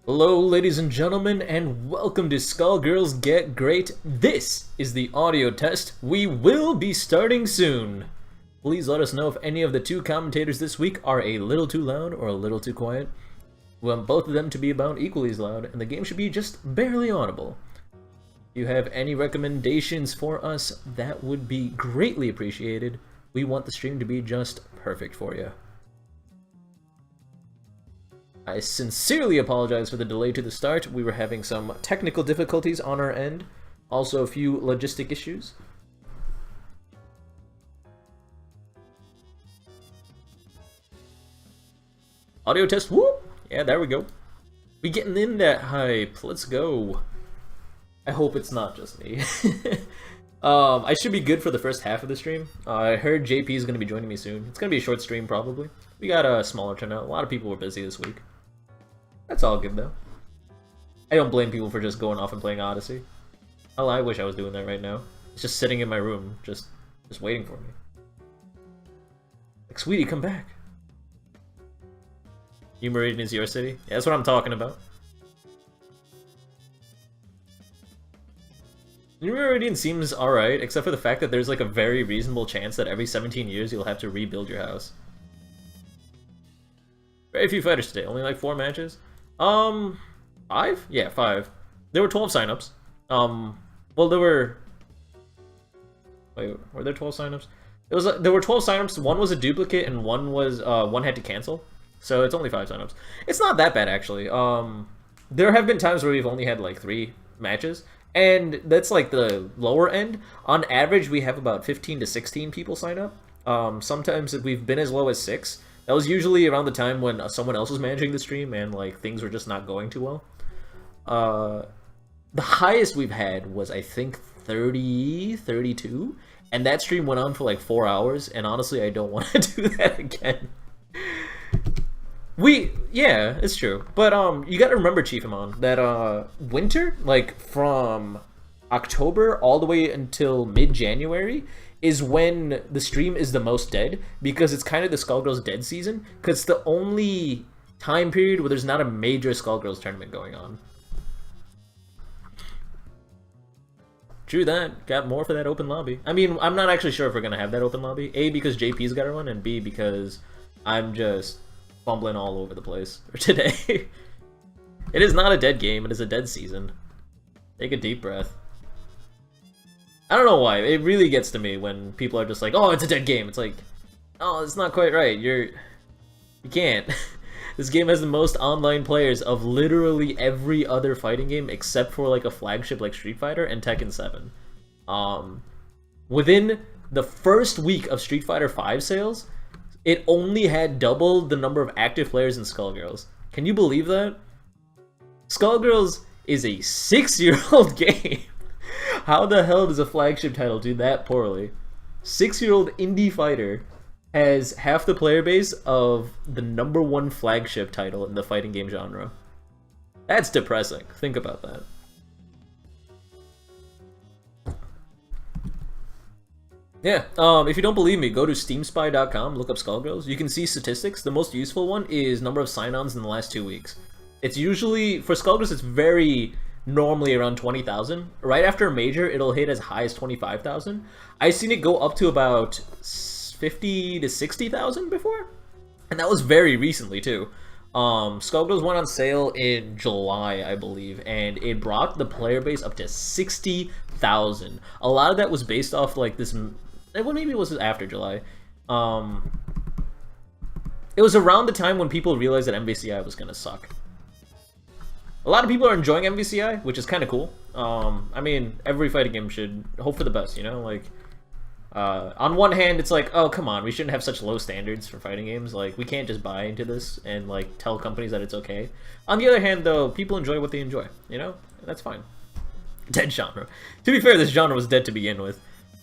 Hello, ladies and gentlemen, and welcome to Skullgirls Get Great. This is the audio test. We will be starting soon. Please let us know if any of the two commentators this week are a little too loud or a little too quiet. We want both of them to be about equally as loud, and the game should be just barely audible. If you have any recommendations for us, that would be greatly appreciated. We want the stream to be just perfect for you. I sincerely apologize for the delay to the start. We were having some technical difficulties on our end. Also a few logistic issues. Audio test, whoop! Yeah, there we go. We getting in that hype. Let's go. I hope it's not just me. I should be good for the first half of the stream. I heard JP is going to be joining me soon. It's going to be a short stream, probably. We got a smaller turnout. A lot of people were busy this week. That's all good, though. I don't blame people for just going off and playing Odyssey. Hell, I wish I was doing that right now. It's just sitting in my room, just waiting for me. Like, sweetie, come back. New Meridian is your city? Yeah, that's what I'm talking about. New Meridian seems alright, except for the fact that there's like a very reasonable chance that every 17 years you'll have to rebuild your house. Very few fighters today, only like 4 matches. 5? Yeah, 5. There were 12 signups. Well, there were... Wait, were there 12 signups? There were 12 signups, one was a duplicate, and one was, one had to cancel. So it's only 5 signups. It's not that bad, actually. There have been times where we've only had, like, 3 matches, and that's, like, the lower end. On average, we have about 15 to 16 people sign up. Sometimes we've been as low as 6. That was usually around the time when someone else was managing the stream and like things were just not going too well. The highest we've had was I think 30, 32, and that stream went on for like 4 hours, and honestly I don't want to do that again. Yeah, it's true. But you gotta remember, Chief Amon, that winter, like from October all the way until mid-January, is when the stream is the most dead, because it's kind of the Skullgirls dead season, because it's the only time period where there's not a major Skullgirls tournament going on. True that. Got more for that open lobby. I mean, I'm not actually sure if we're going to have that open lobby. A, because JP's got to run, and B, because I'm just fumbling all over the place for today. It is not a dead game, it is a dead season. Take a deep breath. I don't know why, it really gets to me when people are just like, oh, it's a dead game. It's like, oh, it's not quite right. You can't. This game has the most online players of literally every other fighting game except for like a flagship like Street Fighter and Tekken 7. Within the first week of Street Fighter V sales, it only had double the number of active players in Skullgirls. Can you believe that? Skullgirls is a 6-year-old game. How the hell does a flagship title do that poorly? 6-year-old indie fighter has half the player base of the #1 flagship title in the fighting game genre. That's depressing. Think about that. Yeah, if you don't believe me, go to steamspy.com, look up Skullgirls. You can see statistics. The most useful one is number of sign-ons in the last 2 weeks. It's usually, for Skullgirls, it's very... normally around 20,000. Right after a major, it'll hit as high as 25,000. I've seen it go up to about 50 to 60,000 before, and that was very recently too. Skullgirls went on sale in July, I believe, and it brought the player base up to 60,000. A lot of that was based off like this. Well, maybe it was after July. It was around the time when people realized that MVCI was gonna suck. A lot of people are enjoying MVCI, which is kind of cool. I mean, every fighting game should hope for the best, you know? Like, on one hand, it's like, oh, come on, we shouldn't have such low standards for fighting games. Like, we can't just buy into this and, like, tell companies that it's okay. On the other hand, though, people enjoy what they enjoy, you know? That's fine. Dead genre. To be fair, this genre was dead to begin with.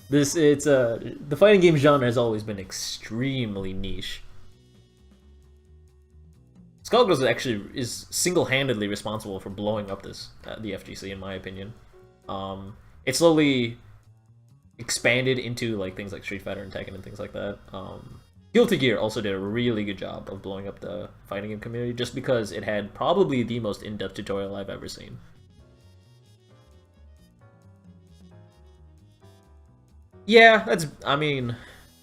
The fighting game genre has always been extremely niche. Skullgirls actually is single-handedly responsible for blowing up this the FGC, in my opinion. It slowly expanded into like things like Street Fighter and Tekken and things like that. Guilty Gear also did a really good job of blowing up the fighting game community just because it had probably the most in-depth tutorial I've ever seen. Yeah,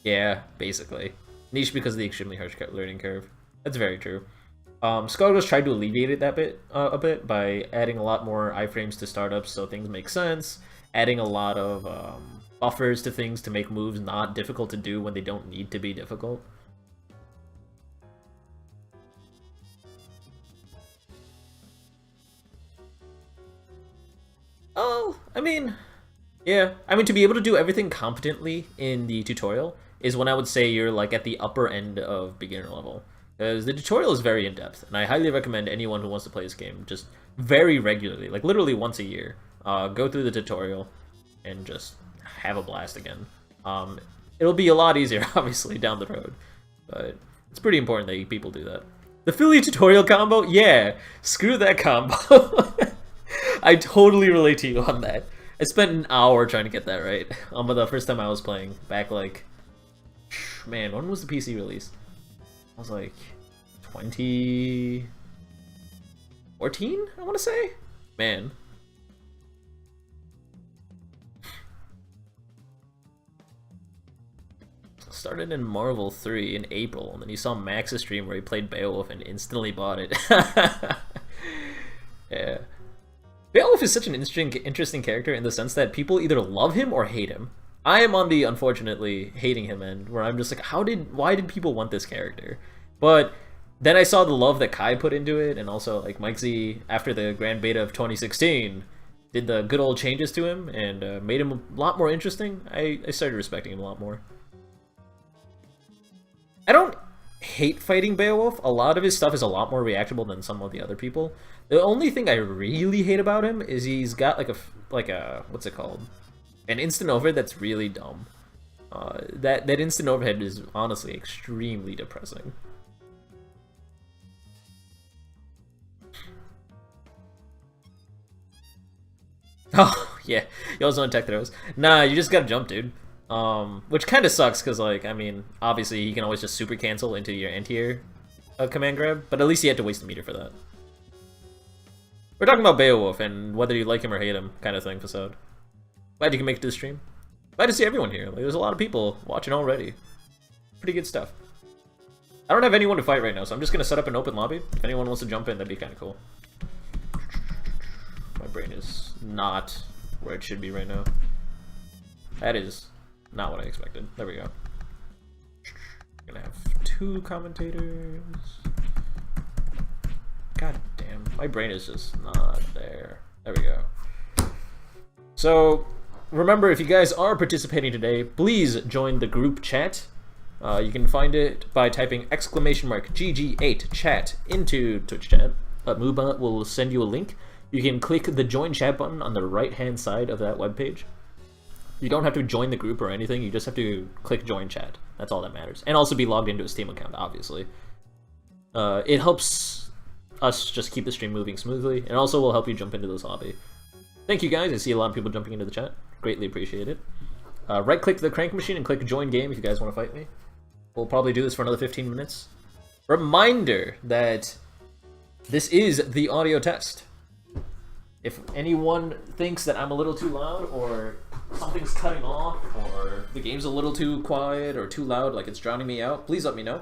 yeah, basically. Niche because of the extremely harsh learning curve. That's very true. Skullgirls tried to alleviate it a bit by adding a lot more iframes to startups so things make sense, adding a lot of buffers to things to make moves not difficult to do when they don't need to be difficult. Oh, yeah. To be able to do everything competently in the tutorial is when I would say you're like at the upper end of beginner level. Because the tutorial is very in-depth, and I highly recommend anyone who wants to play this game just very regularly, like literally once a year, go through the tutorial and just have a blast again. It'll be a lot easier, obviously, down the road, but it's pretty important that people do that. The Philly tutorial combo? Yeah, screw that combo. I totally relate to you on that. I spent an hour trying to get that right. The first time I was playing, back like... Man, when was the PC release? I was like 2014, I want to say? Man. Started in Marvel 3 in April, and then you saw Max's stream where he played Beowulf and instantly bought it. Yeah. Beowulf is such an interesting character in the sense that people either love him or hate him. I am on the unfortunately hating him end, where I'm just like, why did people want this character? But then I saw the love that Kai put into it, and also like Mike Z after the grand beta of 2016 did the good old changes to him and made him a lot more interesting. I started respecting him a lot more. I don't hate fighting Beowulf. A lot of his stuff is a lot more reactable than some of the other people. The only thing I really hate about him is he's got like a what's it called? An instant overhead that's really dumb. That instant overhead is honestly extremely depressing. Oh, yeah. You also don't tech throws. Nah, you just gotta jump, dude. Which kind of sucks, because, like, obviously you can always just super cancel into your anti-air command grab, but at least you had to waste a meter for that. We're talking about Beowulf, and whether you like him or hate him kind of thing, Facade. Glad you can make it to the stream. Glad to see everyone here. Like, there's a lot of people watching already. Pretty good stuff. I don't have anyone to fight right now, so I'm just gonna set up an open lobby. If anyone wants to jump in, that'd be kind of cool. My brain is not where it should be right now. That is not what I expected. There we go. Gonna have 2 commentators. God damn, my brain is just not there. There we go. So, remember, if you guys are participating today, please join the group chat. You can find it by typing !GG8 chat into Twitch chat. Muba will send you a link. You can click the join chat button on the right-hand side of that webpage. You don't have to join the group or anything, you just have to click join chat. That's all that matters. And also be logged into a Steam account, obviously. It helps us just keep the stream moving smoothly, and also will help you jump into this lobby. Thank you guys, I see a lot of people jumping into the chat. Greatly appreciate it. Right-click the crank machine and click join game if you guys want to fight me. We'll probably do this for another 15 minutes. Reminder that this is the audio test. If anyone thinks that I'm a little too loud, or something's cutting off, or the game's a little too quiet or too loud, like it's drowning me out, please let me know.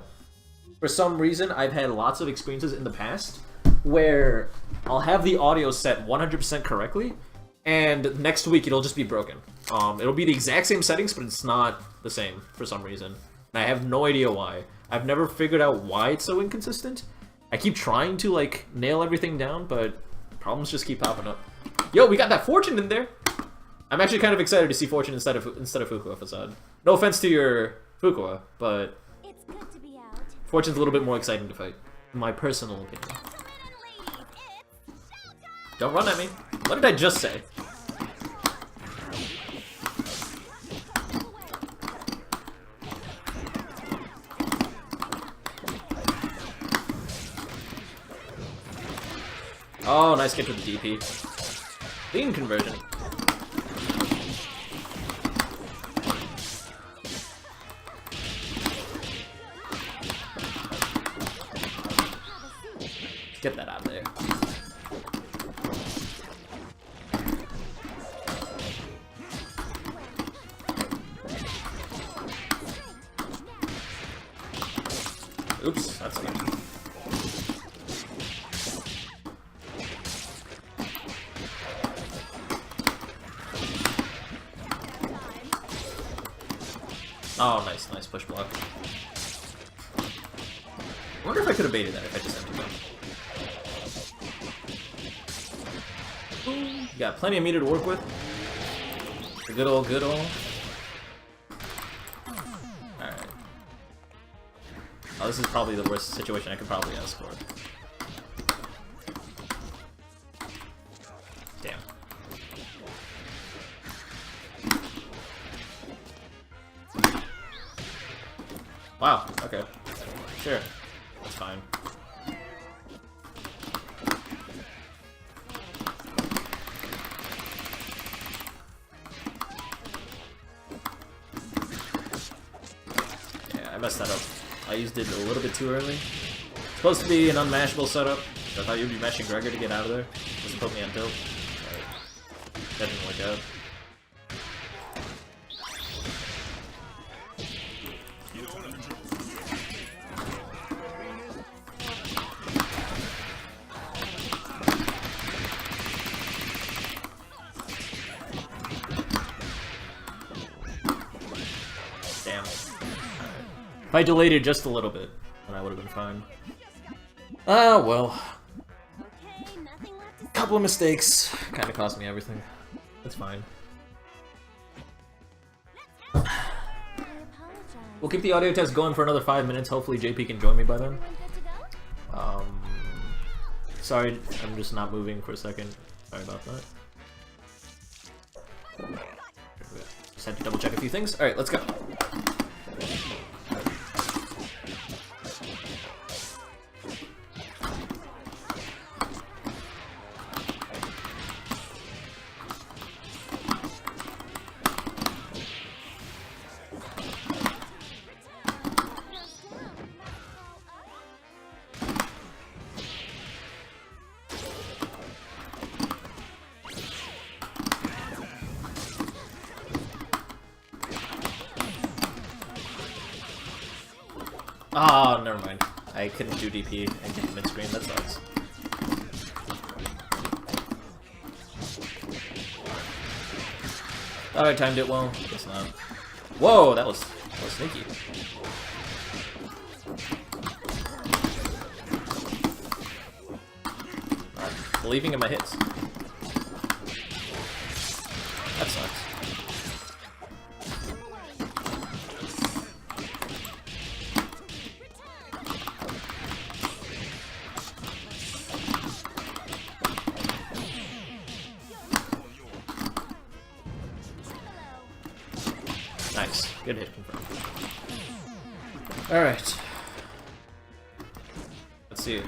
For some reason, I've had lots of experiences in the past where I'll have the audio set 100% correctly, and next week it'll just be broken. It'll be the exact same settings, but it's not the same for some reason. And I have no idea why. I've never figured out why it's so inconsistent. I keep trying to, like, nail everything down, but problems just keep popping up. Yo, we got that Fortune in there! I'm actually kind of excited to see Fortune instead of Fuqua Facade. No offense to your Fuqua, but it's good to be out. Fortune's a little bit more exciting to fight, in my personal opinion. Don't run at me. What did I just say? Oh, nice get to the DP. Clean conversion. Get that out of there. Oops, that's good. Oh, nice, nice push block. I wonder if I could have baited that if I just emptied them. You got plenty of meter to work with. The good old, good old. Alright. Oh, this is probably the worst situation I could probably ask for. Damn. Wow, okay. Sure. That's fine. Yeah, I messed that up. I used it a little bit too early. It's supposed to be an unmashable setup. I thought you'd be mashing Gregor to get out of there. Doesn't put me on tilt. That didn't work out. Damn. If I delayed it just a little bit, then I would have been fine. Ah, well. Couple of mistakes. Kind of cost me everything. That's fine. We'll keep the audio test going for another 5 minutes. Hopefully JP can join me by then. Sorry, I'm just not moving for a second. Sorry about that. Just had to double check a few things. Alright, let's go. Oh, never mind. I couldn't do DP and get mid-screen, that sucks. Thought I timed it well, guess not. Whoa, that was sneaky. Not believing in my hits. That sucks. Nice. Good hit confirmed. Alright. Let's see it.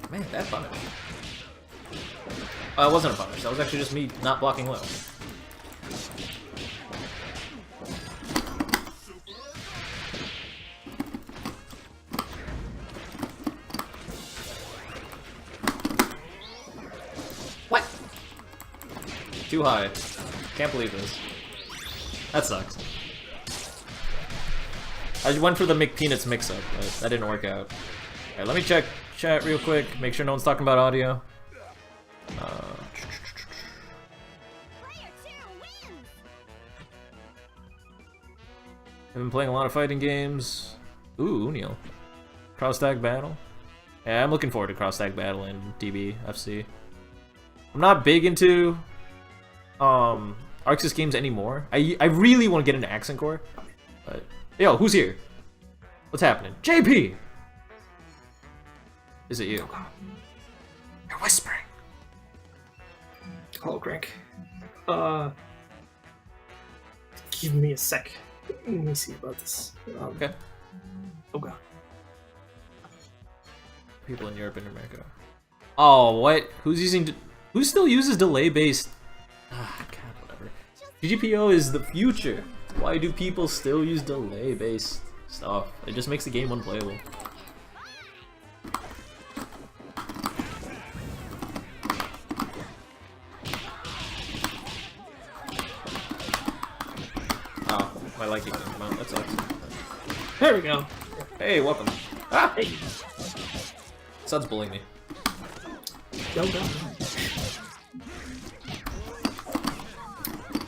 Man, that punish. Oh, it wasn't a punish. That was actually just me not blocking well. What? Too high. Can't believe this. That sucks. I went for the McPeanuts mix-up, but that didn't work out. Alright, let me check chat real quick, make sure no one's talking about audio. I've been playing a lot of fighting games. Ooh, Unio. Cross-tag battle? Yeah, I'm looking forward to cross-tag battle in DB FC. I'm not big into Arxis games anymore. I really want to get into Accent Core. But yo, who's here? What's happening? JP! Is it you? You're whispering. Hello, Greg. Give me a sec. Let me see about this. Okay. Oh god. People in Europe and America. Oh, what? Who's still uses delay-based? Ah, God, whatever. GGPO is the future. Why do people still use delay-based stuff? It just makes the game unplayable. Oh, my liking didn't come out. That sucks. There we go. Hey, welcome. Ah! Hey. Sud's bullying me. Go, go.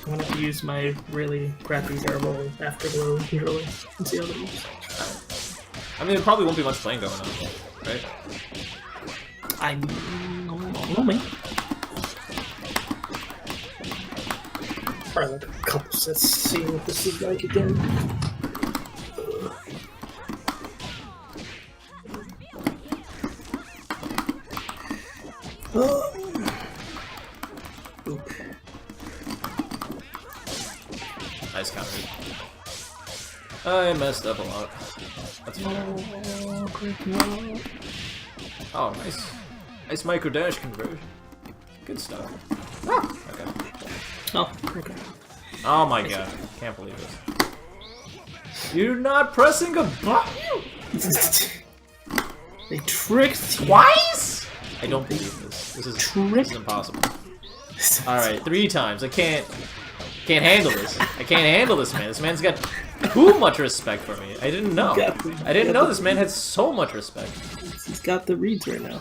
I'm gonna have to use my really crappy terrible afterglow controller and see how that moves. I mean, there probably won't be much playing going on, right? I don't know, man. Probably like a couple sets, see what this is like again. Oop. Nice counter. I messed up a lot. That's fine. Oh, nice. Nice micro dash conversion. Good stuff. Ah, okay. Oh, okay. Oh my god. Can't believe this. You're not pressing a button? They tricked you. Twice? I don't believe this. This is impossible. Alright, 3 times. I can't handle this. I can't handle this man. This man's got too much respect for me. I didn't know. I didn't know this man had so much respect. He's got the reads right now.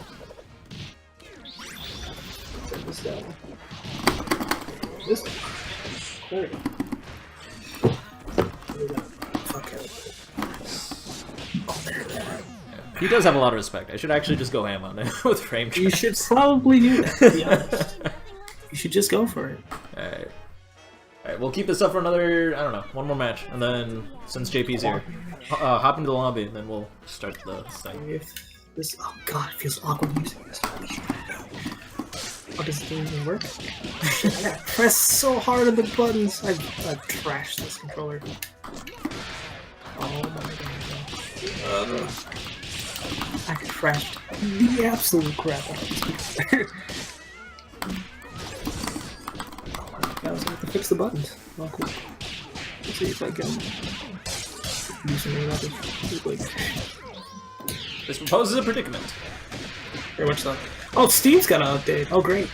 Turn this down. This one. There we go. Fuck out. Oh, there, there. He does have a lot of respect. I should actually just go ham on it with frame traps. You should probably do that, to be honest. You should just go for it. Alright. Alright, we'll keep this up for another, I don't know, one more match. And then, since JP's here, hop into the lobby and then we'll start the thing. If this, oh god, it feels awkward using this. Oh, does it even work? I press so hard on the buttons. I've trashed this controller. Oh my god. I trashed the absolute crap out of this controller. I was gonna have to fix the buttons. Oh, cool. Let's see if I can do something about this. This proposes a predicament. Very much so. Oh, Steam's got an update. Oh, great.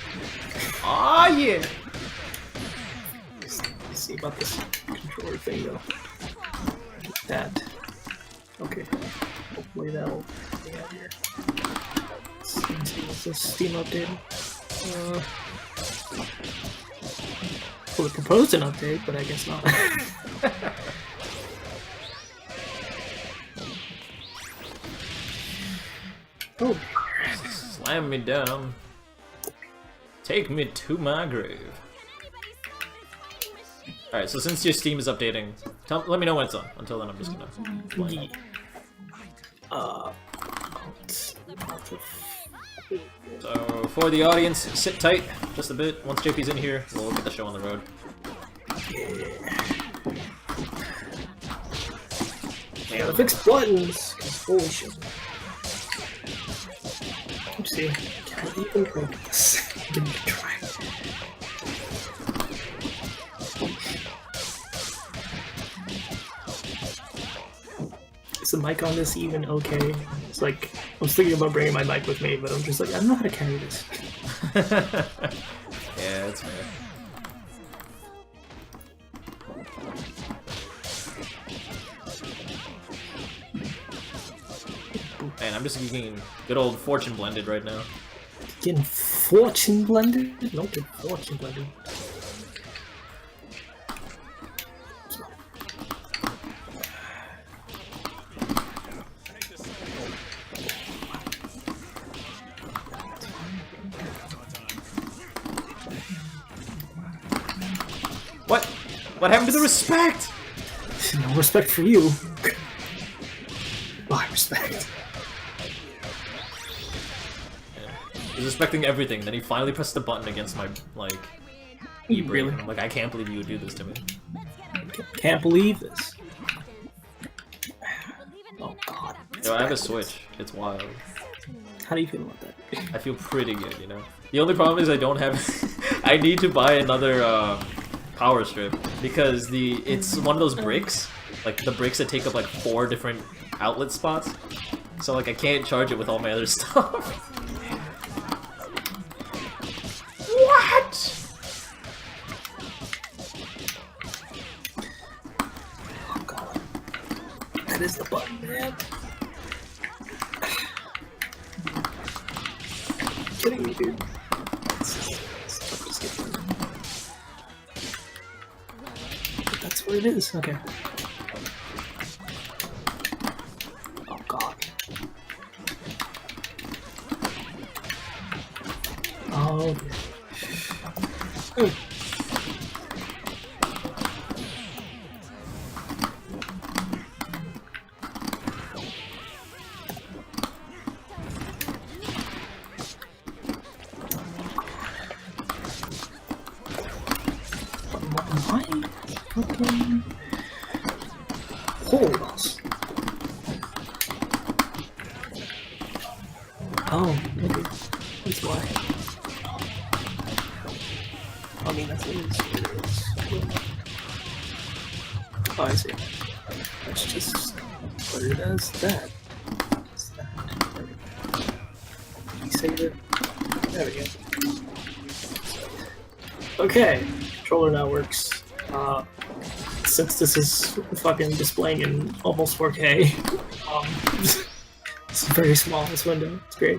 Ah, yeah! Let's see about this controller thing, though. That. Okay. Hopefully that'll be out here. Let's see what's this Steam update. Well, it proposed an update, but I guess not. Oh. Slam me down. Take me to my grave. Alright, so since your Steam is updating, let me know when it's on. Until then, I'm just gonna play. So, for the audience, sit tight just a bit. Once JP's in here, we'll get the show on the road. Yeah, gotta fix buttons! Holy shit. Let's see. Can I even break this? Give me a try. Is the mic on this even okay? It's like, I was thinking about bringing my mic with me, but I'm just like, I don't know how to carry this. Yeah, that's fair. Man, I'm just getting good old fortune blended right now. Getting fortune blended? Don't get fortune blended. What? What happened to the respect? No respect for you. My respect. He's respecting everything, then he finally pressed the button against my, like, e-brain. Really? I'm like, I can't believe you would do this to me. Can't believe this. Oh god. Yo, I have a Switch. It's wild. How do you feel about that? I feel pretty good, you know? The only problem is I don't have... I need to buy another, power strip because it's one of those bricks, like the bricks that take up like 4 different outlet spots. So like I can't charge it with all my other stuff. What? Oh god. That is the button, man. Kidding me, dude. But that's what it is. Okay. Oh god. Oh dear. Ooh. Fucking holes. Oh, okay. That's why. I mean, that's what it is. Oh, I see. Let's just put it as that. As that. There we go. Save it. There we go. Okay, controller now works. Since this is fucking displaying in almost 4K, it's very small, this window. It's great.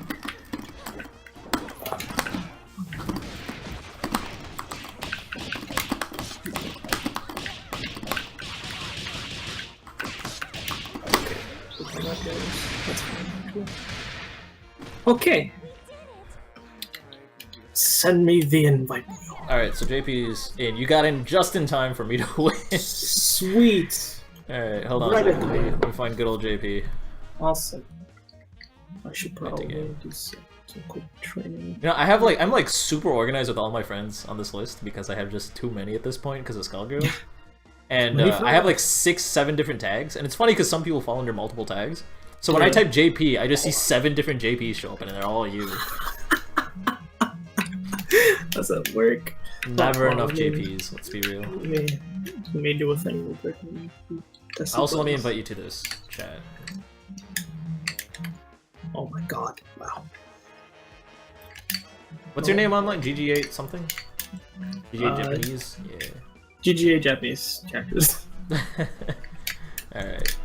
Okay. Send me the invite. Alright, so JP's in. You got in just in time for me to win. Sweet. Alright, hold on. Right Let me find good old JP. Awesome. I should probably do some quick training. You know, I'm like super organized with all my friends on this list because I have just too many at this point because of Skullgirls. And I have like 6, 7 different tags, and it's funny because some people fall under multiple tags. So when I type JP, I just see 7 different JPs show up, and they're all you. Doesn't work. Never enough JPs, let's be real. Let me do a thing real quick. Also, let me invite you to this chat. Oh my god, wow. What's your name online? GG8 something? GG8 Japanese? Yeah. GG8 Japanese characters. Alright.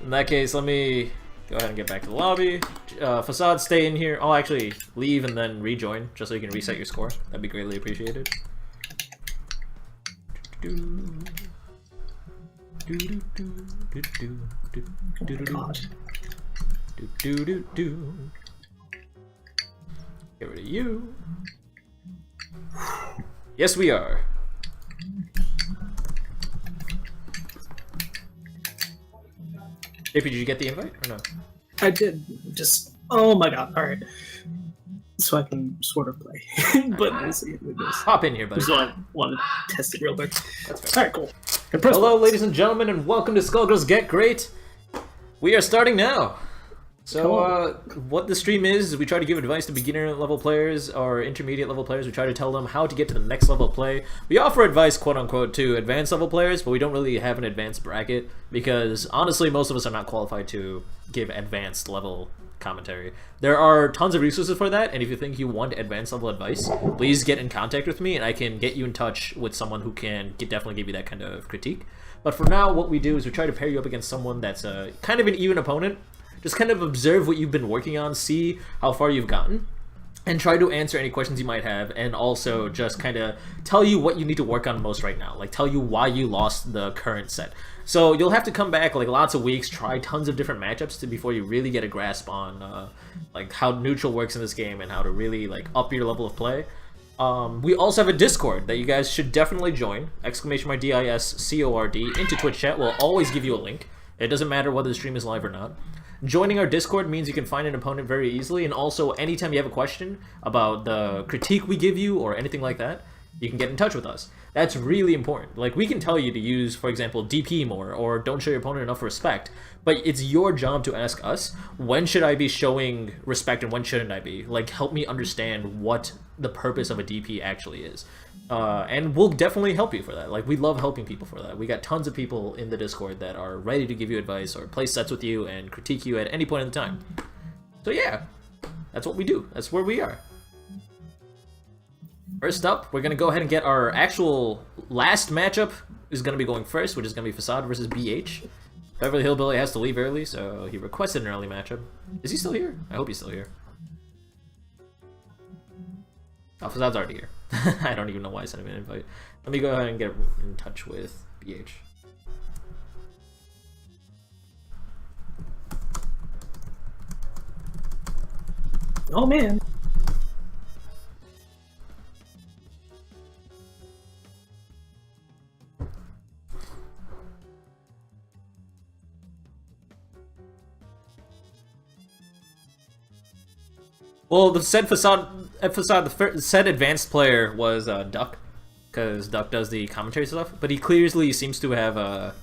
In that case, let me go ahead and get back to the lobby. Facade, stay in here. I'll actually leave and then rejoin, just so you can reset your score. That'd be greatly appreciated. God. Get rid of you. Yes, we are. JP, did you get the invite or no? I did. Just oh my god! All right, so I can sort of play, but we'll see with this. Hop in here, buddy. So I wanted to test it real quick. That's fair. All right, cool. Hello, ladies and gentlemen, and welcome to Skullgirls Get Great. We are starting now. So, what the stream is we try to give advice to beginner level players or intermediate level players. We try to tell them how to get to the next level of play. We offer advice, quote unquote, to advanced level players, but we don't really have an advanced bracket because, honestly, most of us are not qualified to give advanced level commentary. There are tons of resources for that, and if you think you want advanced level advice, please get in contact with me, and I can get you in touch with someone who can definitely give you that kind of critique. But for now, what we do is we try to pair you up against someone that's kind of an even opponent. Just kind of observe what you've been working on, see how far you've gotten, and try to answer any questions you might have, and also just kind of tell you what you need to work on most right now, like tell you why you lost the current set. So you'll have to come back like lots of weeks, try tons of different matchups before you really get a grasp on like how neutral works in this game and how to really like up your level of play. We also have a Discord that you guys should definitely join. !DISCORD into Twitch chat will always give you a link. It doesn't matter whether the stream is live or not. Joining our Discord means you can find an opponent very easily, and also anytime you have a question about the critique we give you or anything like that, you can get in touch with us. That's really important. Like, we can tell you to use, for example, DP more, or don't show your opponent enough respect, but it's your job to ask us, when should I be showing respect and when shouldn't I be? Like, help me understand what the purpose of a DP actually is. And we'll definitely help you for that. Like, we love helping people for that. We got tons of people in the Discord that are ready to give you advice or play sets with you and critique you at any point in the time. So yeah, that's what we do. That's where we are. First up, we're going to go ahead and get our actual last matchup is going to be going first, which is going to be Facade versus BH. Beverly Hillbilly has to leave early, so he requested an early matchup. Is he still here? I hope he's still here. Oh, Facade's already here. I don't even know why I sent him an invite. Let me go ahead and get in touch with BH. Oh man. Well, the said the said advanced player was Duck, because Duck does the commentary stuff, but he clearly seems to have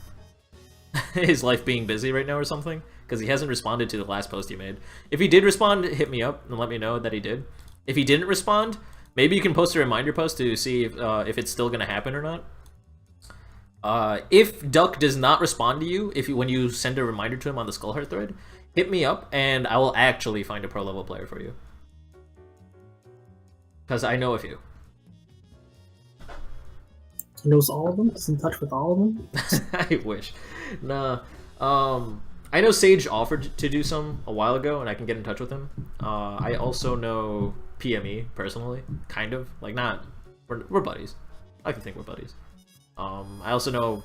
his life being busy right now or something, because he hasn't responded to the last post he made. If he did respond, hit me up and let me know that he did. If he didn't respond, maybe you can post a reminder post to see if it's still going to happen or not. If Duck does not respond to you, when you send a reminder to him on the Skullheart thread, hit me up and I will actually find a pro level player for you. Because I know a few. He knows all of them? He's in touch with all of them? I wish. Nah. I know Sage offered to do some a while ago, and I can get in touch with him. I also know PME, personally. Kind of. Like, not... We're buddies. I can think we're buddies. I also know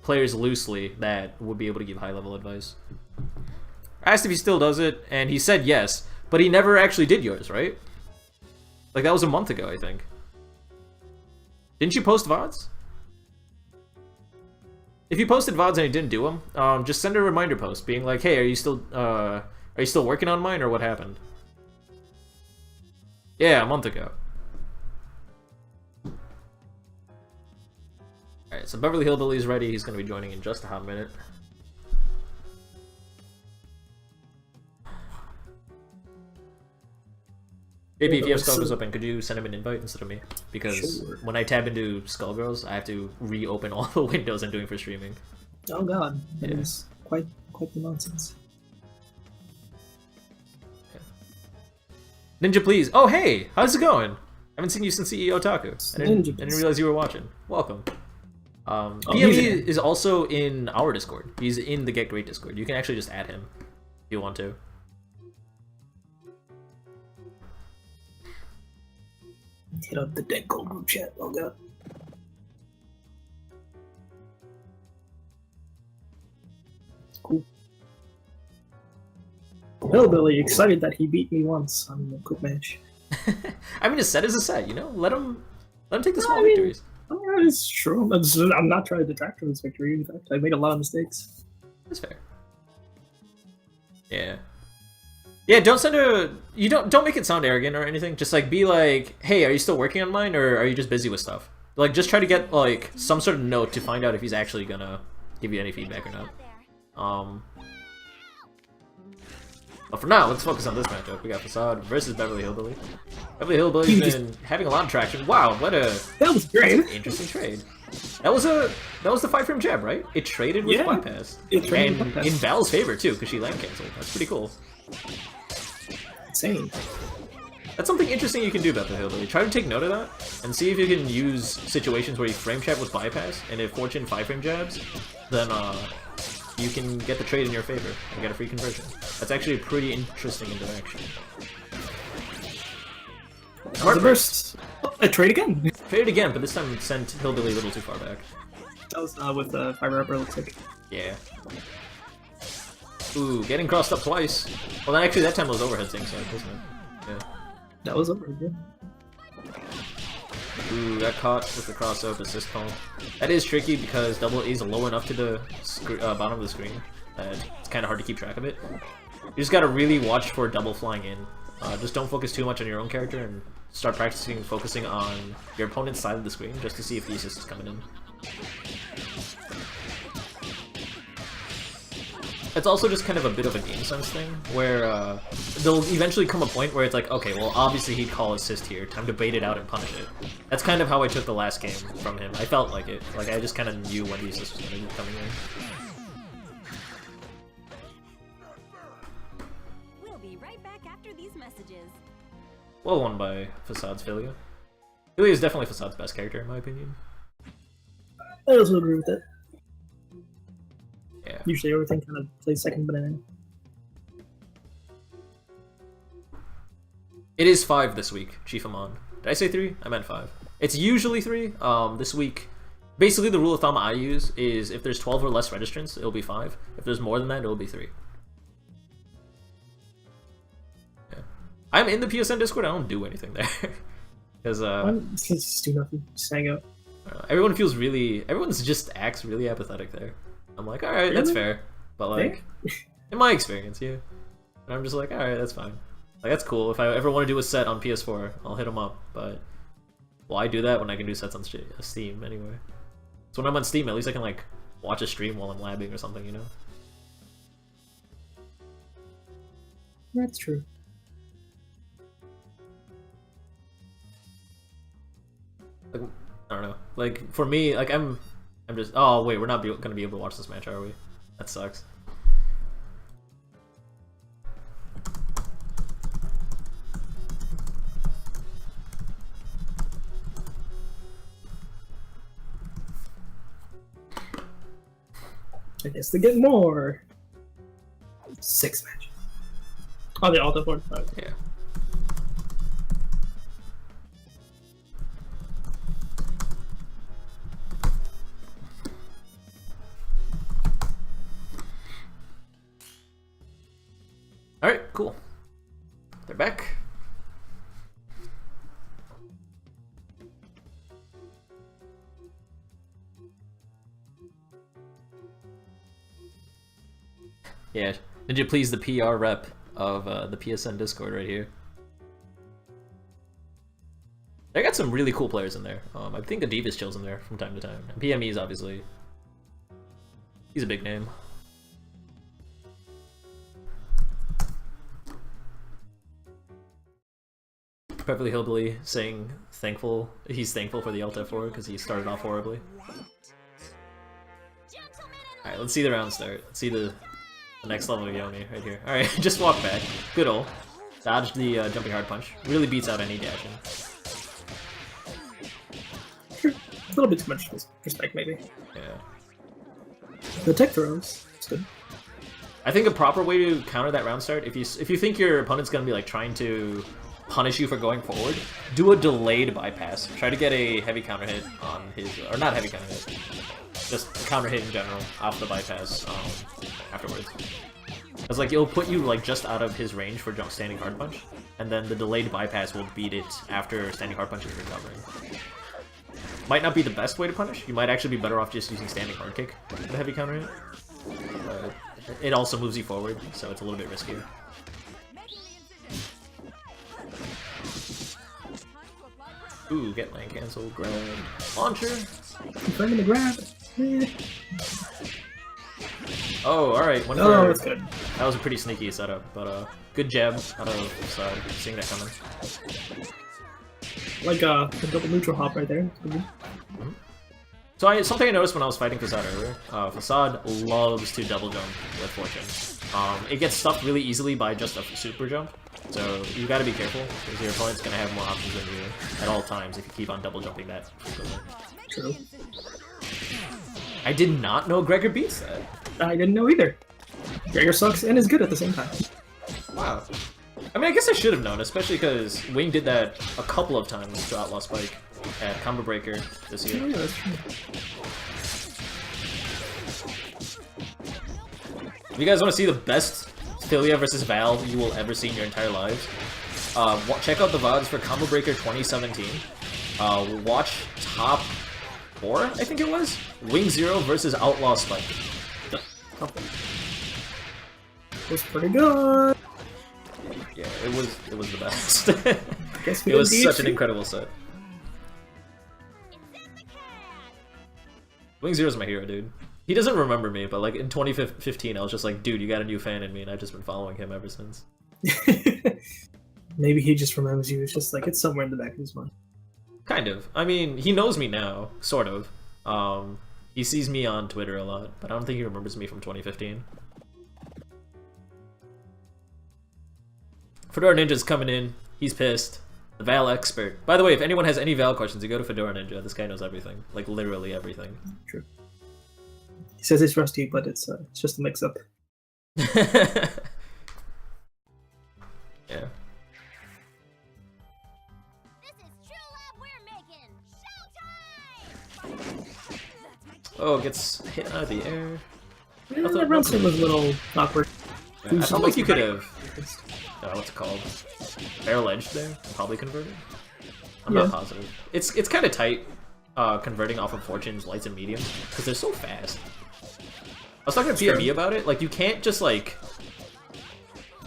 players loosely that would be able to give high-level advice. I asked if he still does it, and he said yes, but he never actually did yours, right? Like, that was a month ago, I think. Didn't you post VODs? If you posted VODs and you didn't do them, just send a reminder post being like, hey, are you still working on mine, or what happened? Yeah, a month ago. Alright, so Beverly Hillbilly's ready. He's going to be joining in just a hot minute. JP, if you have Skullgirls open, could you send him an invite instead of me? Because when I tab into Skullgirls, I have to reopen all the windows I'm doing for streaming. Oh god, that is quite the nonsense. Okay. Ninja, please. Oh, hey! How's it going? I haven't seen you since CEO Otaku. I didn't realize you were watching. Welcome. PME is also in our Discord. He's in the Get Great Discord. You can actually just add him if you want to. Hit up the dead gold group chat. Oh god. Cool. Hillbilly excited that he beat me once on the quick match. I mean, a set is a set, you know. Let him take the small victories. It's true. I'm not trying to detract from this victory. In fact, I made a lot of mistakes. That's fair. Yeah. Yeah, don't send don't make it sound arrogant or anything. Just like be like, hey, are you still working on mine, or are you just busy with stuff? Like, just try to get like some sort of note to find out if he's actually gonna give you any feedback or not. But for now, let's focus on this matchup. We got Facade versus Beverly Hillbilly. Beverly Hillbilly's been having a lot of traction. Wow, that was great. That's an interesting trade. That was the 5-frame jab, right? It traded with bypass. And in Val's favor too, because she land canceled. That's pretty cool. Insane. That's something interesting you can do about the Hillbilly. Try to take note of that, and see if you can use situations where you frame trap with bypass, and if Fortune 5-frame jabs, then you can get the trade in your favor and get a free conversion. That's actually a pretty interesting interaction. Smart burst. I trade again. Trade again, but this time sent Hillbilly a little too far back. That was with the fiber upper, looks like. Yeah. Ooh, getting crossed up twice. Well, then actually that time it was overhead sync, so wasn't it? Yeah. That was overhead, yeah. Ooh, got caught with the crossover assist call. That is tricky because double A is low enough to the bottom of the screen that it's kind of hard to keep track of it. You just gotta really watch for double flying in. Just don't focus too much on your own character and start focusing on your opponent's side of the screen just to see if the assist is coming in. it's also just kind of a bit of a game sense thing, where there'll eventually come a point where it's like, okay, well, obviously he'd call assist here, time to bait it out and punish it. That's kind of how I took the last game from him. I felt like it. Like, I just kind of knew when the assist was going to be coming in. We'll be right back after these messages. Well won by Facade's Filia. Filia is definitely Facade's best character, in my opinion. I also agree with that. Yeah. Usually everything kind of plays second banana. It is 5 this week, Chief Amon. Did I say 3? I meant 5. It's usually 3. This week, basically the rule of thumb I use is if there's 12 or less registrants, it'll be 5. If there's more than that, it'll be 3. Yeah. I'm in the PSN Discord, I don't do anything there. Because, Just do nothing. Just hang out. everyone just acts really apathetic there. I'm like, alright, Really? that's fair. But like, in my experience, yeah. And I'm just like, alright, that's fine. Like, that's cool. If I ever want to do a set on PS4, I'll hit them up. But why do that when I can do sets on Steam anyway? So when I'm on Steam, at least I can like watch a stream while I'm labbing or something, you know? That's true. Like, I don't know. Like, for me, like, I'm just... Oh, wait, we're not gonna be able to watch this match, are we? That sucks. I guess they get more. 6 matches. Oh, they all have 45. Yeah. Alright, cool. They're back. Yeah, Ninja please the PR rep of the PSN Discord right here. They got some really cool players in there. I think Adivas chills in there from time to time. And PME's obviously... He's a big name. Beverly Hillbilly saying he's thankful for the Alt F4 because he started off horribly. Alright, let's see the round start. Let's see the next level of Yomi right here. Alright, just walk back. Good ol'. Dodged the jumping hard punch. Really beats out any dashing. A little bit too much respect, maybe. Yeah. The tech throws. It's good. I think a proper way to counter that round start, if you think your opponent's gonna be like trying to punish you for going forward, do a delayed bypass. Try to get a heavy counter hit on his, or not heavy counter hit, just a counter hit in general off the bypass afterwards. Because like it'll put you like just out of his range for standing hard punch, and then the delayed bypass will beat it after standing hard punch is recovering. Might not be the best way to punish. You might actually be better off just using standing hard kick with a heavy counter hit. But it also moves you forward, so it's a little bit riskier. Ooh, get lane cancel, grab, launcher. Confirming the grab. Oh, alright. Oh, that's good. That was a pretty sneaky setup, but good jab out of seeing that coming. Like a double neutral hop right there. Mm-hmm. So something I noticed when I was fighting Facade earlier, Facade loves to double jump with Fortune. It gets stuffed really easily by just a super jump, so you gotta be careful, because your opponent's gonna have more options than you at all times if you keep on double jumping that frequently. True. I did not know Gregor beats that. I didn't know either. Gregor sucks and is good at the same time. Wow. I mean, I guess I should have known, especially because Wing did that a couple of times to Outlaw Spike at Combo Breaker this year. Oh, yeah, that's true. If you guys want to see the best Filia versus Val you will ever see in your entire lives, check out the VODs for Combo Breaker 2017. Watch top 4, I think it was? Wing Zero versus Outlaw Spike. Was pretty good. Yeah, it was the best. Guess It was such an incredible set. Wing Zero's my hero, dude. He doesn't remember me, but like in 2015, I was just like, dude, you got a new fan in me, and I've just been following him ever since. Maybe he just remembers you. It's just like it's somewhere in the back of his mind. Kind of. I mean, he knows me now, sort of. He sees me on Twitter a lot, but I don't think he remembers me from 2015. Fedora Ninja's coming in. He's pissed. The Val expert. By the way, if anyone has any Val questions, you go to Fedora Ninja. This guy knows everything. Like, literally everything. True. He says it's rusty, but it's just a mix-up. Yeah. This is true love we're making. Showtime! Oh, gets hit out of the air. Yeah, that round was a little awkward. I felt like you could have... what's it called? Barrel edge there? Probably converted? I'm not positive. It's kind of tight, converting off of Fortune's lights and mediums, because they're so fast. I was talking to PME about it, like, you can't just, like,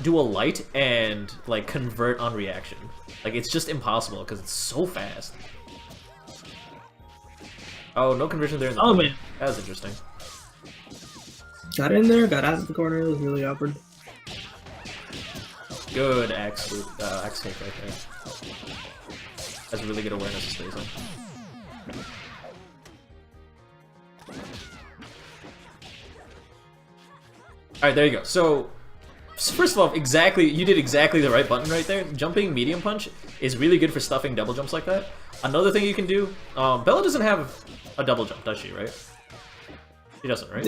do a light and, like, convert on reaction. Like, it's just impossible, because it's so fast. Oh, no conversion there in the corner. Man. That was interesting. Got in there, got out of the corner, it was really awkward. Good axe kick right there. Has really good awareness of spacing. Alright, there you go. So, first of all, you did exactly the right button right there. Jumping medium punch is really good for stuffing double jumps like that. Another thing you can do, Bella doesn't have a double jump, does she, right? She doesn't, right?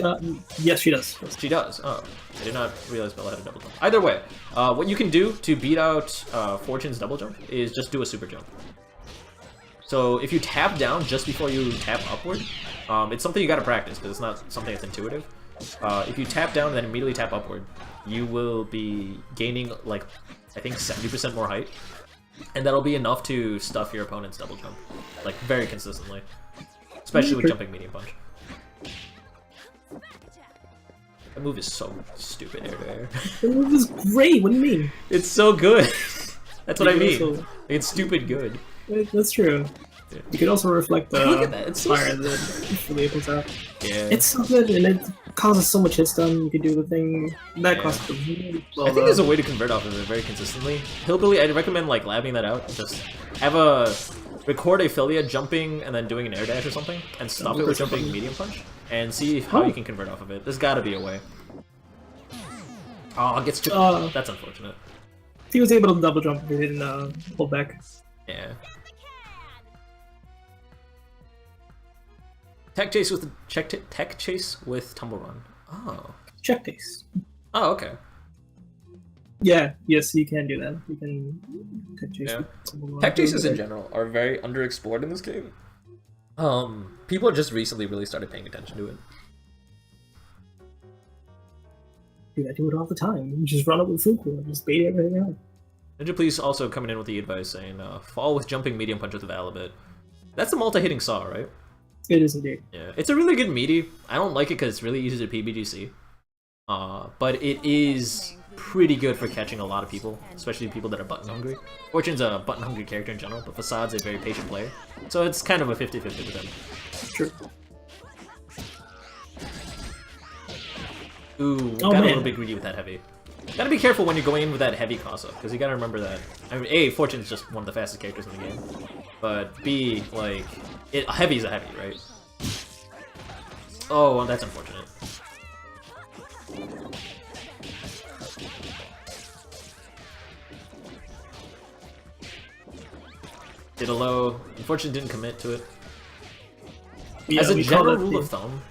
Yes, she does. She does. Oh, I did not realize Bella had a double jump. Either way, what you can do to beat out Fortune's double jump is just do a super jump. So if you tap down just before you tap upward, it's something you gotta practice because it's not something that's intuitive. If you tap down and then immediately tap upward, you will be gaining, like, I think 70% more height. And that'll be enough to stuff your opponent's double jump, like, very consistently. Especially with jumping medium punch. That move is so stupid, air to air. The move is great, what do you mean? It's so good! That's what I mean. It's stupid good. That's true. Yeah. You can also reflect the Look at that. It's so fire that really opens up. Yeah. It's so good, and it causes so much hit stun. You can do the thing that costs really well. I think there's a way to convert off of it very consistently. Hillbilly, I'd recommend like labbing that out. Just have record a Philia jumping and then doing an air dash or something, and stop it with jumping medium punch, and see how you can convert off of it. There's gotta be a way. Oh, it gets that's unfortunate. He was able to double jump if he didn't pull back. Yeah. Tech chase with tech chase with tumble run. Oh. Check taste. Oh, okay. Yeah. Yes, you can do that. You can tech chase. Yeah. Tech chases in general are very underexplored in this game. People have just recently really started paying attention to it. Dude, I do it all the time. You just run up with Fuku and just bait everything out. Ninja Police also coming in with the advice saying, fall with jumping medium punch with the Val a bit. That's the multi-hitting saw, right? It is indeed. Yeah, it's a really good meaty. I don't like it because it's really easy to PBGC. But it is pretty good for catching a lot of people, especially people that are button hungry. Fortune's a button hungry character in general, but Facade's a very patient player. So it's kind of a 50-50 with him. True. Ooh, got a little bit greedy with that heavy. Gotta be careful when you're going in with that heavy Casa, because you gotta remember that. I mean, A, Fortune's just one of the fastest characters in the game. But B, like, heavy's a heavy, right? Oh, well, that's unfortunate. Did a low. Unfortunately, didn't commit to it. Yeah, as a general rule of thumb,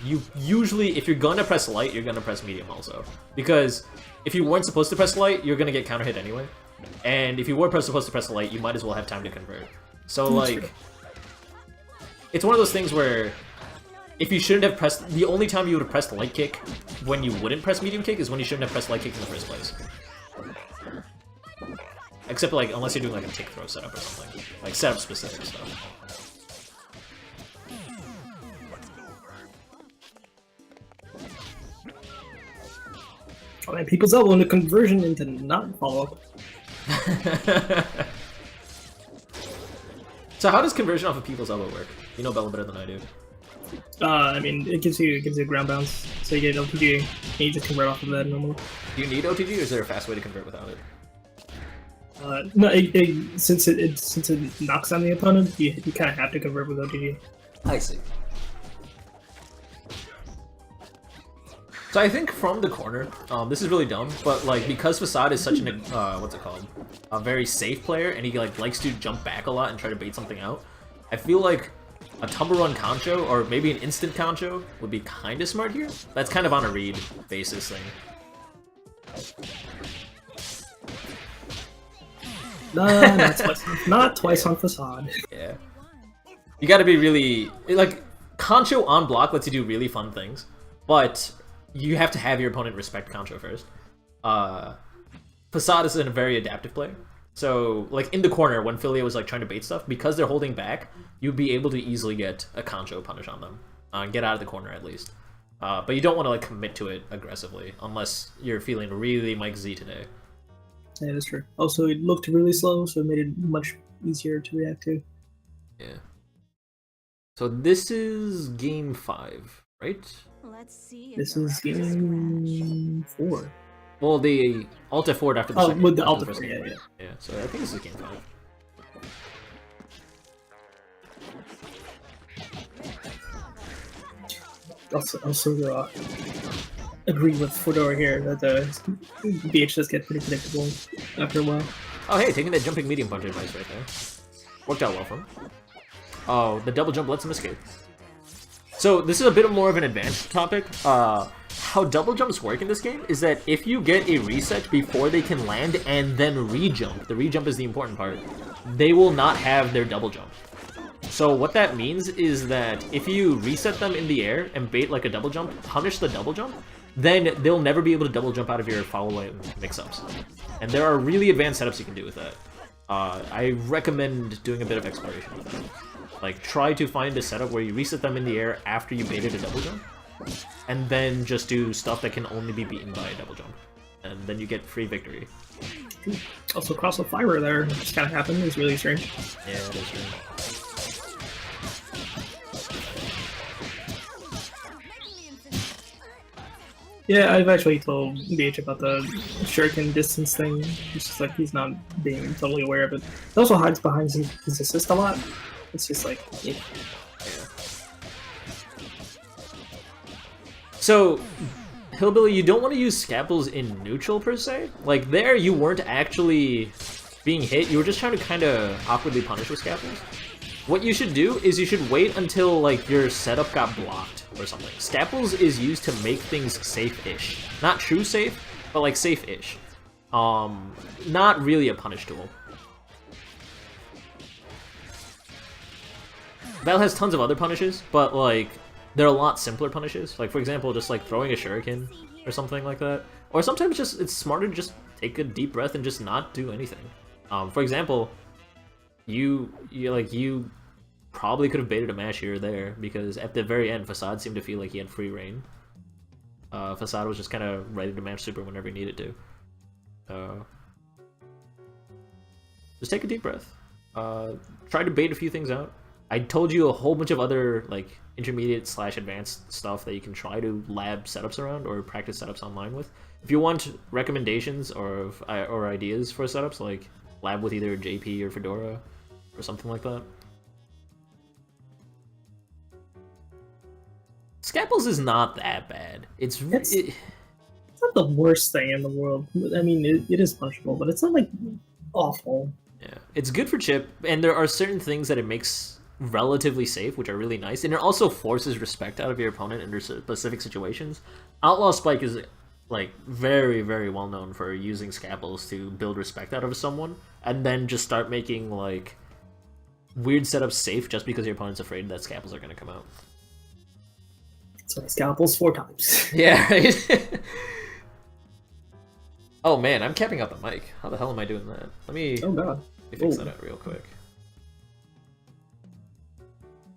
you usually, if you're gonna press light, you're gonna press medium also. Because if you weren't supposed to press light, you're gonna get counter hit anyway. And if you were supposed to press light, you might as well have time to convert. So like, it's one of those things where if you shouldn't have pressed, the only time you would have pressed light kick when you wouldn't press medium kick is when you shouldn't have pressed light kick in the first place. Except like, unless you're doing like a tick throw setup or something. Like setup specific stuff. Oh man, people's elbow and the conversion into not follow up. So how does conversion off of people's elbow work? You know Bella better than I do. I mean, it gives you ground bounce, so you get OTG, and you just convert off of that normally. Do you need OTG, or is there a fast way to convert without it? No, since it knocks on the opponent, you kind of have to convert with OTG. I see. So I think from the corner, this is really dumb, but like because Facade is such an what's it called, a very safe player, and he like likes to jump back a lot and try to bait something out. I feel like a tumble run concho or maybe an instant concho would be kind of smart here. That's kind of on a read basis thing. No, not twice on Facade. Yeah, you got to be really like concho on block lets you do really fun things, but you have to have your opponent respect concho first. Facade is a very adaptive player, so like in the corner when Filia was like trying to bait stuff, because they're holding back, you'd be able to easily get a concho punish on them, and get out of the corner at least. But you don't want to like commit to it aggressively unless you're feeling really Mike Z today. Yeah, that's true. Also, it looked really slow, so it made it much easier to react to. Yeah. So this is game 5, right? Let's see. This is game 4. Well, the alt F4 after the second. With the after alt first F4, game. yeah. Yeah, so I think this is game 5. Also, agree with Fedora here that the BHs get pretty predictable after a while. Oh, hey, taking that jumping medium punch advice right there. Worked out well for him. Oh, the double jump lets him escape. So this is a bit more of an advanced topic. How double jumps work in this game is that if you get a reset before they can land and then re-jump, the re-jump is the important part, they will not have their double jump. So what that means is that if you reset them in the air and bait like a double jump, punish the double jump, then they'll never be able to double jump out of your follow-away mix-ups. And there are really advanced setups you can do with that. I recommend doing a bit of exploration with that. Like, try to find a setup where you reset them in the air after you baited a double jump, and then just do stuff that can only be beaten by a double jump. And then you get free victory. Also, cross the fiber there, just kind of happened. It was really strange. Yeah, that is true. Yeah, I've actually told BH about the shuriken distance thing. It's just like he's not being totally aware of it. He also hides behind his assist a lot. It's just like, yeah. So, Hillbilly, you don't want to use scalpels in neutral per se. Like there, you weren't actually being hit. You were just trying to kind of awkwardly punish with scalpels. What you should do is you should wait until like your setup got blocked or something. Scalpels is used to make things safe-ish. Not true safe, but like safe-ish. Not really a punish tool. Val has tons of other punishes, but like they're a lot simpler punishes. Like for example, just like throwing a shuriken or something like that. Or sometimes just it's smarter to just take a deep breath and just not do anything. For example, you probably could have baited a mash here or there because at the very end, Facade seemed to feel like he had free reign. Facade was just kind of ready to mash super whenever he needed to. Just take a deep breath. Try to bait a few things out. I told you a whole bunch of other like intermediate/advanced stuff that you can try to lab setups around or practice setups online with. If you want recommendations or ideas for setups, like lab with either JP or Fedora or something like that. Scalpels is not that bad. It's not the worst thing in the world. I mean, it is punishable, but it's not like awful. Yeah, it's good for chip, and there are certain things that it makes relatively safe, which are really nice, and it also forces respect out of your opponent under specific situations. Outlaw Spike is like very, very well known for using scalpels to build respect out of someone, and then just start making like weird setups safe just because your opponent's afraid that scalpels are going to come out. So scalpels 4 times. Yeah, right? Oh man, I'm capping out the mic. How the hell am I doing that? Let me fix that out real quick.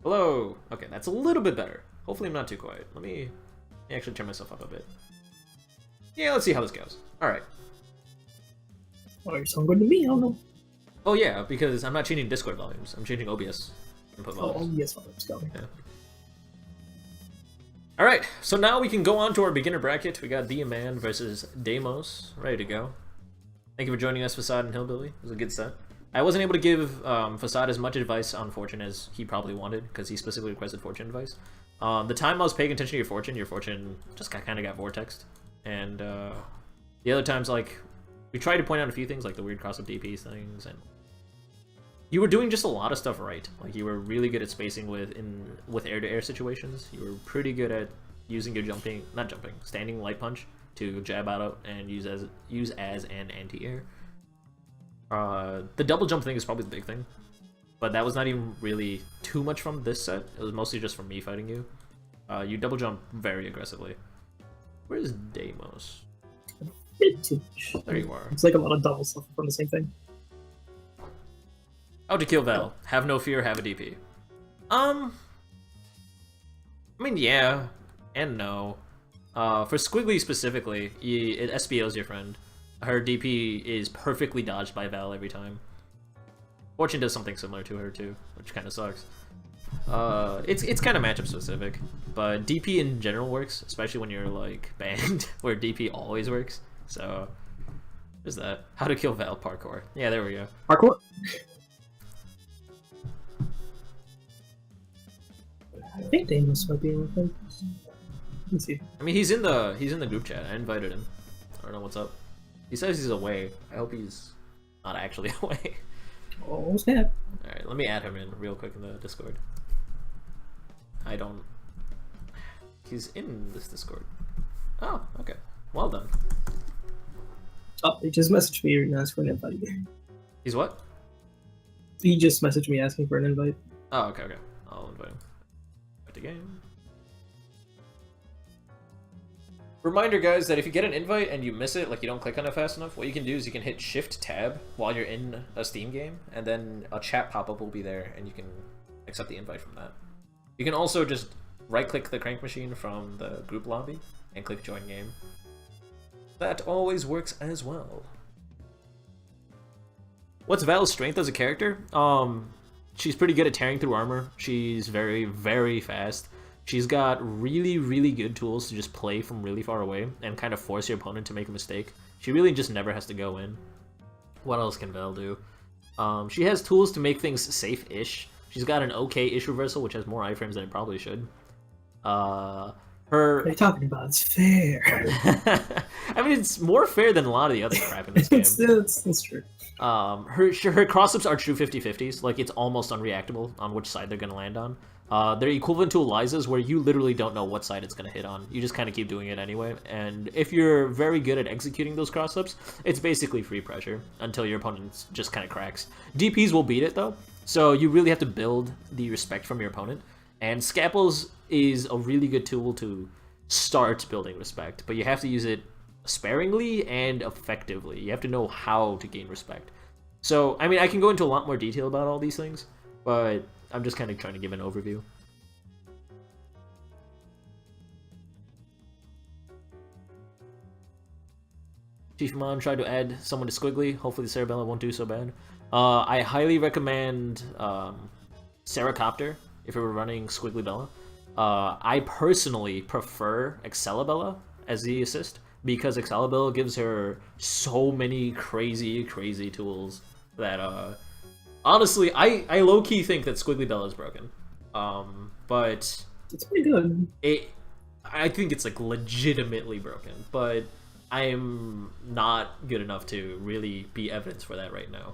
Hello! Okay, that's a little bit better. Hopefully I'm not too quiet. Let me actually turn myself up a bit. Yeah, let's see how this goes. Alright. Oh, you sound good to me, I don't know. Oh yeah, because I'm not changing Discord volumes. I'm changing OBS input volumes. Oh, yes, volumes, go. Yeah. Alright, so now we can go on to our beginner bracket. We got Man versus Deimos. Ready to go. Thank you for joining us, Facade and Hillbilly. It was a good set. I wasn't able to give Facade as much advice on Fortune as he probably wanted, because he specifically requested Fortune advice. The time I was paying attention to your Fortune just kind of got vortexed. And the other times, like, we tried to point out a few things, like the weird cross-up DP things, and you were doing just a lot of stuff right. Like, you were really good at spacing with air-to-air situations. You were pretty good at using your standing light punch to jab out and use as an anti-air. The double jump thing is probably the big thing, but that was not even really too much from this set. It was mostly just from me fighting you. You double jump very aggressively. Where's Deimos? Bit too much. There you are. It's like a lot of double stuff from the same thing. How to kill Val. Have no fear, have a DP. I mean, yeah, and no. For Squiggly specifically, SBO's your friend. Her DP is perfectly dodged by Val every time. Fortune does something similar to her too, which kind of sucks. It's kind of matchup specific, but DP in general works, especially when you're like banned, where DP always works. So there's that. How to kill Val parkour. Yeah, there we go. Parkour. I think Deimos might be in with him. Let's see. I mean, he's in the group chat. I invited him. I don't know what's up. He says he's away. I hope he's not actually away. Oh, snap. Alright, let me add him in real quick in the Discord. He's in this Discord. Oh, okay. Well done. Oh, he just messaged me and asked for an invite. He's what? He just messaged me asking for an invite. Oh, okay. I'll invite him. Back to game. Reminder, guys, that if you get an invite and you miss it, like you don't click on it fast enough, what you can do is you can hit Shift-Tab while you're in a Steam game, and then a chat pop-up will be there, and you can accept the invite from that. You can also just right-click the crank machine from the group lobby and click Join Game. That always works as well. What's Val's strength as a character? She's pretty good at tearing through armor. She's very, very fast. She's got really, really good tools to just play from really far away and kind of force your opponent to make a mistake. She really just never has to go in. What else can Val do? She has tools to make things safe-ish. She's got an okay-ish reversal, which has more iframes than it probably should. What are you talking about? It's fair. I mean, it's more fair than a lot of the other crap in this game. It's true. Her cross-ups are true 50-50s. Like, it's almost unreactable on which side they're going to land on. They're equivalent to Eliza's, where you literally don't know what side it's going to hit on. You just kind of keep doing it anyway. And if you're very good at executing those cross-ups, it's basically free pressure until your opponent just kind of cracks. DPs will beat it, though. So you really have to build the respect from your opponent. And Scapels is a really good tool to start building respect, but you have to use it sparingly and effectively. You have to know how to gain respect. So, I mean, I can go into a lot more detail about all these things, but I'm just kind of trying to give an overview. Chief Mon tried to add someone to Squiggly. Hopefully the Cerebella won't do so bad. I highly recommend Seracopter if you were running Squiggly Bella. I personally prefer Excalibella as the assist, because Excalibella gives her so many crazy tools that, honestly, I low-key think that Squiggly Bella is broken. But it's pretty good. I think it's, like, legitimately broken, but I am not good enough to really be evidence for that right now.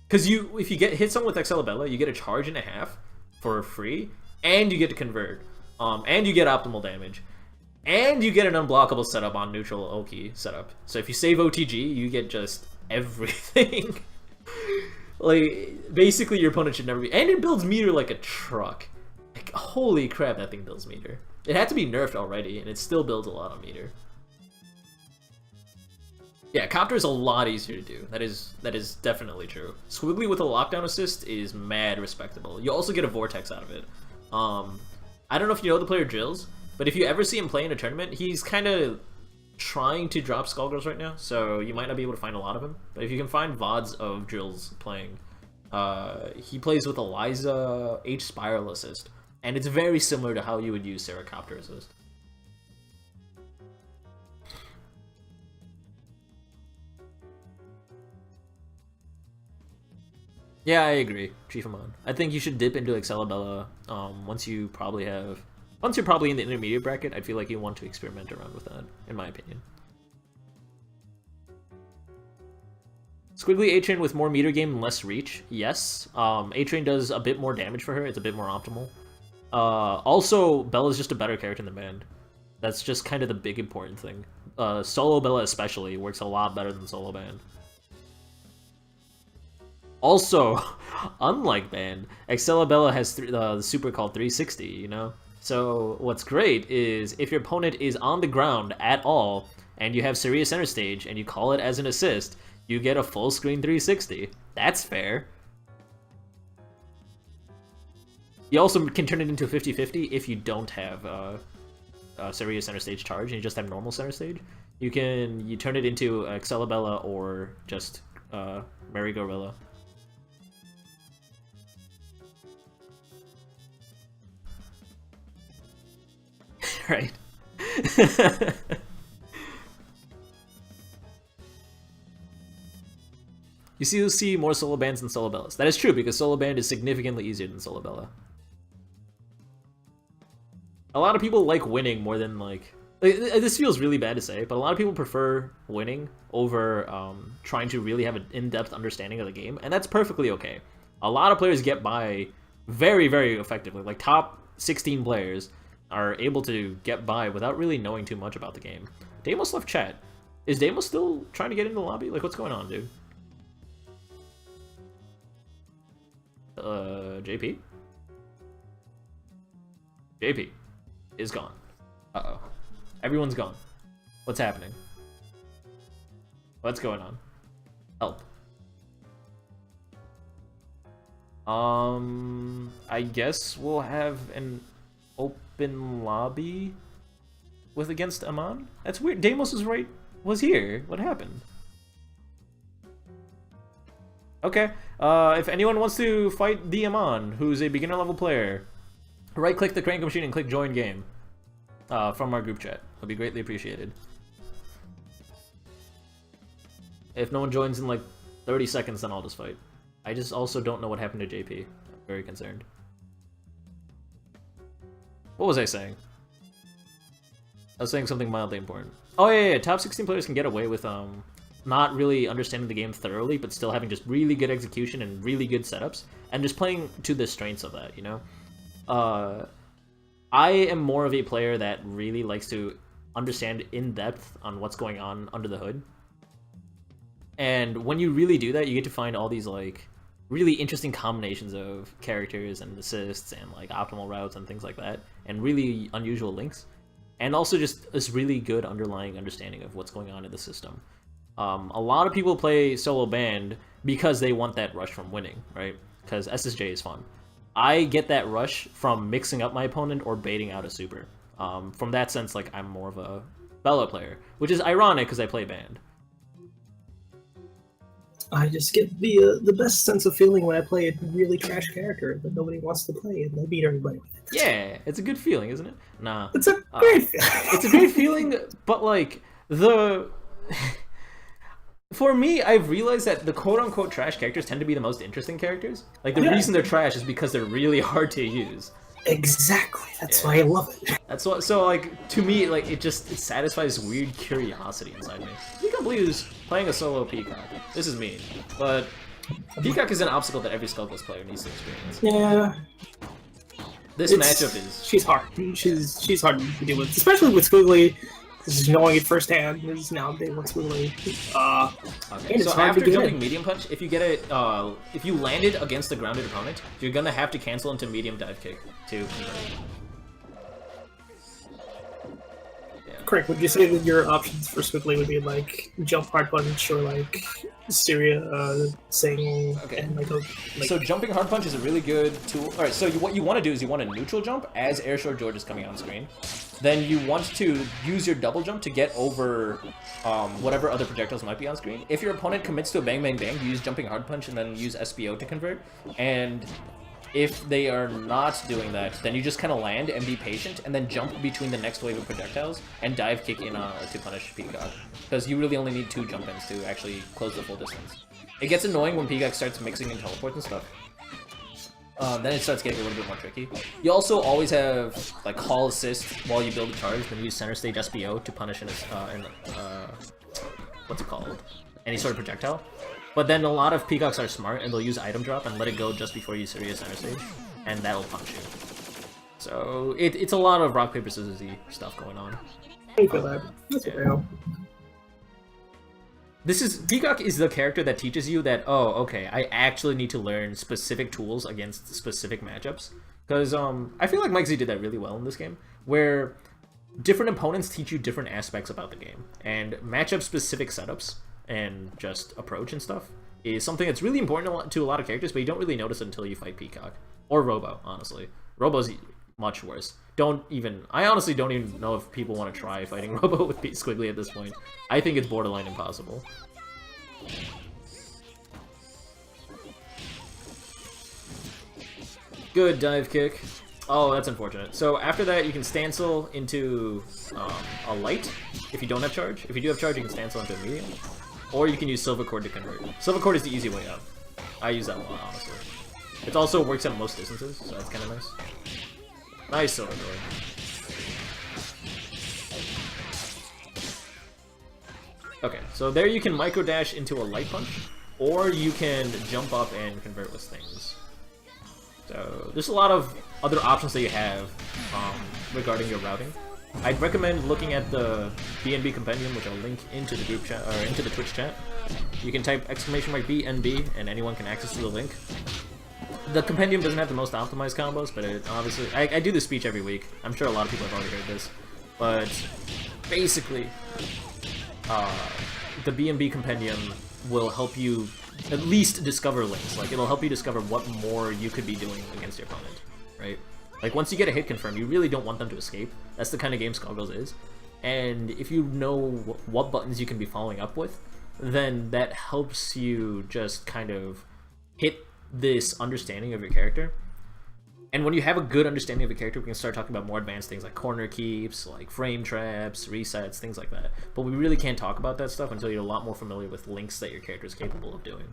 Because if you hit someone with Excalibella, you get a charge and a half for free, and you get to convert, and you get optimal damage, and you get an unblockable setup on neutral Oki setup. So if you save OTG, you get just everything. Like, basically your opponent should never be... And it builds meter like a truck. Like, holy crap, that thing builds meter. It had to be nerfed already, and it still builds a lot of meter. Yeah, Copter is a lot easier to do. That is definitely true. Squiggly with a lockdown assist is mad respectable. You also get a vortex out of it. I don't know if you know the player Drills, but if you ever see him play in a tournament, he's kind of trying to drop Skullgirls right now, so you might not be able to find a lot of him. But if you can find VODs of Drills playing, he plays with Eliza H Spiral assist, And it's very similar to how you would use Seracopter Assist. Yeah, I agree, Chief Amon. I think you should dip into Excalibella once you're probably in the intermediate bracket. I feel like you want to experiment around with that, in my opinion. Squiggly A-Train with more meter game and less reach. Yes. A-Train does a bit more damage for her. It's a bit more optimal. Also, Bella's just a better character in the band. That's just kind of the big important thing. Solo Bella especially works a lot better than solo band. Also, unlike band, Excalibella has the super called 360, you know? So what's great is if your opponent is on the ground at all, and you have Serious Center Stage, and you call it as an assist, you get a full screen 360. That's fair. You also can turn it into a 50-50 if you don't have Serious Center Stage charge, and you just have normal Center Stage. You turn it into Excalibella or just Mary Gorilla. Right. You see more solo bands than solo bellas. That is true, because solo band is significantly easier than solo bella. A lot of people like winning more than like this feels really bad to say, but a lot of people prefer winning over trying to really have an in-depth understanding of the game, and that's perfectly okay. A lot of players get by very, very effectively. Like top 16 players are able to get by without really knowing too much about the game. Deimos left chat. Is Deimos still trying to get into the lobby? Like, what's going on, dude? JP? JP is gone. Uh-oh. Everyone's gone. What's happening? What's going on? Help. I guess we'll have an open lobby with against Amon? That's weird. Deimos was here. What happened? Okay. If anyone wants to fight the Amon, who's a beginner level player, right-click the crank machine and click join game from our group chat. It'll be greatly appreciated. If no one joins in like 30 seconds, then I'll just fight. I just also don't know what happened to JP. I'm very concerned. What was I saying? I was saying something mildly important. Oh yeah. Top 16 players can get away with not really understanding the game thoroughly, but still having just really good execution and really good setups, and just playing to the strengths of that, you know? I am more of a player that really likes to understand in depth on what's going on under the hood. And when you really do that, you get to find all these like really interesting combinations of characters and assists and like optimal routes and things like that, and really unusual links, and also just this really good underlying understanding of what's going on in the system. A lot of people play solo band because they want that rush from winning, right? Because SSJ is fun. I get that rush from mixing up my opponent or baiting out a super. From that sense, like, I'm more of a Bella player, which is ironic because I play band. I just get the best sense of feeling when I play a really trash character that nobody wants to play and I beat everybody with it. Yeah, it's a good feeling, isn't it? Nah. It's a great feeling. It's a great feeling, but like, for me, I've realized that the quote-unquote trash characters tend to be the most interesting characters. Like, the reason they're trash is because they're really hard to use. Exactly. That's why I love it. That's what. So, like, to me, like, it satisfies weird curiosity inside me. I can't believe who's playing a solo Peacock. This is mean, but Peacock is an obstacle that every Skullgirls player needs to experience. Yeah. This matchup is. She's hard. She's hard to deal with, especially with Squiggly. This is knowing it firsthand. This is now day one Squiggly. Okay. So after jumping medium punch, if you get it, if you land it against a grounded opponent, you're gonna have to cancel into medium dive kick to convert. Yeah. Correct. Would you say that your options for Squiggly would be like jump hard punch or like Syria Sing? Okay. And like so jumping hard punch is a really good tool. All right. So what you want to do is you want a neutral jump as Airshore George is coming on screen. Then you want to use your double jump to get over whatever other projectiles might be on screen. If your opponent commits to a bang bang bang, you use jumping hard punch and then use SBO to convert. And If they are not doing that, then you just kind of land and be patient, and then jump between the next wave of projectiles and dive kick in to punish Peacock. Because you really only need 2 jump-ins to actually close the full distance. It gets annoying when Peacock starts mixing in teleports and stuff. Then it starts getting a little bit more tricky. You also always have like call assist while you build a charge, then use center stage SBO to punish what's it called? Any sort of projectile. But then a lot of Peacocks are smart and they'll use item drop and let it go just before you serious center stage, and that'll punch you. So it's a lot of rock paper scissors stuff going on. I feel that. That's real. Peacock is the character that teaches you that, oh, okay, I actually need to learn specific tools against specific matchups. Because I feel like Mike Z did that really well in this game, where different opponents teach you different aspects about the game, and matchup-specific setups and just approach and stuff is something that's really important to a lot of characters, but you don't really notice it until you fight Peacock. Or Robo, honestly. Robo's much worse. I honestly don't even know if people want to try fighting Robo with Squiggly at this point. I think it's borderline impossible. Good dive kick. Oh, that's unfortunate. So after that, you can stancel into a light if you don't have charge. If you do have charge, you can stancel into a medium. Or you can use Silver Cord to convert. Silver Cord is the easy way out. I use that a lot, honestly. It also works at most distances, so that's kind of nice. Nice Silver Cord. Okay, so there you can micro dash into a light punch, or you can jump up and convert with things. So there's a lot of other options that you have regarding your routing. I'd recommend looking at the BNB compendium, which I'll link into the group chat or into the Twitch chat. You can type !BNB and anyone can access the link. The compendium doesn't have the most optimized combos, but it obviously I do this speech every week. I'm sure a lot of people have already heard this, but basically, the BNB compendium will help you at least discover links. Like, it'll help you discover what more you could be doing against your opponent, right? Like, once you get a hit confirmed, you really don't want them to escape. That's the kind of game Skullgirls is. And if you know what buttons you can be following up with, then that helps you just kind of hit this understanding of your character. And when you have a good understanding of a character, we can start talking about more advanced things like corner keeps, like frame traps, resets, things like that. But we really can't talk about that stuff until you're a lot more familiar with links that your character is capable of doing.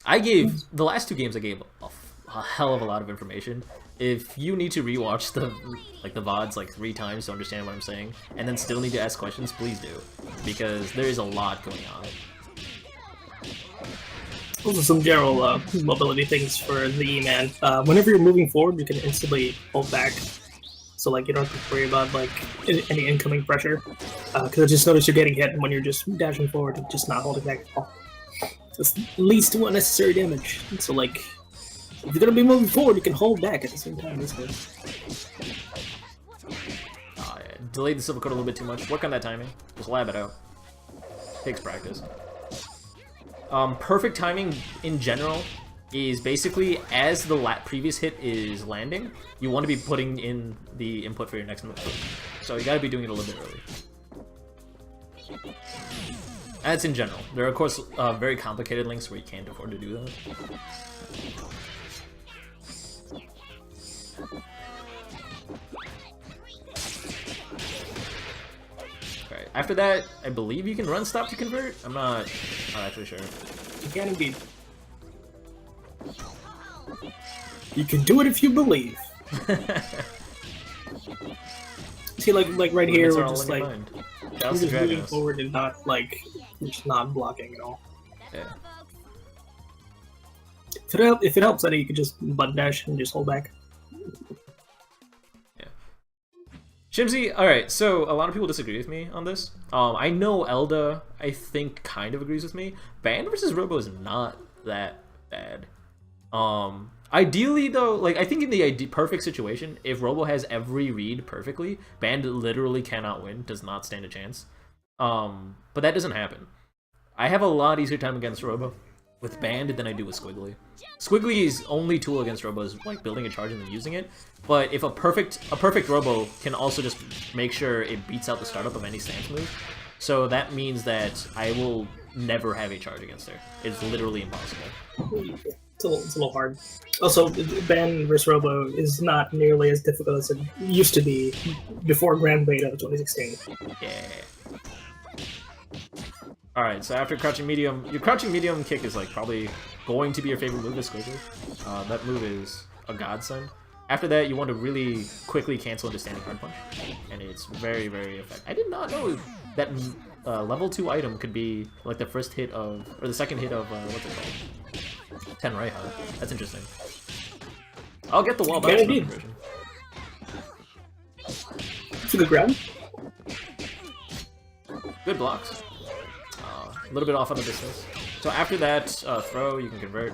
The last 2 games I gave a hell of a lot of information. If you need to rewatch the VODs like 3 times to understand what I'm saying, and then still need to ask questions, please do, because there is a lot going on. Also, some general mobility things for the E-Man. Whenever you're moving forward, you can instantly hold back. So, like, you don't have to worry about, like, any incoming pressure. Because I just noticed you're getting hit when you're just dashing forward and just not holding back at all. This leads to unnecessary damage. So, like, if you're gonna be moving forward, you can hold back at the same time. That's good. Yeah. Delayed the Silver Cord a little bit too much. Work on that timing. Just lab it out. Takes practice. Perfect timing in general is basically as the previous hit is landing, you want to be putting in the input for your next move. So you gotta be doing it a little bit early. That's in general. There are, of course, very complicated links where you can't afford to do that. Alright, after that, I believe you can run stop to convert? I'm not actually sure. You can indeed. You can do it if you believe. See, like right here, we're just like we're just moving forward and not like just not blocking at all. Yeah. If it helps, then you can just button dash and just hold back. Yeah. Shimzy, alright, so a lot of people disagree with me on this. I know Elda, I think, kind of agrees with me. Band versus Robo is not that bad. Ideally, though, like, I think in the perfect situation, if Robo has every read perfectly, Band literally cannot win, does not stand a chance. But that doesn't happen. I have a lot easier time against Robo with Band than I do with Squiggly. Squiggly's only tool against Robo is like building a charge and then using it. But if a perfect Robo can also just make sure it beats out the startup of any stance move, so that means that I will never have a charge against her. It's literally impossible. it's a little hard. Also, Ban vs Robo is not nearly as difficult as it used to be before Grand Beta of 2016. Yeah. Alright, so after crouching medium, your crouching medium kick is like probably going to be your favorite move this quickly. That move is a godsend. After that, you want to really quickly cancel into standing hard punch, and it's very, very effective. I did not know that level 2 item could be like the first hit of, or the second hit of, what's it called? 10 right, huh? That's interesting. I'll get the wall bounce version. It's a good grab. Good blocks. A little bit off on the distance. So after that throw, you can convert.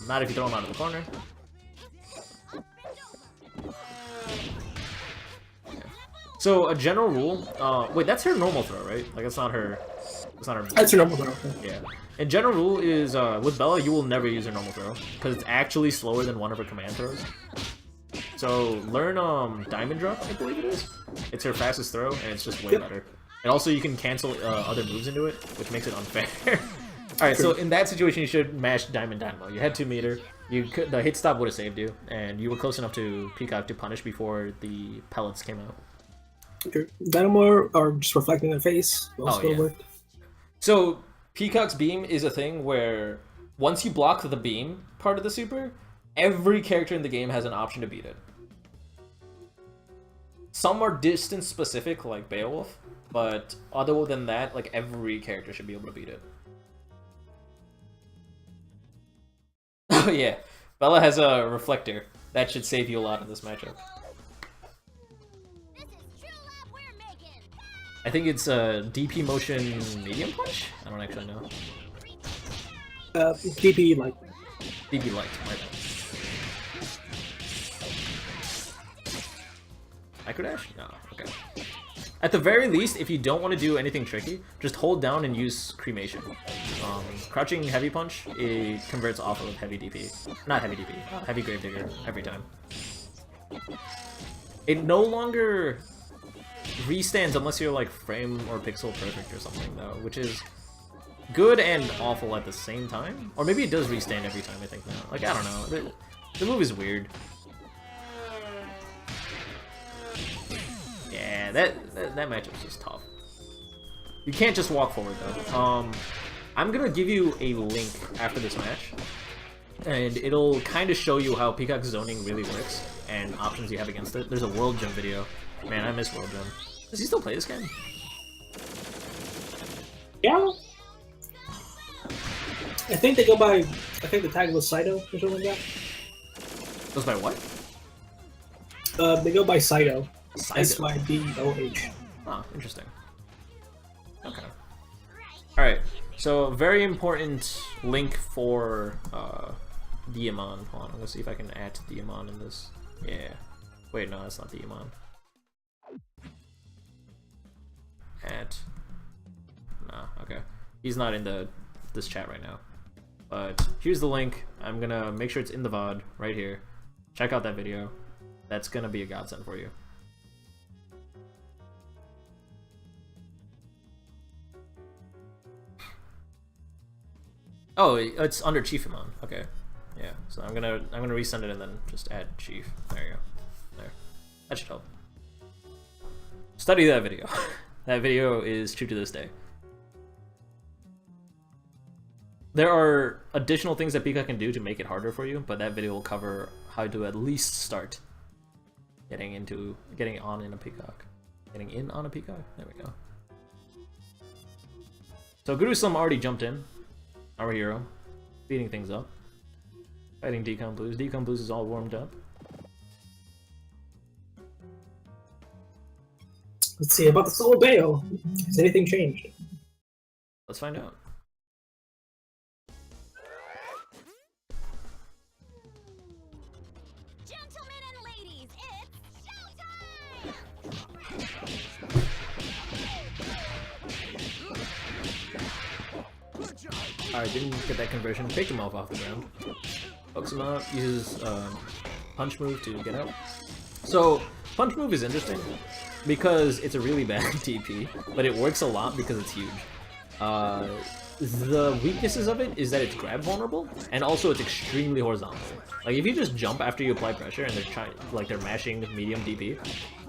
Not if you throw him out of the corner. So a general rule, wait, that's her normal throw, right? Like that's not her. That's her normal throw. Yeah. And general rule is with Bella, you will never use her normal throw because it's actually slower than one of her command throws. So learn Diamond Drop, I believe it is. It's her fastest throw, and it's just way better. And also you can cancel other moves into it, which makes it unfair. All right, so in that situation, you should mash Diamond Dynamo. You had 2 meter. The hit stop would have saved you, and you were close enough to Peacock to punish before the pellets came out. Dynamo are just reflecting their face. Also worked. So Peacock's beam is a thing where once you block the beam part of the super, every character in the game has an option to beat it. Some are distance specific, like Beowulf, but other than that, like every character should be able to beat it. Oh yeah, Bella has a reflector. That should save you a lot in this matchup. I think it's a DP motion medium punch? I don't actually know. DP light. DP light, right. Microdash? No, okay. At the very least, if you don't want to do anything tricky, just hold down and use Cremation. Crouching Heavy Punch, it converts off of Heavy DP. Not Heavy DP, Heavy Gravedigger every time. It no longer restands unless you're like frame or pixel perfect or something though, which is good and awful at the same time. Or maybe it does restand every time, I think now. Like, I don't know. The move is weird. Yeah, that matchup's just tough. You can't just walk forward though. I'm gonna give you a link after this match, and it'll kind of show you how Peacock zoning really works and options you have against it. There's a World Gem video. Man, I miss World Gem. Does he still play this game? Yeah. I think they go by. I think the tag was Saito or something like that. Goes by what? They go by Saito. Saito. S-Y-D-O-H. Oh, interesting. Okay. Alright, so very important link for Diamond. Hold on, I'm gonna see if I can add Diamond in this. Yeah. Wait, no, that's not Diamond. Add. No, okay. He's not in this chat right now. But here's the link. I'm gonna make sure it's in the VOD right here. Check out that video. That's gonna be a godsend for you. Oh, it's under Chiefamon. Okay, yeah. So I'm gonna resend it and then just add Chief. There you go. There. That should help. Study that video. That video is true to this day. There are additional things that Peacock can do to make it harder for you, but that video will cover how to at least start getting on in a Peacock. Getting in on a Peacock? There we go. So Guru-Sum already jumped in. Our hero. Beating things up. Fighting Decon Blues. Decon Blues is all warmed up. Let's see about the Solo Bayo. Has anything changed? Let's find out. Gentlemen and ladies, it's showtime! Alright, didn't get that conversion. Picked him off the ground. Hooks him up. Uses punch move to get out. So punch move is interesting because it's a really bad TP, but it works a lot because it's huge. the weaknesses of it is that it's grab vulnerable, and also it's extremely horizontal. Like if you just jump after you apply pressure and they're mashing medium DP,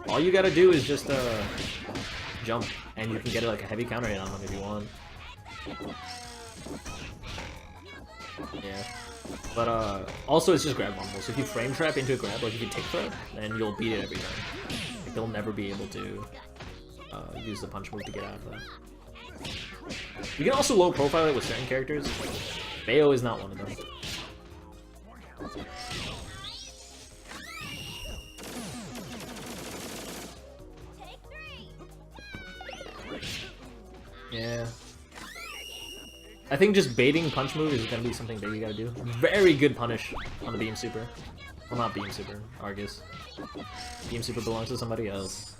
all you gotta do is just jump, and you can get like a heavy counter hit on them if you want. Yeah. But also it's just grab vulnerable, so if you frame trap into a grab, like if you take throw, then you'll beat it every time. Like, they'll never be able to use the punch move to get out of that. You can also low profile it with certain characters. Bayo is not one of them. Yeah. I think just baiting punch move is gonna be something that you gotta do. Very good punish on the beam super. Well, not beam super, Argus. Beam super belongs to somebody else.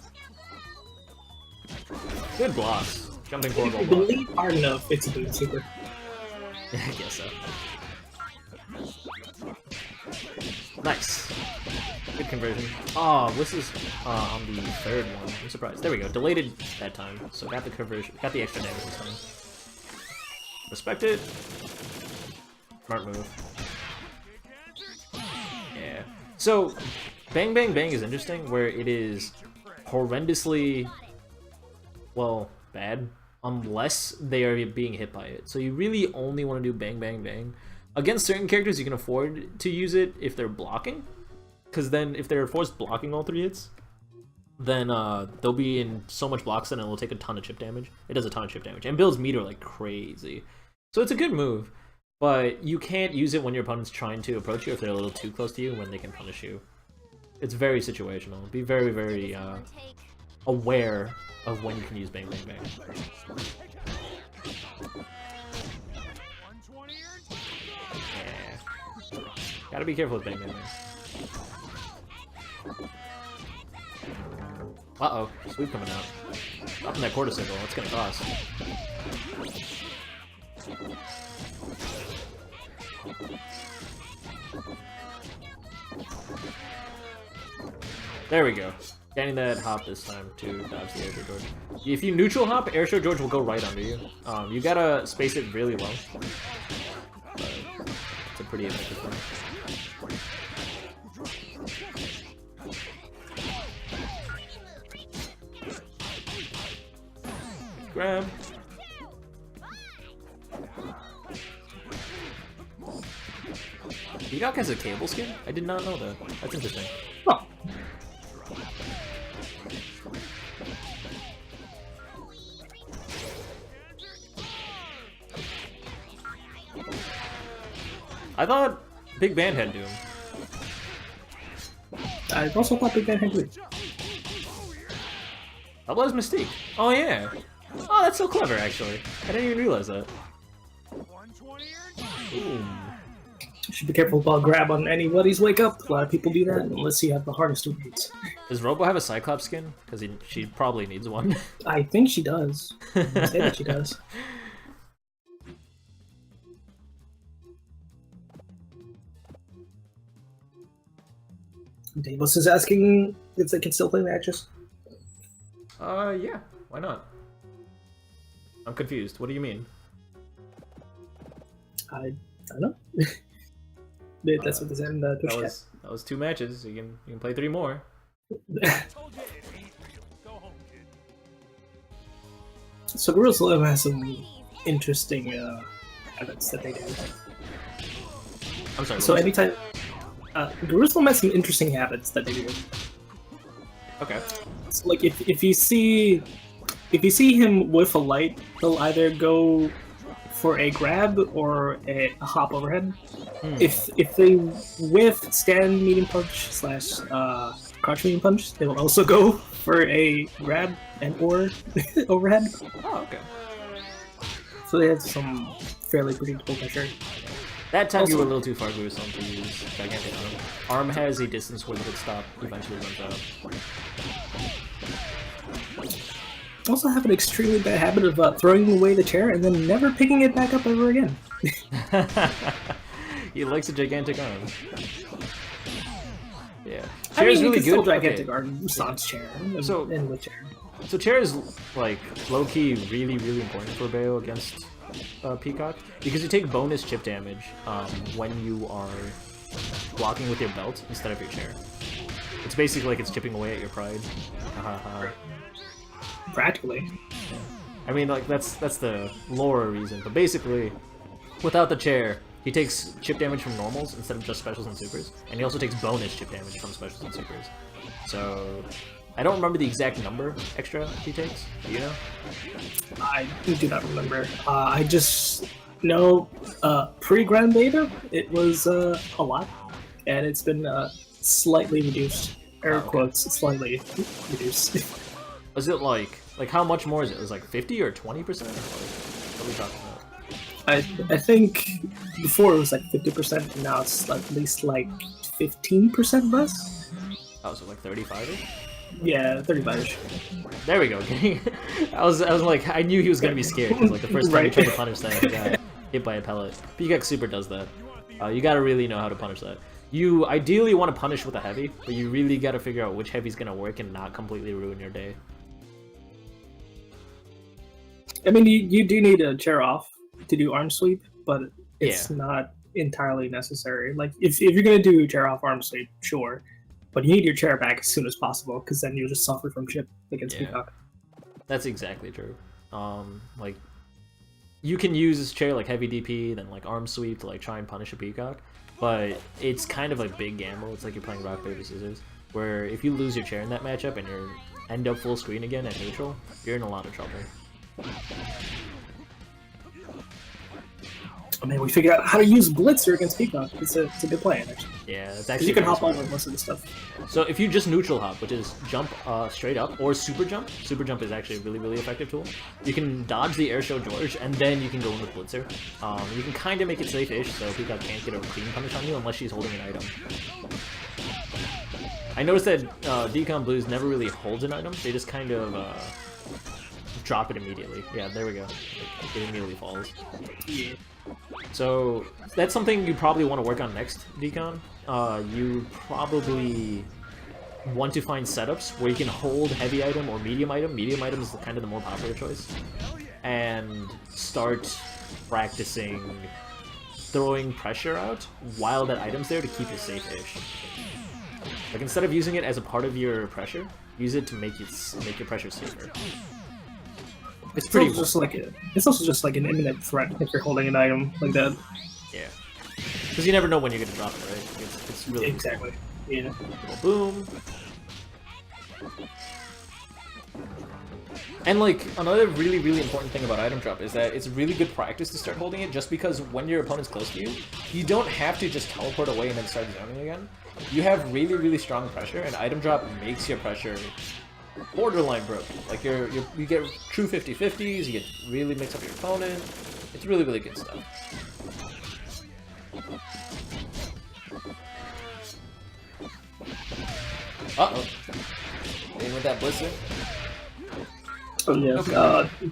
Good blocks. Jumping forward If you block. believe hard enough, it's a beam super. I guess so. Nice. Good conversion. Oh, this is on the third one. I'm surprised. There we go. Delayed it that time, so got the conversion. Got the extra damage this time. Respect it. Smart move. Yeah. So, Bang Bang Bang is interesting, where it is horrendously, well, bad, unless they are being hit by it. So you really only want to do Bang Bang Bang. Against certain characters, you can afford to use it if they're blocking, because then if they're forced blocking all 3 hits, then they'll be in so much blocks and it will take a ton of chip damage. It does a ton of chip damage, and builds meter like crazy. So it's a good move, but you can't use it when your opponent's trying to approach you if they're a little too close to you when they can punish you. It's very situational. Be very, very aware of when you can use Bang Bang Bang. Yeah. Gotta be careful with Bang Bang Bang. Uh-oh, sweep coming out. Dropping that quarter signal, what's gonna cost? There we go. Getting that hop this time to dodge the Airshow George. If you neutral hop, Airshow George will go right under you. You gotta space it really low. But it's a pretty effective one. Grab. Peacock has a cable skin? I did not know that. That's interesting. Huh. I thought Big Band had Doom. I also thought Big Bang had Doom. Double has Mystique. Oh yeah. Oh, that's so clever actually. I didn't even realize that. Boom. Should be careful about grab on anybody's wake up. A lot of people do that unless you have the hardest of beats. Does Robo have a Cyclops skin? Because she probably needs one. I think she does. I say that she does. Davis is asking if they can still play matches. Yeah. Why not? I'm confused. What do you mean? I don't know. That's what they said in the Twitch chat. That was 2 matches. You can play 3 more. So Jerusalem has some interesting habits that they do. I'm sorry. So what was anytime Jerusalem has some interesting habits that they do. it? Okay. So like if you see him with a light, he'll either go for a grab or a hop overhead. If they whiff stand medium punch slash crouch medium punch, they will also go for a grab and or overhead. Oh, okay. So they have some fairly predictable pressure. That time you Also- were a little too far, Gurusam, to use Gigantic Arm. Arm has a distance where the hit stop eventually runs out. Also have an extremely bad habit of throwing away the chair and then never picking it back up ever again. He likes a Gigantic Arm. Yeah. I mean, Chair's you really can still good. gigantic Okay. arm sans chair and, So- and with chair. So chair is like low-key really, really important for Bayo against Peacock because you take bonus chip damage when you are blocking with your belt instead of your chair. It's basically like it's chipping away at your pride. Practically. I mean, like that's the lore reason, but basically, without the chair, he takes chip damage from normals instead of just specials and supers, and he also takes bonus chip damage from specials and supers. So, I don't remember the exact number extra he takes. Do you know? I do not remember. I just know pre-Grand Beta it was a lot, and it's been slightly reduced. Air quotes, slightly reduced. Was it like how much more is it? It was like 50 or 20%? What are we talking about? I think before it was like 50%, and now it's at least like 15% less. Oh, was it like 35-ish? Yeah, 35-ish. There we go. I was like, I knew he was gonna be scared because like the first time he tried to punish that, he got hit by a pellet. Peacock Super does that. You gotta really know how to punish that. You ideally want to punish with a heavy, but you really gotta figure out which heavy's gonna work and not completely ruin your day. I mean, you do need a chair off to do arm sweep, but it's not entirely necessary. Like, if you're going to do chair off arm sweep, sure, but you need your chair back as soon as possible, because then you'll just suffer from chip against Peacock. That's exactly true. Like, you can use this chair like heavy DP, then like arm sweep to like try and punish a Peacock, but it's kind of a big gamble. It's like you're playing rock, paper, scissors, where if you lose your chair in that matchup and you end up full screen again at neutral, you're in a lot of trouble. I mean, we figured out how to use Blitzer against Peacock. It's a good plan, actually. Yeah, it's actually. You can hop over most of the stuff. So if you just neutral hop, which is jump straight up, or super jump is actually a really effective tool. You can dodge the Airshow George, and then you can go in with Blitzer. You can kind of make it safe-ish, so Peacock can't get a clean punish on you unless she's holding an item. I noticed that Decon Blues never really holds an item; they just kind of drop it immediately. Yeah, there we go. It immediately falls. Yeah. So that's something you probably want to work on next, Decon. You probably want to find setups where you can hold heavy item or medium item. Medium item is kind of the more popular choice. And start practicing throwing pressure out while that item's there to keep it safe-ish. Like instead of using it as a part of your pressure, use it to make your pressure safer. It's pretty. It's also just like an imminent threat if you're holding an item like that. Yeah, because you never know when you're gonna drop it, right? It's really exactly. Yeah. Boom. And like another really important thing about item drop is that it's really good practice to start holding it, just because when your opponent's close to you, you don't have to just teleport away and then start zoning again. You have really strong pressure, and item drop makes your pressure borderline broken. Like you get true 50-50s, you get really mix up your opponent. It's really good stuff. Uh-oh. In with that Blitzer. Oh yeah. Okay.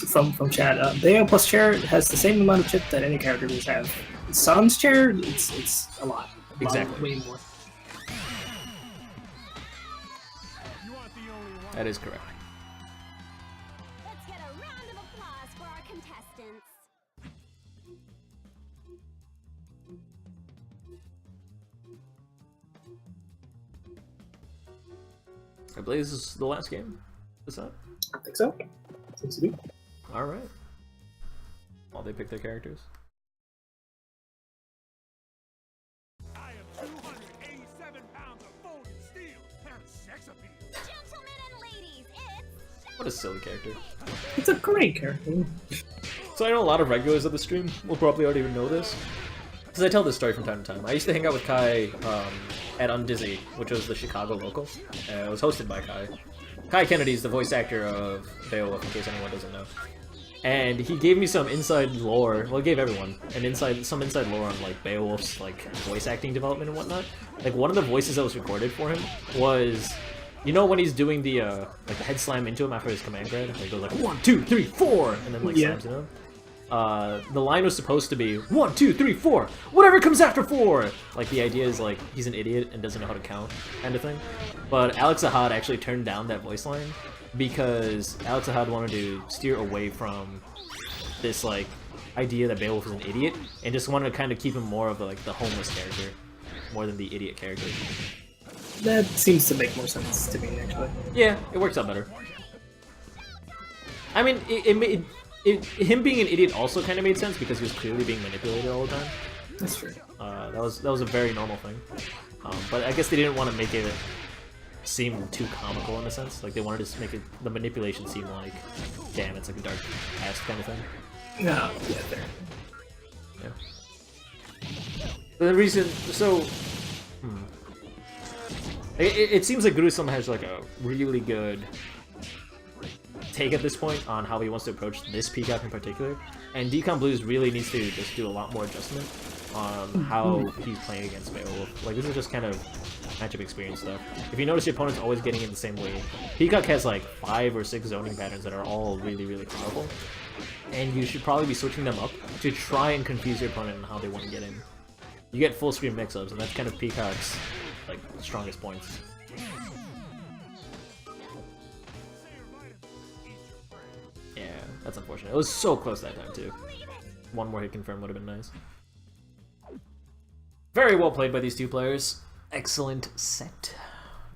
From chat, Bayo plus chair has the same amount of chip that any character does have. Sun's chair, it's a lot. Exactly. Way more. That is correct. Let's get a round of applause for our contestants. I believe this is the last game. Is that? I think so. Seems to be. All right. While they pick their characters. I am 287 pounds of folded steel and sex appeal. Gentlemen and ladies, it's What a silly character. It's a great character. So I know a lot of regulars of the stream will probably already know this, because I tell this story from time to time. I used to hang out with Kai at Undizzy, which was the Chicago local. It was hosted by Kai. Kai Kennedy is the voice actor of Beowulf, in case anyone doesn't know. And he gave me some inside lore, well, he gave everyone some inside lore on like Beowulf's like voice acting development and whatnot. Like one of the voices that was recorded for him was, you know, when he's doing the like the head slam into him after his command grab, like he goes like 1, 2, 3, 4, and then like slams into him. The line was supposed to be 1, 2, 3, 4, whatever comes after 4. Like the idea is like he's an idiot and doesn't know how to count, kind of thing. But Alex Ahad actually turned down that voice line because Alex Ahad wanted to steer away from this like idea that Beowulf is an idiot, and just wanted to kind of keep him more of like the homeless character, more than the idiot character. That seems to make more sense to me, actually. Yeah, it works out better. I mean, him being an idiot also kind of made sense because he was clearly being manipulated all the time. That's true. That was a very normal thing. But I guess they didn't want to make it seem too comical in a sense. Like they wanted to make the manipulation seem like, damn, it's like a dark past kind of thing. No, yeah, there. Yeah. The reason, so, it seems like Gruesome has like a really good take at this point on how he wants to approach this Peacock in particular, and Decon Blues really needs to just do a lot more adjustment on how he's playing against Beowulf. Like this is just kind of matchup experience stuff. If you notice your opponent's always getting in the same way, Peacock has like 5 or 6 zoning patterns that are all really, really powerful, and you should probably be switching them up to try and confuse your opponent on how they want to get in. You get full screen mix-ups, and that's kind of Peacock's like strongest points. Yeah, that's unfortunate. It was so close that time too. One more hit confirm would have been nice. Very well played by these two players. Excellent set.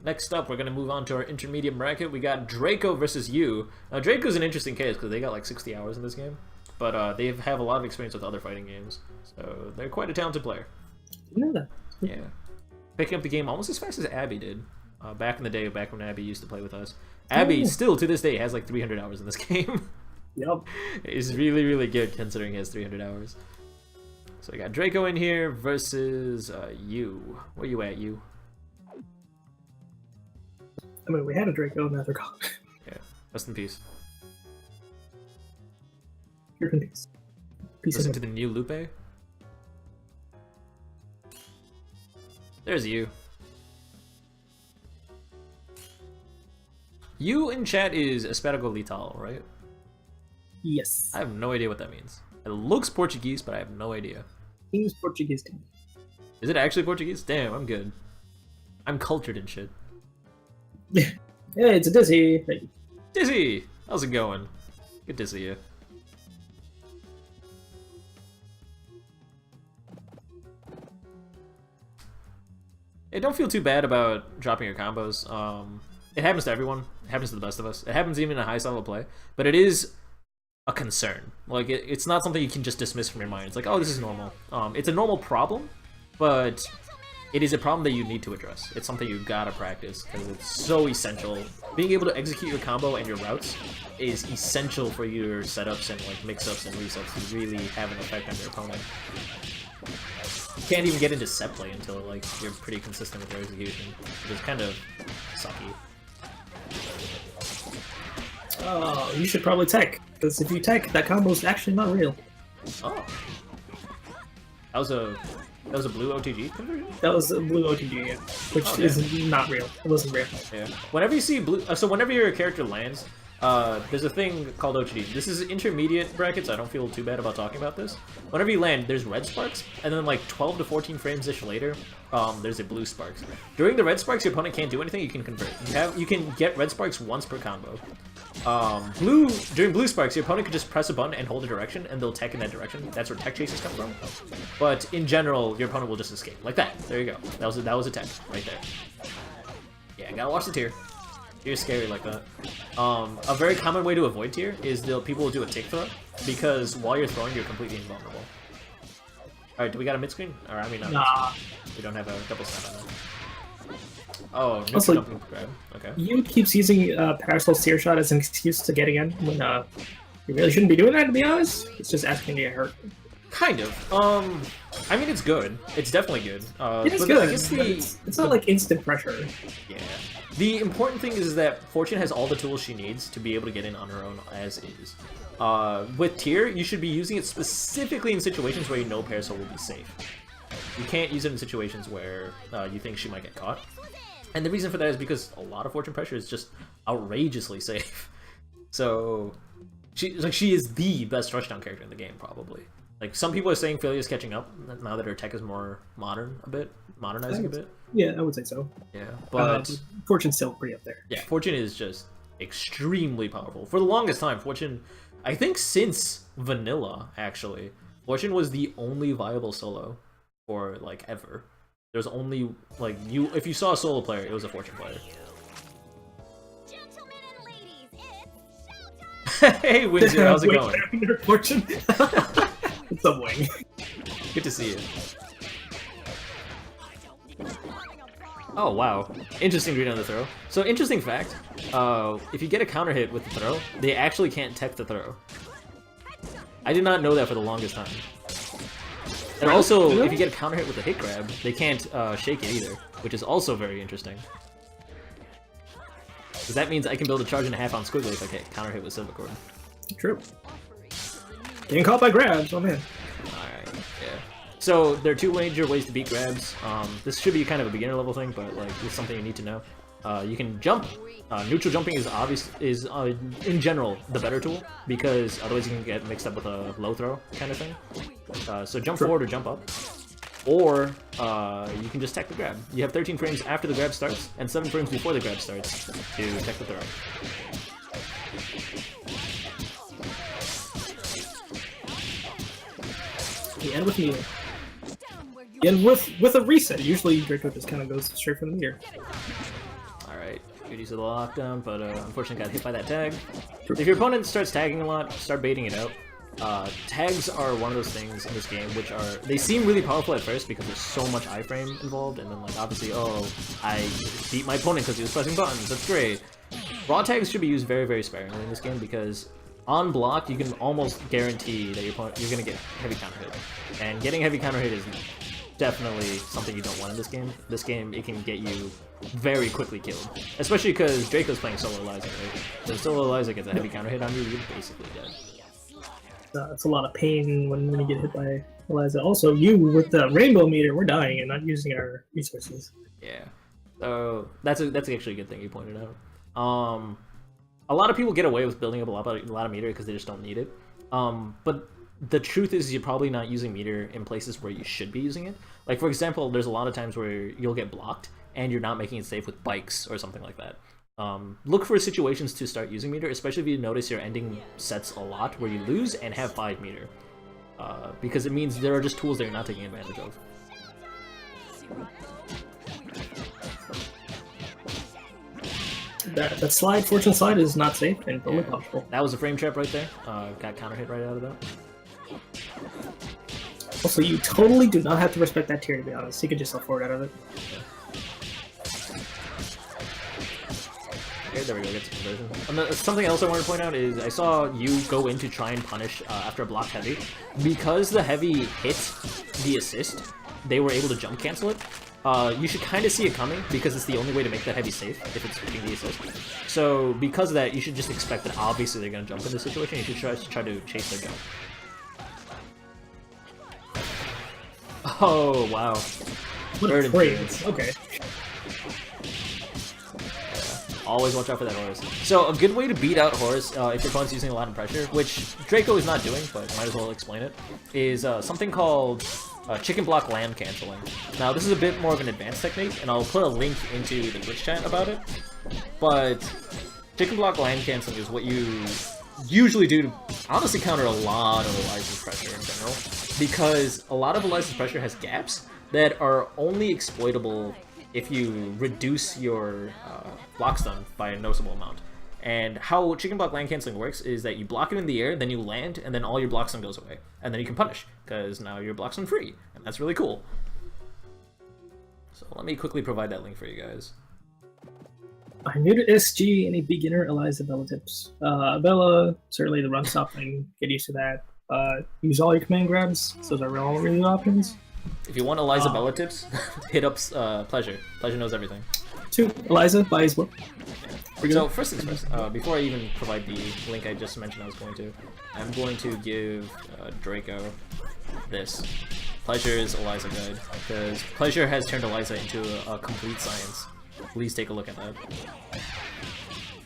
Next up, we're going to move on to our intermediate bracket. We got Draco versus you. Now, Draco's an interesting case because they got like 60 hours in this game, but they have a lot of experience with other fighting games, so they're quite a talented player. You know that. Yeah. Picking up the game almost as fast as Abby did. Back in the day, back when Abby used to play with us. Abby, still to this day, has like 300 hours in this game. Yep. He's really, really good considering he has 300 hours. So we got Draco in here versus you. Where you at, you? I mean, we had a Draco, now they're gone. Yeah, rest in peace. Here in peace. Peace. Listen to the new Lupe. There's you. You in chat is Esperigo Lital, right? Yes. I have no idea what that means. It looks Portuguese, but I have no idea. Seems Portuguese to me. Is it actually Portuguese? Damn, I'm good. I'm cultured and shit. Yeah, it's a Dizzy. Hey. Dizzy! How's it going? Good to see you. Hey, don't feel too bad about dropping your combos. It happens to everyone. It happens to the best of us. It happens even in a high style of play. But it is a concern. Like, it's not something you can just dismiss from your mind. It's like, oh, this is normal. It's a normal problem, but it is a problem that you need to address. It's something you gotta practice, because it's so essential. Being able to execute your combo and your routes is essential for your setups and like mix-ups and resets to really have an effect on your opponent. You can't even get into set play until like you're pretty consistent with your execution, which is kind of sucky. Oh, you should probably tech, because if you tech, that combo's actually not real. Oh. That was a blue OTG conversion? That was a blue OTG, yeah, which is not real. It wasn't real. Yeah. Whenever you see blue, so whenever your character lands, there's a thing called OTG. This is intermediate brackets. I don't feel too bad about talking about this. Whenever you land, there's red sparks, and then like 12 to 14 frames-ish later, there's a blue sparks. During the red sparks, your opponent can't do anything. You can convert. You can get red sparks once per combo. During blue sparks, your opponent could just press a button and hold a direction, and they'll tech in that direction. That's where tech chases come from. But in general, your opponent will just escape like that. There you go. That was a tech right there. Yeah, gotta watch the tier. Tier's scary like that. A very common way to avoid tier is people will do a tick throw, because while you're throwing, you're completely invulnerable. All right, do we got a mid screen? Or I mean, Nah. we don't have a double snap on that. Oh, no Also, grab. Okay. You keeps using Parasol Seer Shot as an excuse to get in when you really shouldn't be doing that, to be honest. It's just asking to get hurt. Kind of. I mean, it's good. It's definitely good. It's but good. I guess It's not like instant pressure. Yeah. The important thing is that Fortune has all the tools she needs to be able to get in on her own as is. With tier, you should be using it specifically in situations where you know Parasol will be safe. You can't use it in situations where you think she might get caught. And the reason for that is because a lot of Fortune pressure is just outrageously safe. So she is the best rushdown character in the game, probably. Like, some people are saying Philia's catching up now that her tech is more modernizing a bit. Yeah, I would say so. Yeah, but Fortune's still pretty up there. yeah, Fortune is just extremely powerful. For the longest time, Fortune I think since Vanilla, actually, Fortune was the only viable solo for like ever. There's only like if you saw a solo player, it was a Fortune player. Gentlemen and ladies, it's showtime! Hey Windsor, how's it Wait, going? Fortune. It's a wing. Good to see you. Oh wow, interesting read on the throw. So interesting fact, if you get a counter hit with the throw, they actually can't tech the throw. I did not know that for the longest time. And also, if you get a counter hit with a hit grab, they can't shake it either, which is also very interesting. Because that means I can build a charge and a half on Squiggly if I get counter hit with Silver Cord. True. Getting caught by grabs, oh man. Alright, yeah. So there are two major ways to beat grabs. This should be kind of a beginner level thing, but like it's something you need to know. You can jump. Neutral jumping is in general the better tool because otherwise you can get mixed up with a low throw kind of thing. So jump forward or jump up, or you can just tech the grab. You have 13 frames after the grab starts and 7 frames before the grab starts to tech the throw. And with the and with a reset, usually Draco just kind of goes straight from the meter. Alright, good use of the lockdown, but unfortunately got hit by that tag. If your opponent starts tagging a lot, start baiting it out. Tags are one of those things in this game which they seem really powerful at first because there's so much iframe involved, and then like obviously, oh, I beat my opponent because he was pressing buttons, that's great. Raw tags should be used very, very sparingly in this game because on block you can almost guarantee that you're gonna get heavy counter hit. And getting heavy counter hit is definitely something you don't want in this game. This game, it can get you very quickly killed. Especially because Draco's playing Solo Eliza, right? So if Solo Eliza gets a heavy counter hit on you, you're basically dead. It's a lot of pain when you get hit by Eliza. Also, you with the rainbow meter, we're dying and not using our resources. Yeah. So that's actually a good thing you pointed out. A lot of people get away with building up a lot of meter because they just don't need it. But the truth is you're probably not using meter in places where you should be using it. Like, for example, there's a lot of times where you'll get blocked and you're not making it safe with bikes or something like that. Look for situations to start using meter, especially if you notice you're ending sets a lot where you lose and have 5 meter. Because it means there are just tools that you're not taking advantage of. That slide, fortune slide, is not safe and totally possible. That was a frame trap right there. Got counter hit right out of that. Also, you totally do not have to respect that tier, to be honest. You can just self-forward out of it. Okay, there we go, get some conversion. Something else I wanted to point out is I saw you go in to try and punish after a blocked heavy. Because the heavy hit the assist, they were able to jump cancel it. You should kind of see it coming because it's the only way to make that heavy safe if it's hitting the assist. So because of that, you should just expect that obviously they're going to jump in this situation. You should try to chase their jump. Oh, wow. What a phrase. Okay. Always watch out for that Horus. So a good way to beat out Horus, if your opponent's using a lot of pressure, which Draco is not doing, but might as well explain it, is something called chicken block land canceling. Now this is a bit more of an advanced technique, and I'll put a link into the Twitch chat about it, but chicken block land canceling is what you usually do to honestly counter a lot of Eliza's pressure in general, because a lot of Eliza's pressure has gaps that are only exploitable if you reduce your block stun by a noticeable amount. And how chicken block land canceling works is that you block it in the air, then you land, and then all your block stun goes away. And then you can punish, because now your block stun free, and that's really cool. So let me quickly provide that link for you guys. I'm new to SG, any beginner Eliza Bella tips? Bella, certainly the run stop thing, get used to that. Use all your command grabs, those are all really good options. If you want Eliza Bella tips, hit up Pleasure. Pleasure knows everything. 2, Eliza, buy his book. So first things first, before I even provide the link I just mentioned I'm going to give Draco this. Pleasure's Eliza guide, because Pleasure has turned Eliza into a complete science. Please take a look at that.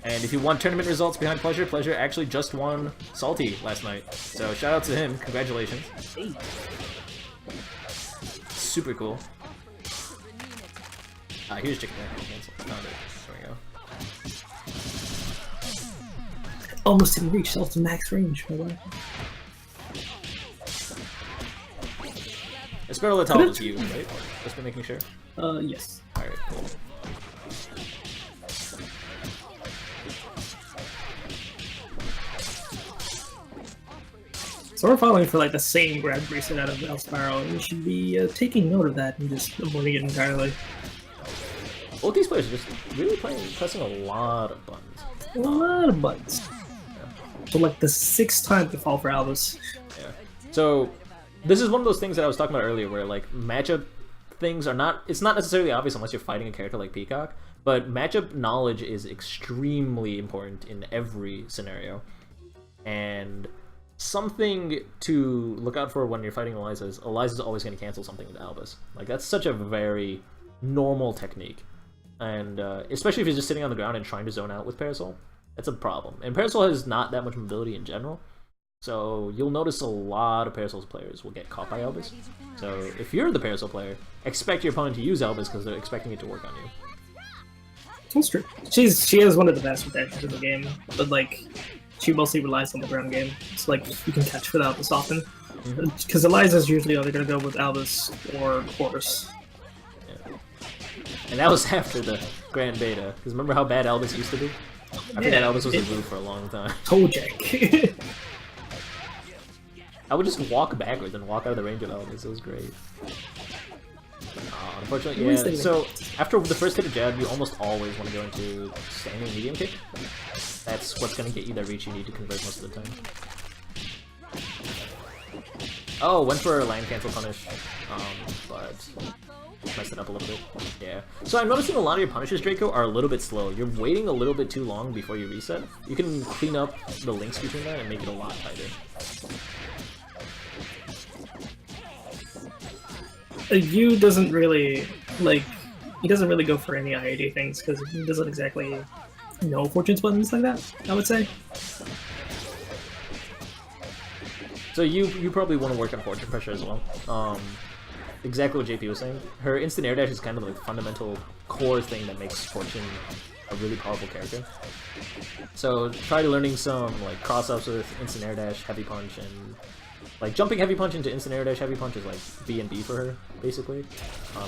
And if you want tournament results behind Pleasure, Pleasure actually just won Salty last night. So shout out to him, congratulations. Super cool. Here's chicken cancel. Found it. There we go. Almost didn't reach self to max range, by the way. It's better to tell it was you, right? Just for making sure. Yes. Alright, cool. So we're following for like the same grab reset out of Valspyro, and we should be taking note of that and just avoiding it entirely. Both these players are just really pressing a lot of buttons. A lot of buttons. Yeah. So like the 6th time to fall for Albus. Yeah. So this is one of those things that I was talking about earlier, where like matchup things are not. It's not necessarily obvious unless you're fighting a character like Peacock, but matchup knowledge is extremely important in every scenario, and something to look out for when you're fighting Eliza's always going to cancel something with Albus. Like, that's such a very normal technique. And especially if you're just sitting on the ground and trying to zone out with Parasol, that's a problem. And Parasol has not that much mobility in general, so you'll notice a lot of Parasol's players will get caught by Albus. So if you're the Parasol player, expect your opponent to use Albus because they're expecting it to work on you. That's true. She has one of the best protections in the game, but like, she mostly relies on the ground game. It's like you can catch with Albus often. Because Eliza's usually either going to go with Albus or Horus. Yeah. And that was after the Grand Beta. Because remember how bad Albus used to be? I forgot Albus was a move for a long time. Jack. I would just walk backwards and walk out of the range of Albus. It was great. Unfortunately, yeah. So after the first hit of jab, you almost always want to go into standing medium kick. That's what's going to get you that reach you need to convert most of the time. Oh, went for a land cancel punish, but messed it up a little bit. Yeah. So I'm noticing a lot of your punishes, Draco, are a little bit slow. You're waiting a little bit too long before you reset. You can clean up the links between that and make it a lot tighter. Yu doesn't really, like, he doesn't really go for any IAD things, because he doesn't exactly know fortunes buttons like that, I would say. So you probably want to work on fortune pressure as well. Exactly what JP was saying. Her instant air dash is kind of like the fundamental core thing that makes Fortune a really powerful character. So try learning some like cross-ups with instant air dash, heavy punch, and like jumping heavy punch into instant air dash heavy punch is like B and B for her, basically.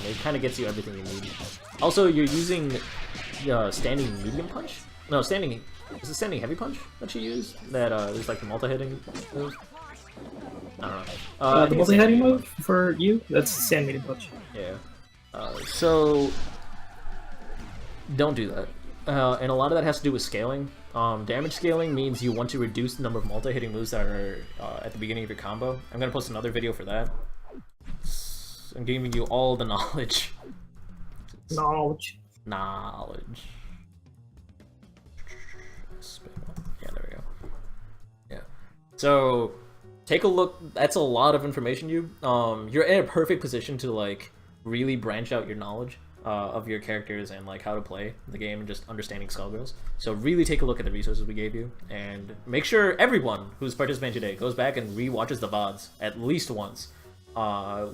It kind of gets you everything you need. Also, you're using standing medium punch? No, standing... Is it standing heavy punch that you use? That is like the multi-hitting move? I don't know. The multi-hitting move for you? That's stand medium punch. Yeah. So... Don't do that. And a lot of that has to do with scaling. Damage scaling means you want to reduce the number of multi-hitting moves that are at the beginning of your combo. I'm going to post another video for that. I'm giving you all the knowledge. Knowledge. Knowledge. Yeah, there we go. Yeah. So, take a look. That's a lot of information, you. You're in a perfect position to, like, really branch out your knowledge of your characters and, like, how to play the game and just understanding Skullgirls. So really take a look at the resources we gave you, and make sure everyone who's participating today goes back and re-watches the VODs at least once.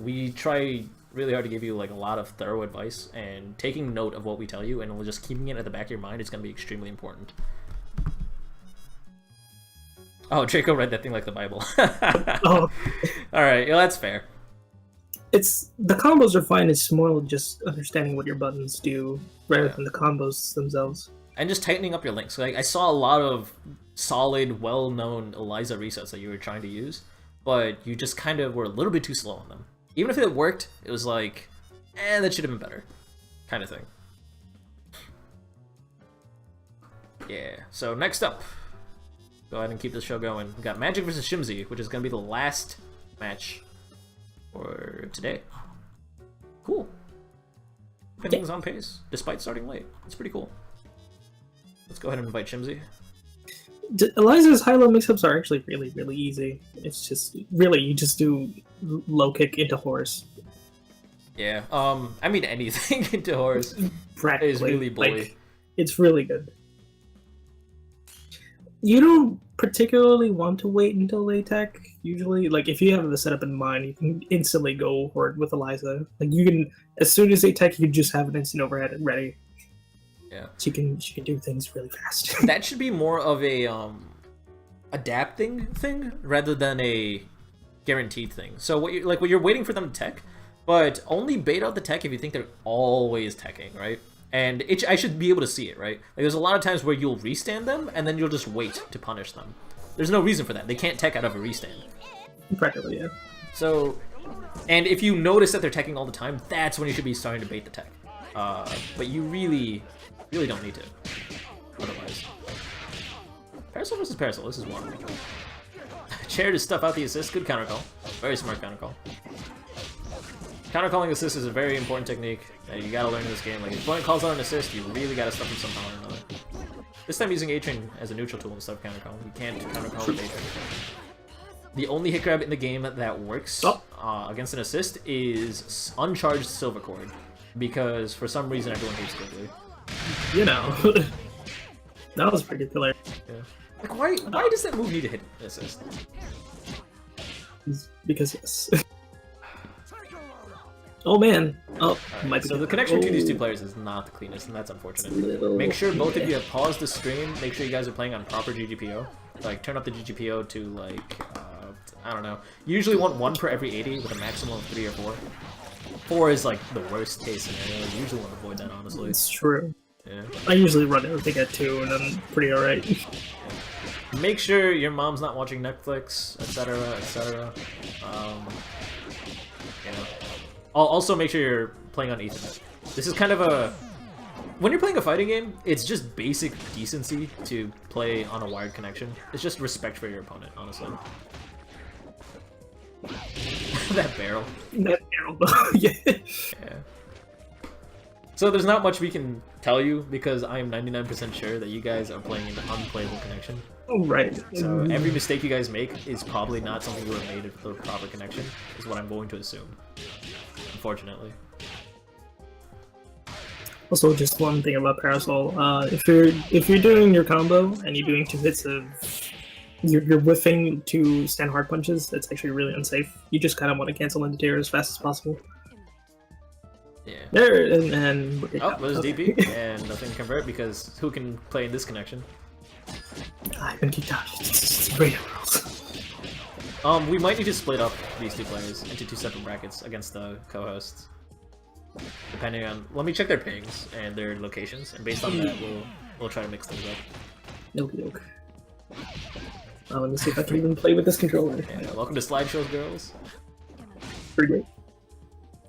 We try really hard to give you like a lot of thorough advice, and taking note of what we tell you and just keeping it at the back of your mind is going to be extremely important. Oh, Draco read that thing like the Bible. Oh. Alright, yeah, that's fair. It's the combos are fine. It's more just understanding what your buttons do rather than the combos themselves. And just tightening up your links. Like, I saw a lot of solid, well-known Eliza resets that you were trying to use, but you just kind of were a little bit too slow on them. Even if it worked, it was like, that should have been better, kind of thing. Yeah. So next up, go ahead and keep this show going. We got Magic vs. Shimzy, which is going to be the last match for today. Cool. Everything's on pace, despite starting late. It's pretty cool. Let's go ahead and invite Shimzy. Eliza's high-low mix-ups are actually really, really easy. It's just, really, you just do low kick into Horus. Yeah, I mean anything into Horus is really bully. Like, it's really good. You don't particularly want to wait until late tech, usually. Like, if you have the setup in mind, you can instantly go for it with Eliza. Like, you can, as soon as late tech, you can just have an instant overhead ready. Yeah. She can do things really fast. That should be more of a adapting thing rather than a guaranteed thing. So what you're waiting for them to tech, but only bait out the tech if you think they're always teching, right? And I should be able to see it, right? Like there's a lot of times where you'll restand them and then you'll just wait to punish them. There's no reason for that. They can't tech out of a restand. Practically, yeah. So, and if you notice that they're teching all the time, that's when you should be starting to bait the tech. But you really don't need to. Otherwise. Parasol versus Parasol, this is one. Chair to stuff out the assist, good counter call. Very smart counter call. Counter calling assist is a very important technique that you gotta learn in this game. Like, if opponent calls out an assist, you really gotta stuff him somehow or another. This time using A-Train as a neutral tool instead of counter call. You can't counter call with A-Train. The only hit grab in the game that works against an assist is uncharged Silver Cord. Because for some reason everyone hates Quickly. You know. That was pretty killer. Yeah. Like, why does that move need to hit an assist? Because yes. Oh man. Oh, right, so the connection to these two players is not the cleanest, and that's unfortunate. Make sure both of you have paused the stream. Make sure you guys are playing on proper GGPO. Like, turn up the GGPO to, like, I don't know. You usually want 1 per every 80 with a maximum of 3 or 4. 4 is, like, the worst case scenario. You usually want to avoid that, honestly. It's true. Yeah. I usually run everything at 2, and I'm pretty alright. Make sure your mom's not watching Netflix, etc., etc. You know. Also, make sure you're playing on Ethernet. This is kind of a... When you're playing a fighting game, it's just basic decency to play on a wired connection. It's just respect for your opponent, honestly. That barrel. That barrel, yeah. Yeah. So there's not much we can tell you, because I am 99% sure that you guys are playing an unplayable connection. Oh, right. So every mistake you guys make is probably not something you would have made with the proper connection, is what I'm going to assume. Unfortunately. Also, just one thing about Parasol. If you're doing your combo and you're doing 2 hits of you're whiffing to stand hard punches, that's actually really unsafe. You just kind of want to cancel into tier as fast as possible. Yeah. There and oh, there's DP and nothing can convert because who can play in this connection? I've been kicked out. It's great. We might need to split up these two players into 2 separate brackets against the co-hosts. Depending on, let me check their pings and their locations, and based on that, we'll try to mix things up. Okey-doke. Let me see if I can even play with this controller. Yeah, welcome to Slideshows, girls. Pretty great.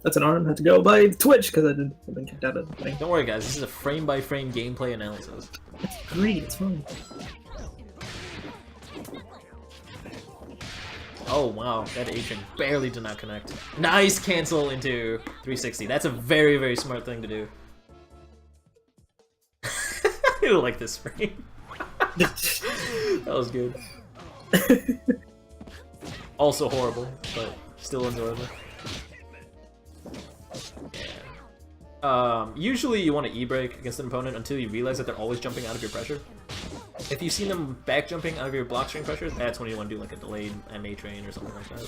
That's an arm. Had to go by Twitch because I've been kicked out of the thing. Don't worry, guys. This is a frame-by-frame gameplay analysis. It's great. It's fun. Oh wow, that Atron barely did not connect. Nice cancel into 360. That's a very, very smart thing to do. I don't like this frame. That was good. Also horrible, but still enjoyable. Yeah. Usually you want to E-break against an opponent until you realize that they're always jumping out of your pressure. If you've seen them back jumping out of your block string pressure, that's when you want to do like a delayed MA train or something like that.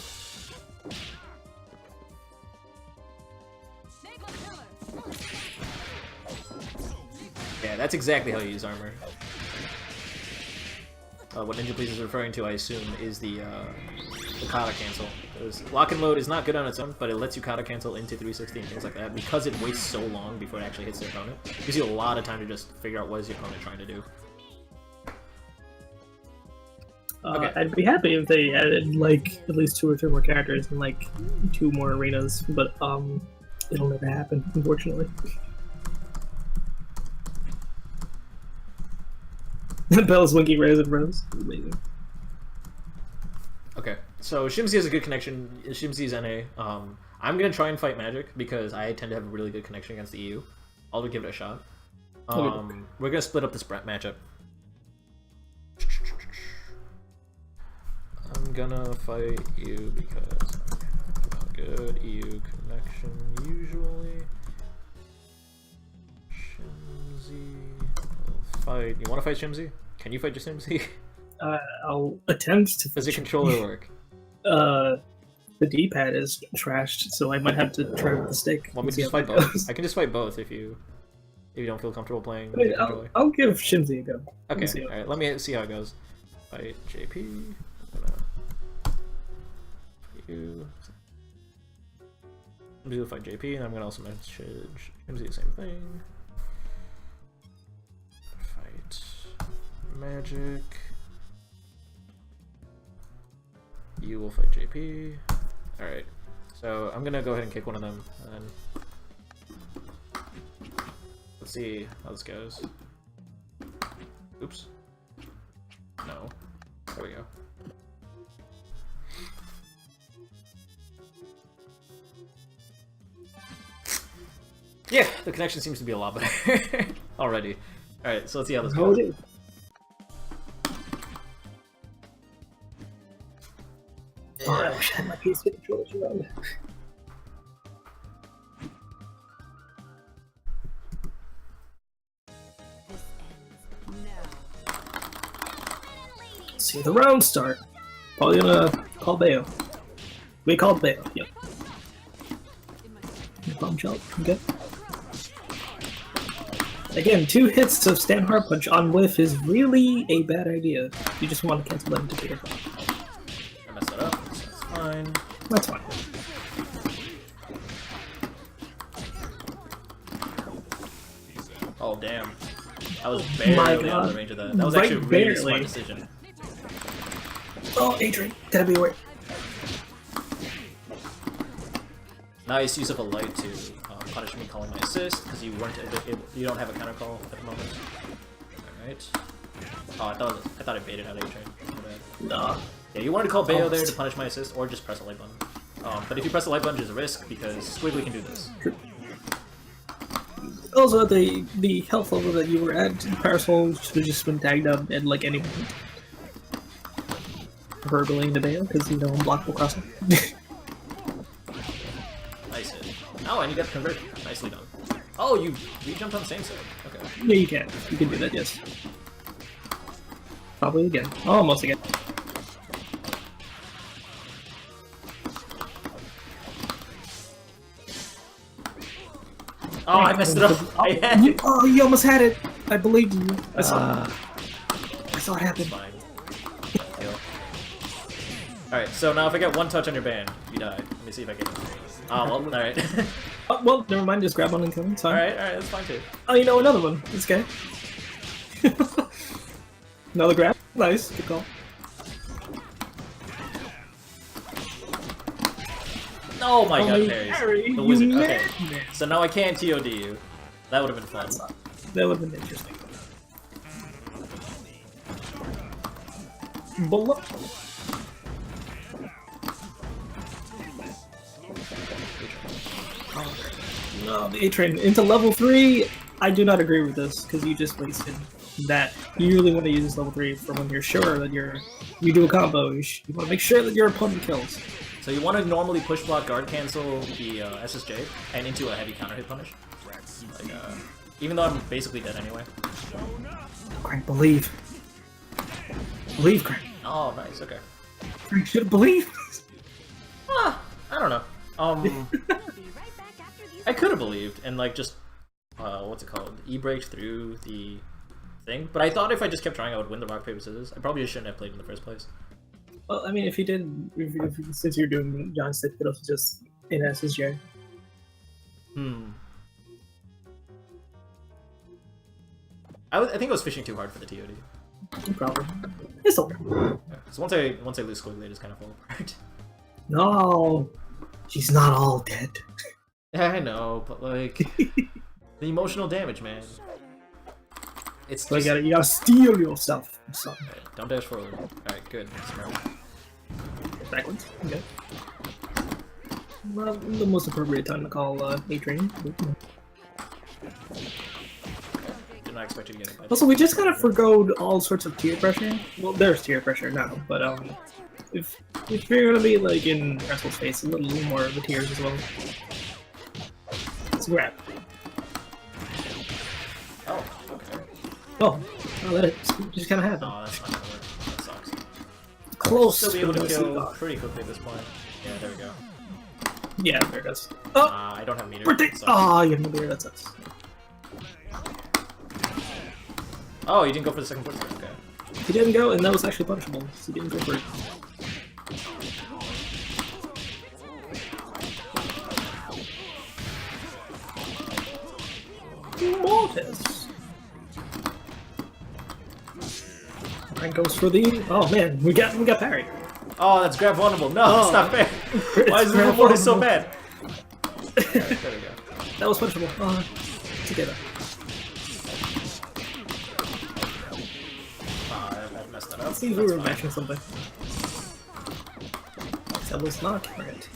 Yeah, that's exactly how you use armor. What Ninja Please is referring to, I assume, is the kata cancel. Because lock and load is not good on its own, but it lets you kata cancel into 360 and things like that because it waits so long before it actually hits their opponent. It gives you a lot of time to just figure out what is your opponent trying to do. Okay. I'd be happy if they added like at least 2 or 3 more characters and like 2 more arenas, but it'll never happen, unfortunately. Bell's winking rays and bros. Amazing. Okay, so Shimzy has a good connection. Shimzy's NA. I'm gonna try and fight Magic because I tend to have a really good connection against the EU. I'll give it a shot. We're gonna split up this matchup. I'm gonna fight you because I have a good EU connection usually. Shimzy will fight. You want to fight Shimzy? Can you fight just Shimzy? I'll attempt to. Does your controller work? The D-pad is trashed, so I might have to try with the stick. Want me to just fight both? I can just fight both if you don't feel comfortable playing. Wait, I'll give Shimzy a go. Okay, alright, let me see how it goes. fight JP. I'm gonna you. I'm gonna fight JP, and I'm gonna also message MZ the same thing. Fight Magic. You will fight JP. Alright. So I'm gonna go ahead and kick one of them, and then let's see how this goes. Oops. No. There we go. Yeah, the connection seems to be a lot better already. Alright, so let's see how this goes. Oh, I wish I had my PS3 controllers around. See the round start. Probably gonna call Bayo. We called Bayo, yep. No problem, child. Okay. Again, 2 hits to stand hard punch on whiff is really a bad idea. You just want to cancel that indicator. I messed that up, so that's fine. That's fine. Oh damn. I was barely out of the range of that. That was actually a really smart decision. Oh, Adrian, gotta be aware. Nice use of a light to punish me calling my assist, because you weren't you don't have a counter call at the moment. Alright. Oh, I thought I baited out A-Train. Nah. Yeah, you wanted to call Bayo there to punish my assist, or just press a light button. But if you press the light button, there's a risk, because Squiggly can do this. Also, the health level that you were at, Parasol should have just been tagged up at like any moment. Preferably into Bayo, because you know unblockable crossing. Nice hit. Oh, and you got the conversion. Nicely done. Oh, you jumped on the same side. Okay. Yeah, you can. You can do that, yes. Probably again. Almost again. Oh, I messed it up. I had it. Oh, you almost had it. I believed in you. I saw it happen. Fine. Alright, so now if I get 1 touch on your band, you die. Let me see if I get it. Oh, well, alright. Oh, well, never mind. Just grab one and kill him. It's fine. Alright, that's fine too. Oh, you know, another one. It's okay. Another grab. Nice. Good call. Oh my god, Harry, parries. The wizard. Okay. So now I can't TOD you. That would have been fun. That would have been interesting. Bullet. No, the A-Train into level 3. I do not agree with this because you just wasted that. You usually want to use this level 3 for when you're sure that you do a combo. You want to make sure that your opponent kills. So you want to normally push block guard cancel the SSJ and into a heavy counter hit punish. Like, even though I'm basically dead anyway. Crank, believe. Believe, Crank. Oh, nice. Okay. Crank should believe. I don't know. I could have believed and like just what's it called? E-braked through the thing. But I thought if I just kept trying, I would win the rock paper scissors. I probably just shouldn't have played in the first place. Well, I mean, if you did, since you're doing John Stick, it was just in SSJ. I think I was fishing too hard for the TOD. Probably. It's okay. Yeah. So once I lose Squiggly, I just kind of fall apart. No, she's not all dead. Yeah, I know, but like the emotional damage, man. It's So just... you gotta steal yourself. So. Right, don't dash forward. Alright, good. Smart. Backwards. Okay. Well, the most appropriate time to call A-Train. Did not expect you to get it. Also, we just kind of forgoed all sorts of tier pressure. Well, there's tier pressure now, but if you're gonna be like in Wrestle Space, a little more of the tiers as well. Let's grab. Oh, okay. Oh, that just kind of happened. Oh, that's not gonna work. That sucks. Close. Still be able to the kill pretty quickly at this point. Yeah, there we go. Yeah, there it goes. Oh, I don't have meter. birthday. So... Oh, you have no meter. That sucks. Oh, you didn't go for the second footstep. Okay. He didn't go, and that was actually punishable. So he didn't go for it. Mortis. Frank goes for the. Oh man, we got parry. Oh, that's grab vulnerable. No, it's not fair. Why is the Mortis so bad? Right, there we go. That was punishable. Together. I messed that up. It seems we were matching something. That was not right.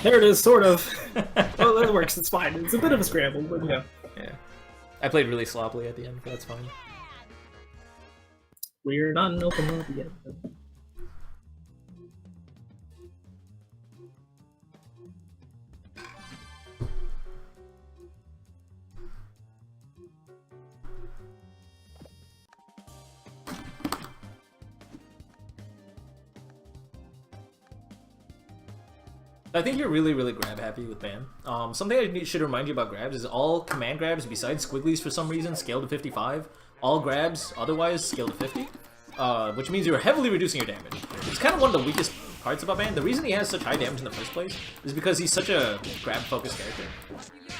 There it is, sort of. Oh, that works. It's fine. It's a bit of a scramble, but yeah. Yeah. I played really sloppily at the end, but that's fine. We're not in open mode yet. I think you're really, really grab happy with ban. Something I should remind you about grabs is all command grabs besides squigglies for some reason scale to 55. All grabs otherwise scale to 50, which means you're heavily reducing your damage. It's kind of one of the weakest parts about ban. The reason he has such high damage in the first place is because he's such a grab-focused character,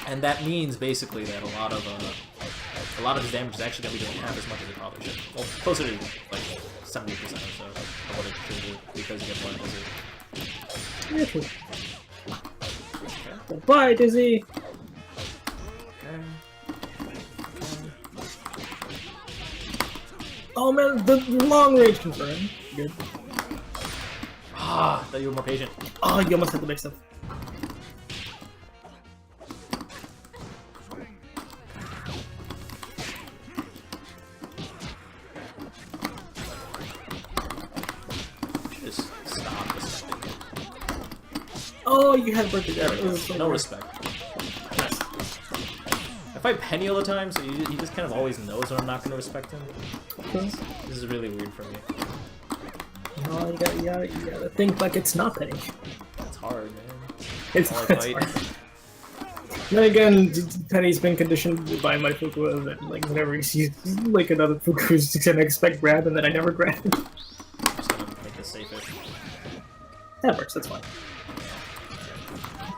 and that means basically that a lot of his damage is actually going to be doing half as much as it probably should. Well, closer to like 70% or so of what it should do because you get blood blizzard. Okay. Bye, Dizzy! Oh man, the long range confirm. Good. Ah, thought you were more patient. Oh, you almost had the big stuff. Just stop this. Oh, you had birthday there. No respect. I fight Penny all the time, so he just kind of always knows when I'm not going to respect him. Okay. This is really weird for me. Oh, you gotta think like it's not Penny. It's hard, man. It's All I hard. fight. Then again, Penny's been conditioned by my Fuku that like whenever he sees like another Fuku, he's gonna expect grab, and then I never grab. I'm just gonna make this safer. That works. That's fine.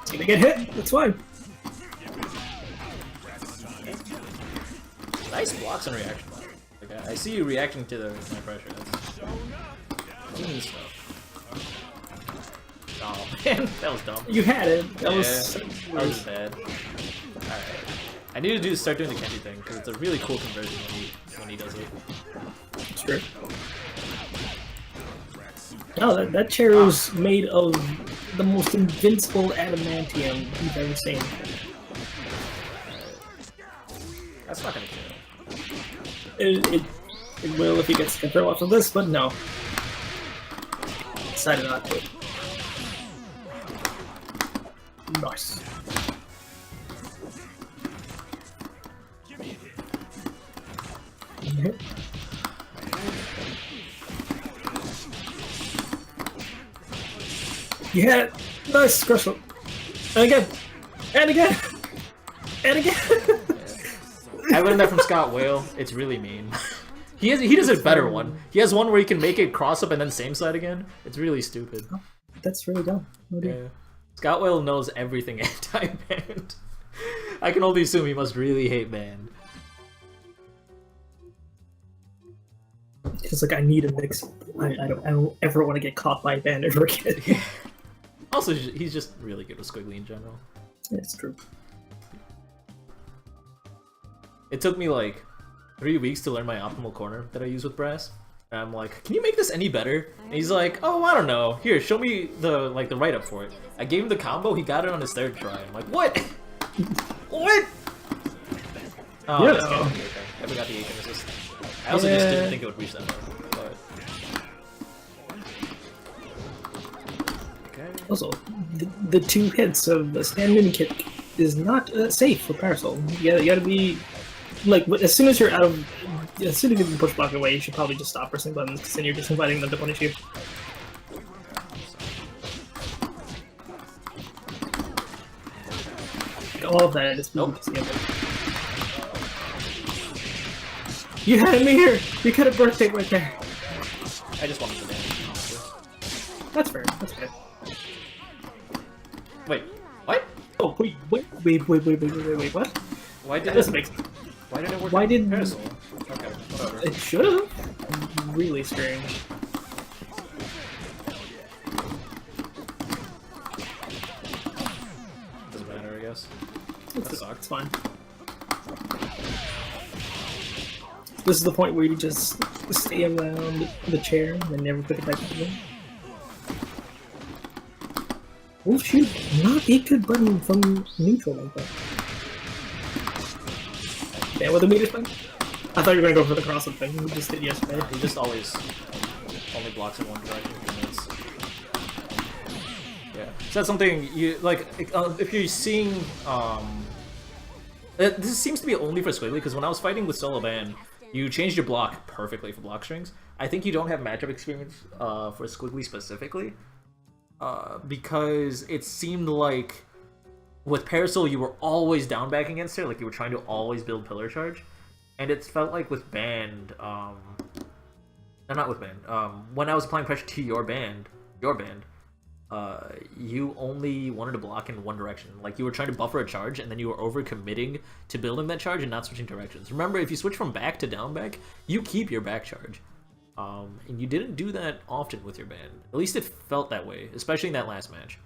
It's gonna get hit. That's fine. Nice blocks and reaction. Like, I see you reacting to my pressure. That's clean stuff. Oh man, that was dumb. You had it. That was bad. Alright. I need to start doing the Kenji thing, because it's a really cool conversion when he does it. It's true. No, that chair is made of the most invincible adamantium you've ever seen. That's not gonna kill. It will if he gets the throw off of this, but no. Decided not to. Nice. You had it. Nice, crush. And again. And again. And again. I learned that from Scott Whale. It's really mean. He does a better one. He has one where he can make it cross up and then same side again. It's really stupid. Oh, that's really dumb. Oh, yeah. Scott Whale knows everything anti-band. I can only assume he must really hate band. It's like I need a mix. I don't ever want to get caught by a band ever again. Yeah. Also, he's just really good with Squiggly in general. Yeah, it's true. It took me like 3 weeks to learn my optimal corner that I use with Brass. And I'm like, can you make this any better? And he's like, oh, I don't know. Here, show me the write-up for it. I gave him the combo, he got it on his third try. I'm like, what? What? Oh, Yeah. I forgot the H assist. I also just didn't think it would reach that far. But... Okay. Also, the 2 hits of the stand mini kick is not safe for Parasol. You gotta be like as soon as you can push block away, you should probably just stop pressing buttons because then you're just inviting them to punish you. all of that. It's Nope. You had me here. You got a birthday right there. I just wanted to damage, honestly. That's fair. That's fair. Wait, what? Oh wait, what? Why did That it? doesn't make sense. Why did it work? Why on did- Parasol? Okay, whatever. It should have. Really strange. Doesn't matter, I guess. That It's sucks. fine. This is the point where you just stay around the chair and never put it back in. Oh shoot, not a good button from neutral like that. Yeah, with the meter spin? I thought you were gonna go for the cross-up thing, we just did yesterday. He just always only blocks in one direction. And it's... Yeah. So that's something you like. If you're seeing, this seems to be only for Squiggly because when I was fighting with solo ban, you changed your block perfectly for block strings. I think you don't have matchup experience for Squiggly specifically, because it seemed like with Parasol you were always down back against her, like you were trying to always build pillar charge, and it felt like with Band, no, not with Band, when I was applying pressure to your band, you only wanted to block in one direction. Like you were trying to buffer a charge, and then you were over committing to building that charge and not switching directions. Remember, if you switch from back to down back, you keep your back charge. And you didn't do that often with your band. At least it felt that way, especially in that last match.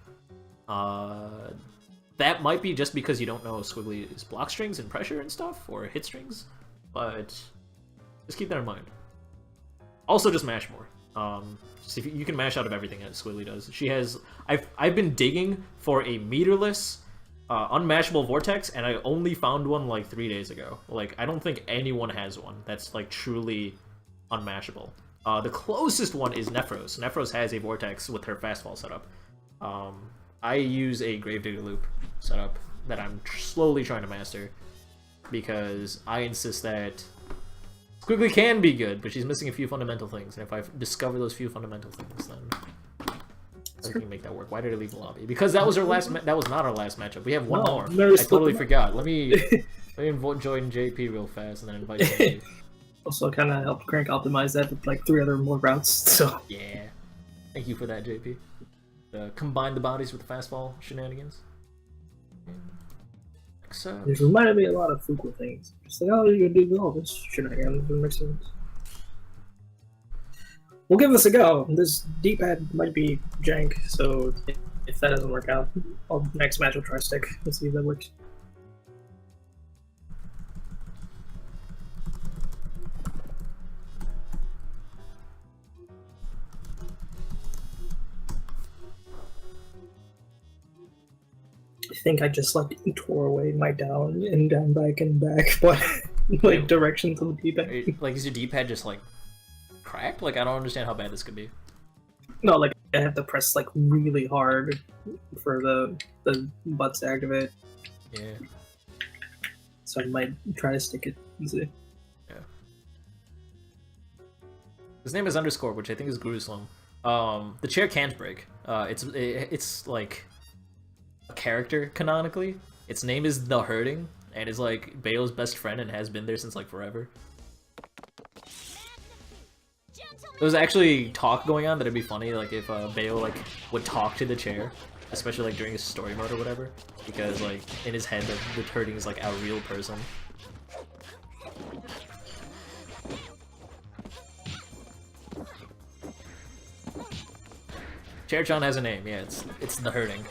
That might be just because you don't know Squiggly's block strings and pressure and stuff, or hit strings, but just keep that in mind. Also, just mash more. Just if you can mash out of everything that Squiggly does. She has... I've been digging for a meterless, unmashable vortex, and I only found one like 3 days ago. Like, I don't think anyone has one that's like truly unmashable. The closest one is Nephros. Nephros has a vortex with her fastfall setup. I use a Gravedigger loop setup that I'm slowly trying to master because I insist that Squiggly can be good, but she's missing a few fundamental things, and if I discover those few fundamental things, then I can make that work. Why did I leave the lobby? Because that was our last. That was not our last matchup. We have one No, more. no, I totally forgot. Let me join JP real fast and then invite JP. Also kind of helped Crank optimize that with like 3 other more routes, so... Yeah. Thank you for that, JP. Combine the bodies with the fastball shenanigans. So... It reminded me a lot of Fuqua things. Just like, oh, you're gonna do all this shenanigans, doesn't make sense. We'll give this a go. This D-pad might be jank, so if that doesn't work out, next match I'll try stick. Let's see if that works. I think I just like tore away my down and down back and back, but like directions on the D-pad. Like, is your D-pad just like cracked? Like, I don't understand how bad this could be. No, like I have to press like really hard for the butts to activate. Yeah. So I might try to stick it and see. Yeah. His name is Underscore, which I think is Gruesome. The chair can't break. It's like a character canonically. Its name is The Hurting, and is like Bayo's best friend and has been there since like forever. There was actually talk going on that it'd be funny like if Bayo like would talk to the chair, especially like during his story mode or whatever, because like in his head the Hurting is like a real person. Chair-chan has a name, yeah, it's The Hurting.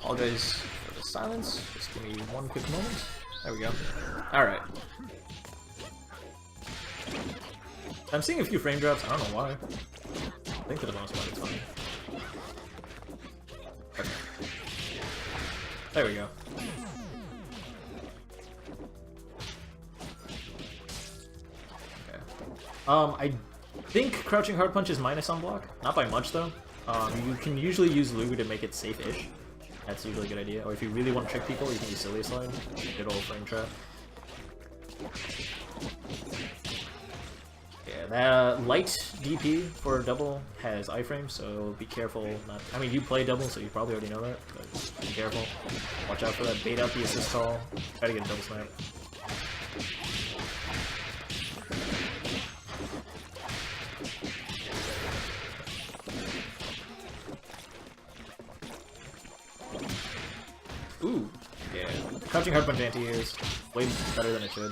Apologize for the silence, just give me one quick moment. There we go. Alright. I'm seeing a few frame drops, I don't know why. I think for the most part it's fine. Okay. There we go. Okay. I think crouching hard punch is minus on block. Not by much though. You can usually use Luger to make it safe-ish. That's usually a good idea. Or if you really want to trick people, you can use Silly Slide. Good old frame trap. Yeah, that light DP for double has iframe, so be careful. Not, I mean, you play double, so you probably already know that, but be careful. Watch out for that bait out the assist call. Try to get a double snap. Ooh, yeah. Crouching hard punch anti is way better than it should.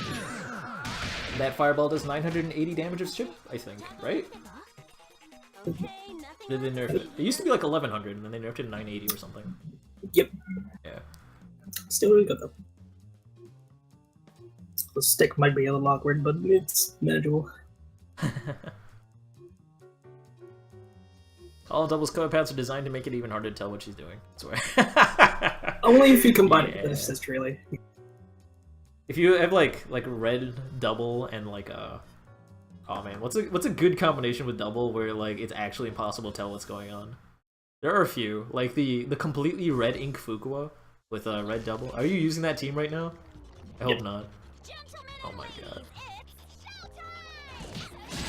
That fireball does 980 damage of chip, I think, right? Did they nerf it? It used to be like 1100, and then they nerfed it to 980 or something. Yep. Yeah. Still really good though. The stick might be a little awkward, but it's manageable. All doubles color paths are designed to make it even harder to tell what she's doing. I swear. Only if you combine it with assist, really. If you have like red double and like a, oh man, what's a good combination with double where like it's actually impossible to tell what's going on? There are a few, like the completely red ink Fuqua with a red double. Are you using that team right now? I hope not. Oh my god.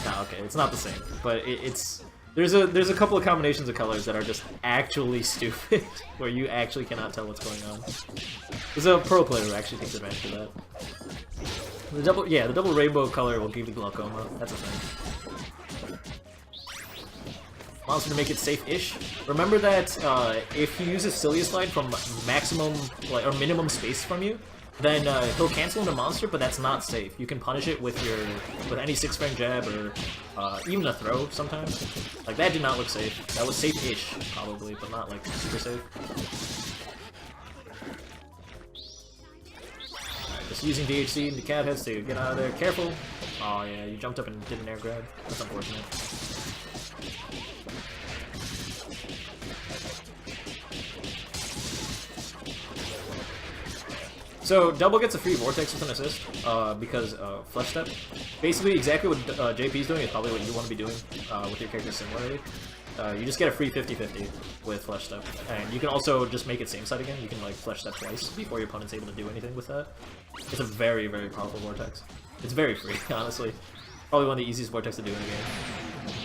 Ah, okay, it's not the same, but it's there's a couple of combinations of colors that are just actually stupid, where you actually cannot tell what's going on. There's a pro player who actually takes advantage of that. The double rainbow color will give you glaucoma. That's a thing. Monster to make it safe-ish. Remember that if he uses Cilia Slide from maximum or minimum space from you, then he'll cancel into monster, but that's not safe. You can punish it with any 6-frame jab or even a throw sometimes. Like that did not look safe. That was safe-ish probably, but not like super safe. Just using DHC into cat heads to get out of there. Careful. Oh yeah, you jumped up and did an air grab. That's unfortunate. So double gets a free vortex with an assist because flesh step. Basically, exactly what JP's doing is probably what you want to be doing with your character similarly. You just get a free 50-50 with flesh step, and you can also just make it same side again. You can like flesh step twice before your opponent's able to do anything with that. It's a very, very powerful vortex. It's very free, honestly. Probably one of the easiest vortex to do in the game.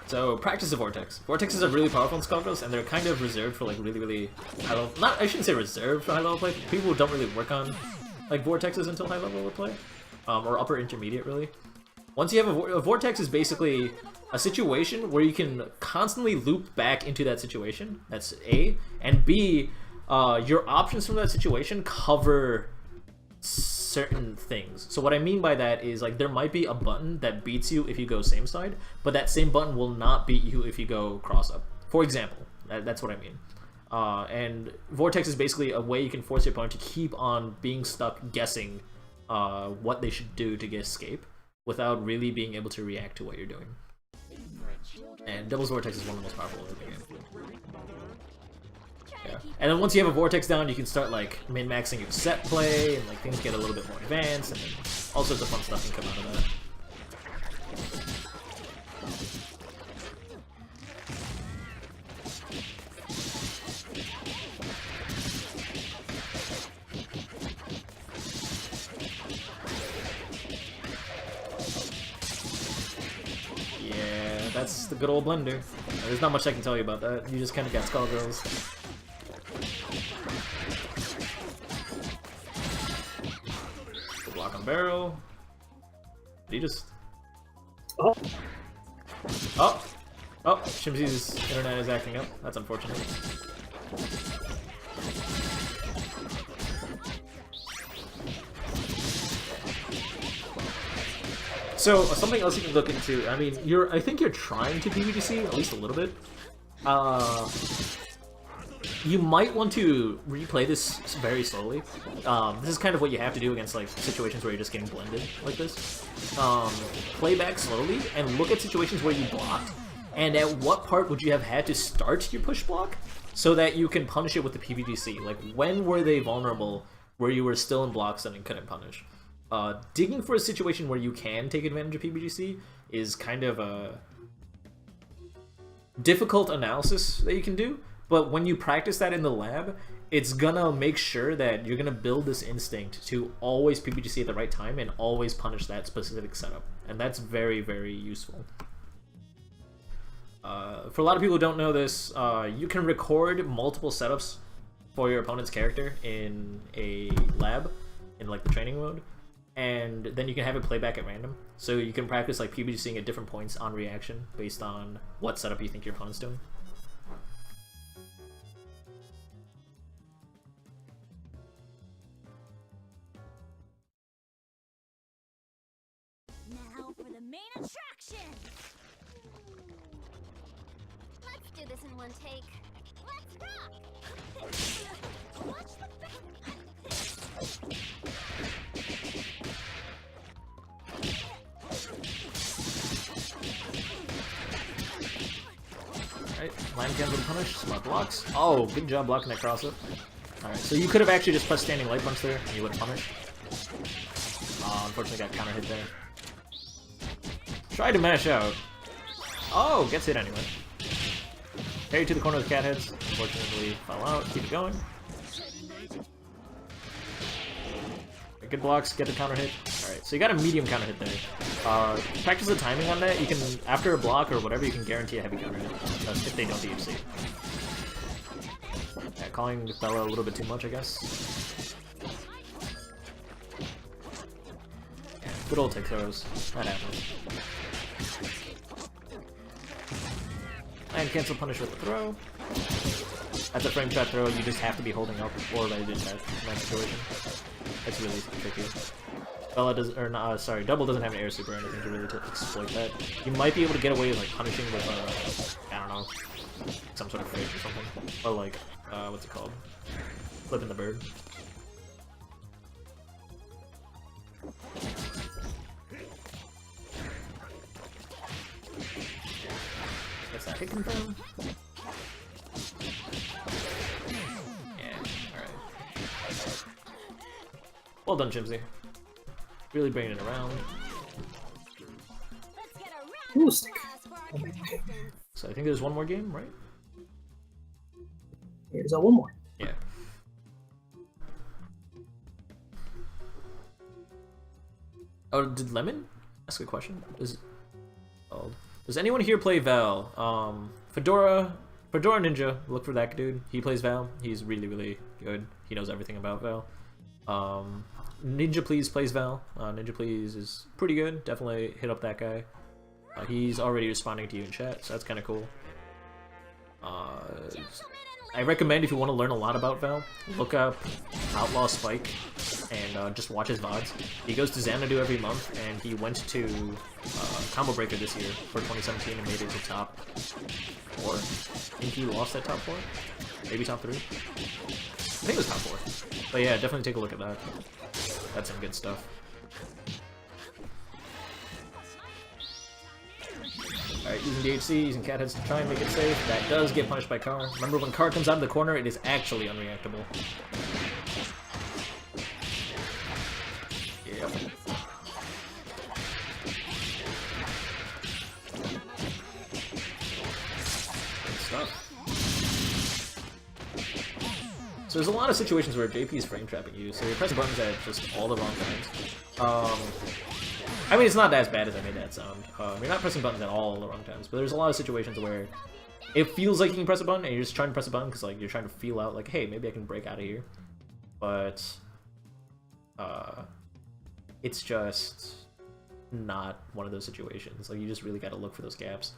So practice the vortex. Vortexes are really powerful in Skullgirls, and they're kind of reserved for like really high level. I shouldn't say reserved for high level play. People don't really work on like vortexes until high level play, or upper intermediate really. Once you have a vortex is basically a situation where you can constantly loop back into that situation. That's A, and B, your options from that situation cover certain things. So what I mean by that is like there might be a button that beats you if you go same side, but that same button will not beat you if you go cross up. For example, that's what I mean. And vortex is basically a way you can force your opponent to keep on being stuck guessing what they should do to get escape without really being able to react to what you're doing. And Devil's Vortex is one of the most powerful in the game. Yeah. And then once you have a vortex down, you can start like min-maxing your set play, and like things get a little bit more advanced, and then all sorts of fun stuff can come out of that. Yeah, that's the good old blender. There's not much I can tell you about that. You just kind of got Skullgirls. Block on barrel. Did he just... Oh. Oh! Oh! Shimzy's internet is acting up. That's unfortunate. So, something else you can look into, I mean, I think you're trying to PvGC, at least a little bit. You might want to replay this very slowly. This is kind of what you have to do against like situations where you're just getting blended like this. Play back slowly and look at situations where you blocked, and at what part would you have had to start your push block so that you can punish it with the PvGC. Like, when were they vulnerable where you were still in blocks and couldn't punish? Digging for a situation where you can take advantage of PvGC is kind of a difficult analysis that you can do, But when you practice that in the lab, it's gonna make sure that you're gonna build this instinct to always PPGC at the right time and always punish that specific setup. And that's very, very useful. For a lot of people who don't know this, you can record multiple setups for your opponent's character in a lab, in like the training mode, and then you can have it play back at random. So you can practice like PPGCing at different points on reaction based on what setup you think your opponent's doing. Now for the main attraction! Let's do this in one take. Let's rock! Watch the back! Alright, line cancel punish, smart blocks. Oh, good job blocking that cross up. Alright, so you could have actually just pressed standing light punch there and you would have punished. Unfortunately got counter hit there. Tried to mash out. Oh, gets hit anyway. Parry to the corner of the cat heads. Unfortunately fell out. Keep it going. Good blocks, get the counter hit. Alright, so you got a medium counter hit there. Practice the timing on that. You can, after a block or whatever, you can guarantee a heavy counter hit. That's if they know DHC. Yeah, calling Bella a little bit too much, I guess. Yeah, good old tick throws. That happens. And cancel punish with the throw. That's a frame trap throw, you just have to be holding up or ready to attack in that situation. That's really tricky. Bella does, or not, sorry, Double doesn't have an air super or anything to really exploit that. You might be able to get away with like punishing with, I don't know, some sort of fridge or something. Or like, what's it called? Flipping the bird. Gets that hit confirm. Yeah, alright. Well done, Chimsy. Really bringing it around. Let's get a round Ooh, of stick. applause for our contestants. So I think there's one more game, right? Here's one more. Yeah. Oh, did Lemon ask a question? Does anyone here play Val? Fedora Ninja, look for that dude. He plays Val. He's really, really good. He knows everything about Val. Ninja Please plays Val. Ninja Please is pretty good. Definitely hit up that guy. He's already responding to you in chat, so that's kind of cool. I recommend if you want to learn a lot about Val, look up Outlaw Spike and just watch his VODs. He goes to Xanadu every month, and he went to Combo Breaker this year for 2017 and made it to top 4. I think he lost that top 4? Maybe top 3? I think it was top 4. But yeah, definitely take a look at that. That's some good stuff. Alright, using DHC, using cat heads to try and make it safe. That does get punished by Car. Remember, when Car comes out of the corner, it is actually unreactable. Yep. Good stuff. So there's a lot of situations where JP is frame trapping you, so you're pressing buttons at just all the wrong times. I mean, it's not as bad as I made that sound. You're not pressing buttons at all the wrong times, but there's a lot of situations where it feels like you can press a button, and you're just trying to press a button because like you're trying to feel out, like, hey, maybe I can break out of here. But it's just not one of those situations. Like, you just really got to look for those gaps.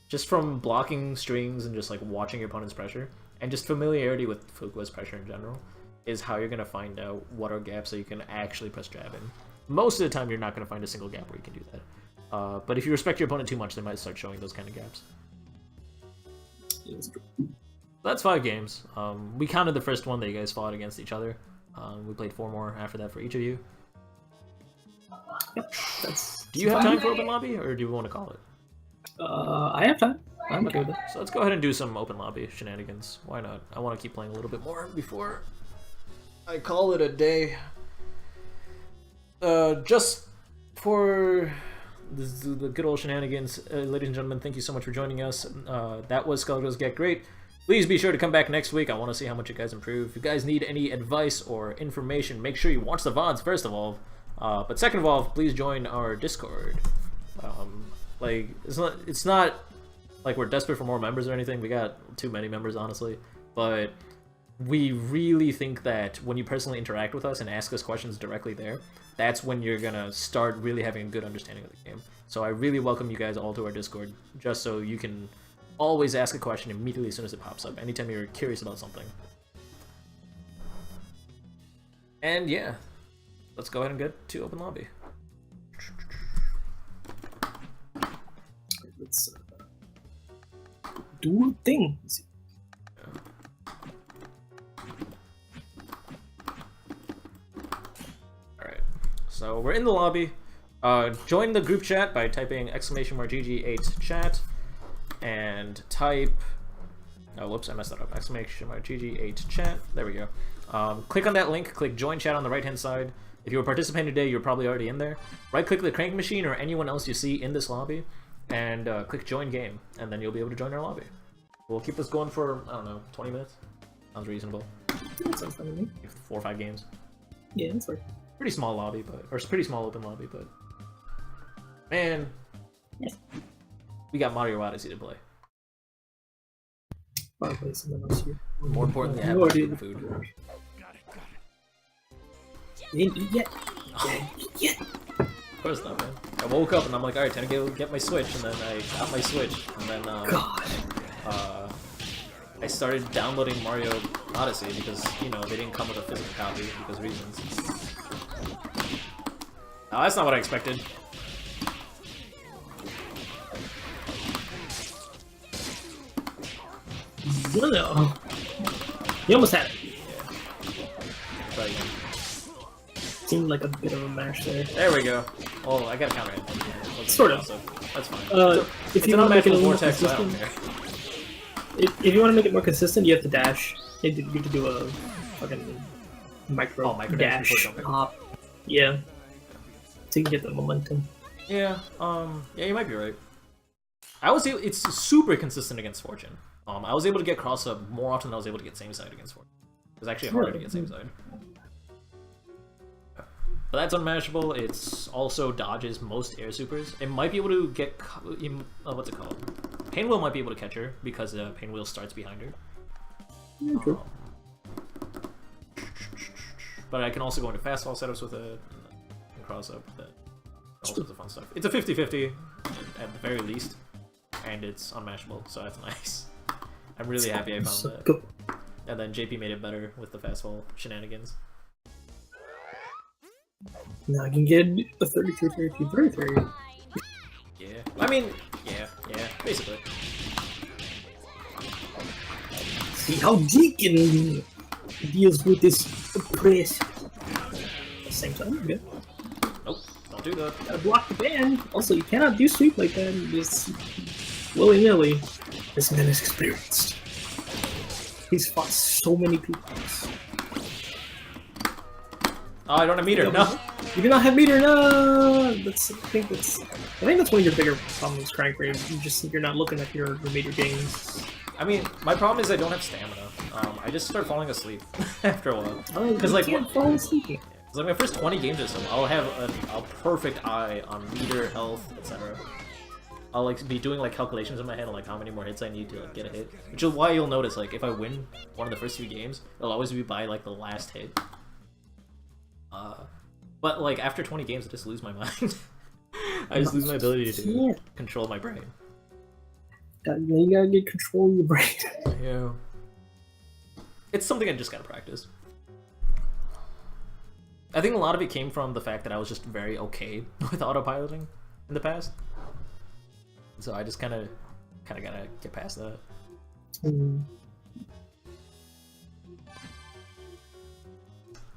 Just from blocking strings and just like watching your opponent's pressure, and just familiarity with Fukua's pressure in general, is how you're gonna find out what are gaps that you can actually press jab in. Most of the time, you're not going to find a single gap where you can do that. But if you respect your opponent too much, they might start showing those kind of gaps. That's 5 games. We counted the first one that you guys fought against each other. We played 4 more after that for each of you. Yep, Do you have time for open lobby, or do you want to call it? I have time. I'm okay with it. So let's go ahead and do some open lobby shenanigans. Why not? I want to keep playing a little bit more before I call it a day. Just for this is the good old shenanigans. Ladies and gentlemen, thank you so much for joining us. That was Skullgirls Get Great. Please be sure to come back next week. I want to see how much you guys improve. If you guys need any advice or information, make sure you watch the VODs first of all. But second of all, please join our Discord. Like, it's not like we're desperate for more members or anything. We got too many members, honestly. But we really think that when you personally interact with us and ask us questions directly there, that's when you're gonna start really having a good understanding of the game. So I really welcome you guys all to our Discord, just so you can always ask a question immediately as soon as it pops up, anytime you're curious about something. And yeah, let's go ahead and get to open lobby. Let's do a thing. Alright, so we're in the lobby. Join the group chat by typing !GG8 chat and type, oh whoops, I messed that up, !GG8 chat, there we go. Click on that link, click join chat on the right hand side. If you were participating today, you're probably already in there. Right click the crank machine or anyone else you see in this lobby and click join game, and then you'll be able to join our lobby. We'll keep this going for, I don't know, 20 minutes? Sounds reasonable. That sounds fun to me. 4 or 5 games. Yeah, that's right. Pretty small lobby, but, or pretty small open lobby, but man, we got Mario Odyssey to play. Probably something else here. More importantly, I have food. Got it. You didn't eat yet? Yeah. Of course not, man. I woke up and I'm like, alright, time to go get my Switch, and then I got my Switch, and then God. I started downloading Mario Odyssey because, you know, they didn't come with a physical copy because reasons. Oh, that's not what I expected. No. You almost had it. Try again. Seemed like a bit of a mash there. There we go. Oh, I got a counter hit. Sort of. So that's fine. If It's you an want to make it a unmatchable little more vortex, so I don't consistent, care. if you want to make it more consistent, you have to dash. You have to do a fucking micro Micro dash dash before jumping. hop. Yeah. So you can get the momentum. Yeah, yeah, you might be right. I was able, it's super consistent against Fortune. I was able to get cross up more often than I was able to get same side against Fortune. It was actually harder to get same side. But that's unmatchable. It's also dodges most air supers. It might be able to get, what's it called? Painwheel might be able to catch her because Painwheel starts behind her. Yeah, true. But I can also go into fastball setups with it and cross up with it. All sorts of fun stuff. It's a 50-50 at the very least, and it's unmatchable, so that's nice. I'm really happy I found that. Go. And then JP made it better with the fastball shenanigans. Now I can get a 33, 32, 33. Yeah. I mean, yeah, basically. See how Deacon deals with this press. At the same time, good. Nope, don't do that. Gotta block the ban. Also, you cannot do sweep like that and just willy-nilly. This man is experienced. He's fought so many people. Oh, I don't have meter. No. You do not have meter. No. I think that's one of your bigger problems, Crank. Where you're not looking at your meter gains. I mean, my problem is I don't have stamina. I just start falling asleep after a while. Oh, Because like, can't fall asleep. it's like my first 20 games or so, I'll have a perfect eye on meter, health, etc. I'll like be doing like calculations in my head on like how many more hits I need to like get a hit. Which is why you'll notice like if I win one of the first few games, it'll always be by like the last hit. But like after 20 games, I just lose my mind. I just lose my ability to control my brain. You gotta get control of your brain. Yeah. It's something I just gotta practice. I think a lot of it came from the fact that I was just very okay with autopiloting in the past. So I just kind of gotta get past that.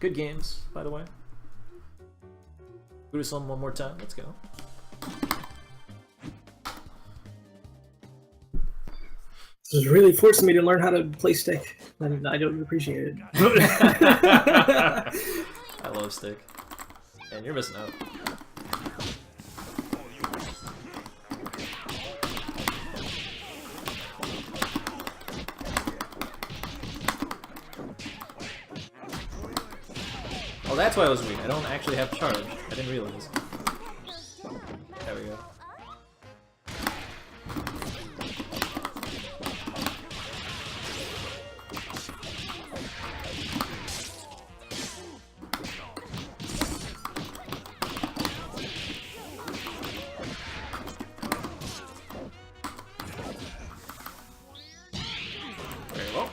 Good games, by the way. Jerusalem one more time. Let's go. This is really forcing me to learn how to play stick, and I don't appreciate it. I love stick. And you're missing out. that's why I was weak. I don't actually have charge. I didn't realize. There we go. Very well.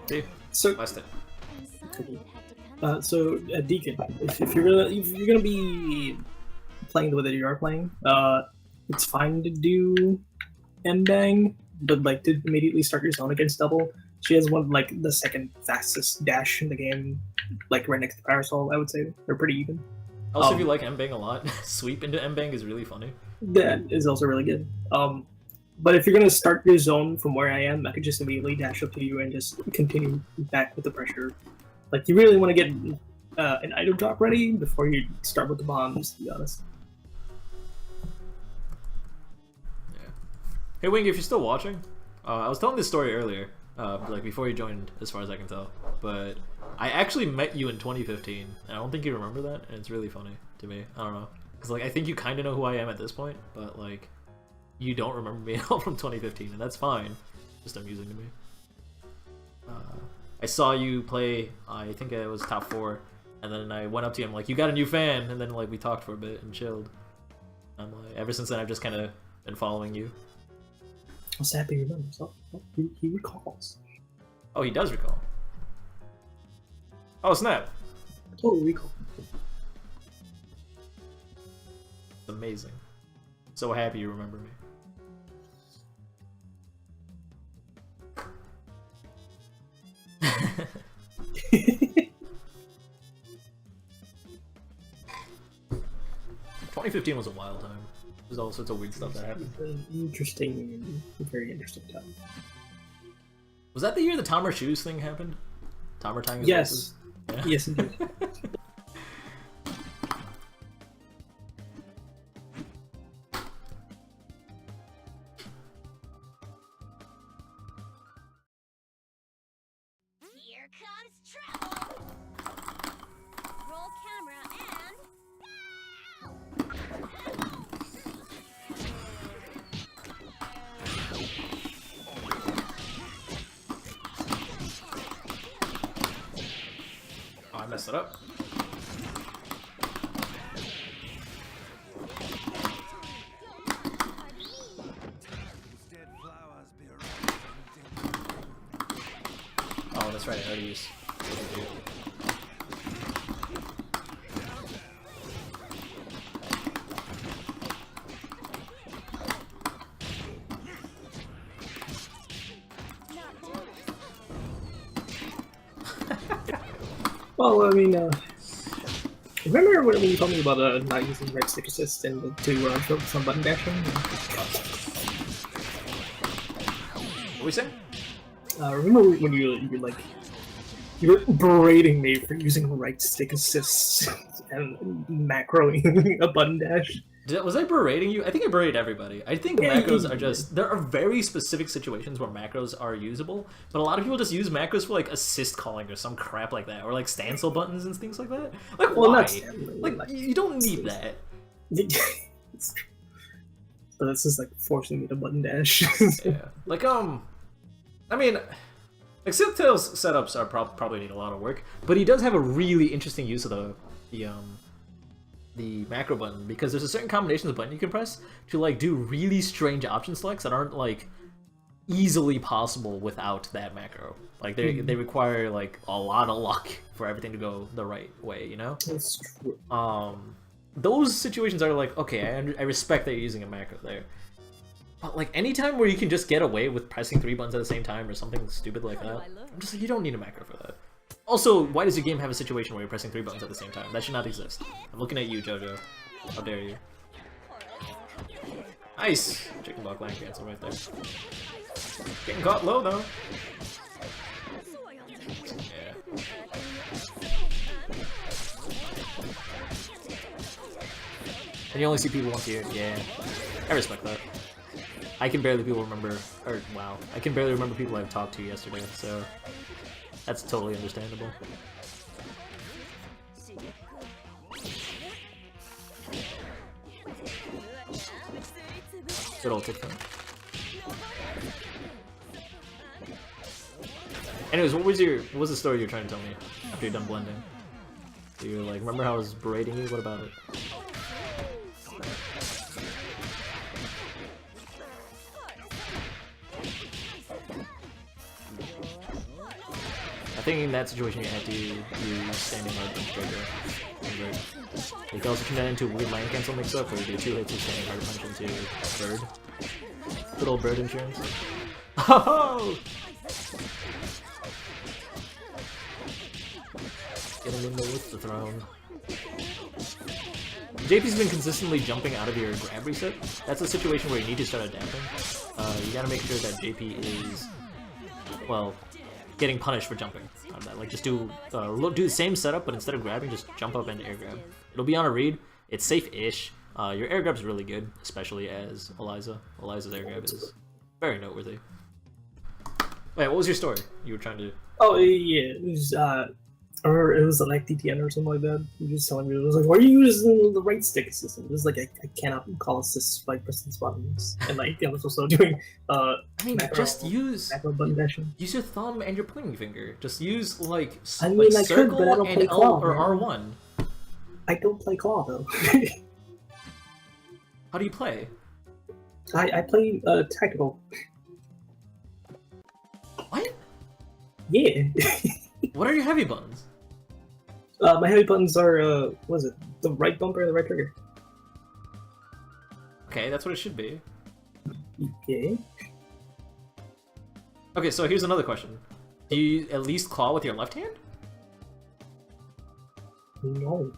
See? So, Last it. Deacon, if you're gonna be playing the way that you are playing, it's fine to do M-bang, but like to immediately start your zone against double. She has one like the second fastest dash in the game, like right next to Parasol. I would say they're pretty even. Also, if you like M-bang a lot, sweep into M-bang is really funny. That is also really good. But if you're gonna start your zone from where I am, I could just immediately dash up to you and just continue back with the pressure. Like you really want to get an item drop ready before you start with the bombs. To be honest. Yeah. Hey Wing, if you're still watching, I was telling this story earlier, like before you joined, as far as I can tell. But I actually met you in 2015, and I don't think you remember that, and it's really funny to me. I don't know, because like I think you kind of know who I am at this point, but like you don't remember me at all from 2015, and that's fine. Just amusing to me. I saw you play. I think it was top 4, and then I went up to you. I'm like, "You got a new fan?" And then like we talked for a bit and chilled. I'm like, ever since then, I've just kind of been following you. I was happy he remembers. He recalls. Oh, he does recall. Oh snap! Totally recall. It's amazing. So happy you remember me. "2015 was a wild time. There's all sorts of weird stuff that happened." An interesting, very interesting time. Was that the year the Tomer shoes thing happened? Tomer tying his Yes. laces? Yeah. Yes, indeed. Here comes trouble. Roll camera and Oh, I messed it up. Dead flowers be around. Oh, that's right. I already used. Well, I mean, remember when you told me about not using right stick assist and to focus on button dashing? What we saying? Remember when you were berating me for using right stick assist and macroing a button dash? Was I berating you? I think I berated everybody. I think Yeah, macros are just... There are very specific situations where macros are usable, but a lot of people just use macros for, like, assist calling or some crap like that, or, like, standstill buttons and things like that. Like, Well, why? not standstill, Like, you don't need that. So this is like forcing me to button dash. Yeah. Like, I mean... Like, Silktail's setups are probably need a lot of work, but he does have a really interesting use of the macro button, because there's a certain combination of button you can press to like do really strange option selects that aren't like easily possible without that macro. Like they require like a lot of luck for everything to go the right way, you know? That's true. Those situations are like, okay, I respect that you're using a macro there. But like anytime where you can just get away with pressing 3 buttons at the same time or something stupid like that, I'm just like, you don't need a macro for that. Also, why does your game have a situation where you're pressing 3 buttons at the same time? That should not exist. I'm looking at you, JoJo. How dare you. Nice! Chicken block land cancel right there. Getting caught low, though. Yeah. And you only see people once a year. Yeah, I respect that. I can barely remember people I've talked to yesterday, so that's totally understandable. Good old TikTok. Anyways, what was the story you were trying to tell me after you're done blending? So you were like, remember how I was berating you? What about it? I think in that situation you had to use standing hard punch trigger. You can also turn that into a weird land cancel mix up where you do 2 hits of standing hard punch into bird. Good old bird insurance. Oh! Getting in there with the throne. JP's been consistently jumping out of your grab reset. That's a situation where you need to start adapting. You gotta make sure that JP is, well, getting punished for jumping out of that. Like, just do the same setup, but instead of grabbing, just jump up and air grab. It'll be on a read. It's safe-ish. Your air grab's really good, especially as Eliza. Eliza's air grab is very noteworthy. Wait, what was your story? You were trying to... Oh, yeah, it was, I remember it was like DTN or something like that. He was telling me, it was like, why are you using the right stick system? It was like, I cannot call assists by pressing buttons. And like, I was also doing, I mean, macro, just use button dashing. Use your thumb and your pointing finger. Just use, like, I mean, I circle could, but I don't and play L claw, or man. R1. I don't play claw, though. How do you play? I play, tactical. What? Yeah. What are your heavy buttons? My heavy buttons are, what is it? The right bumper and the right trigger. Okay, that's what it should be. Okay. Okay, so here's another question. Do you at least claw with your left hand? No.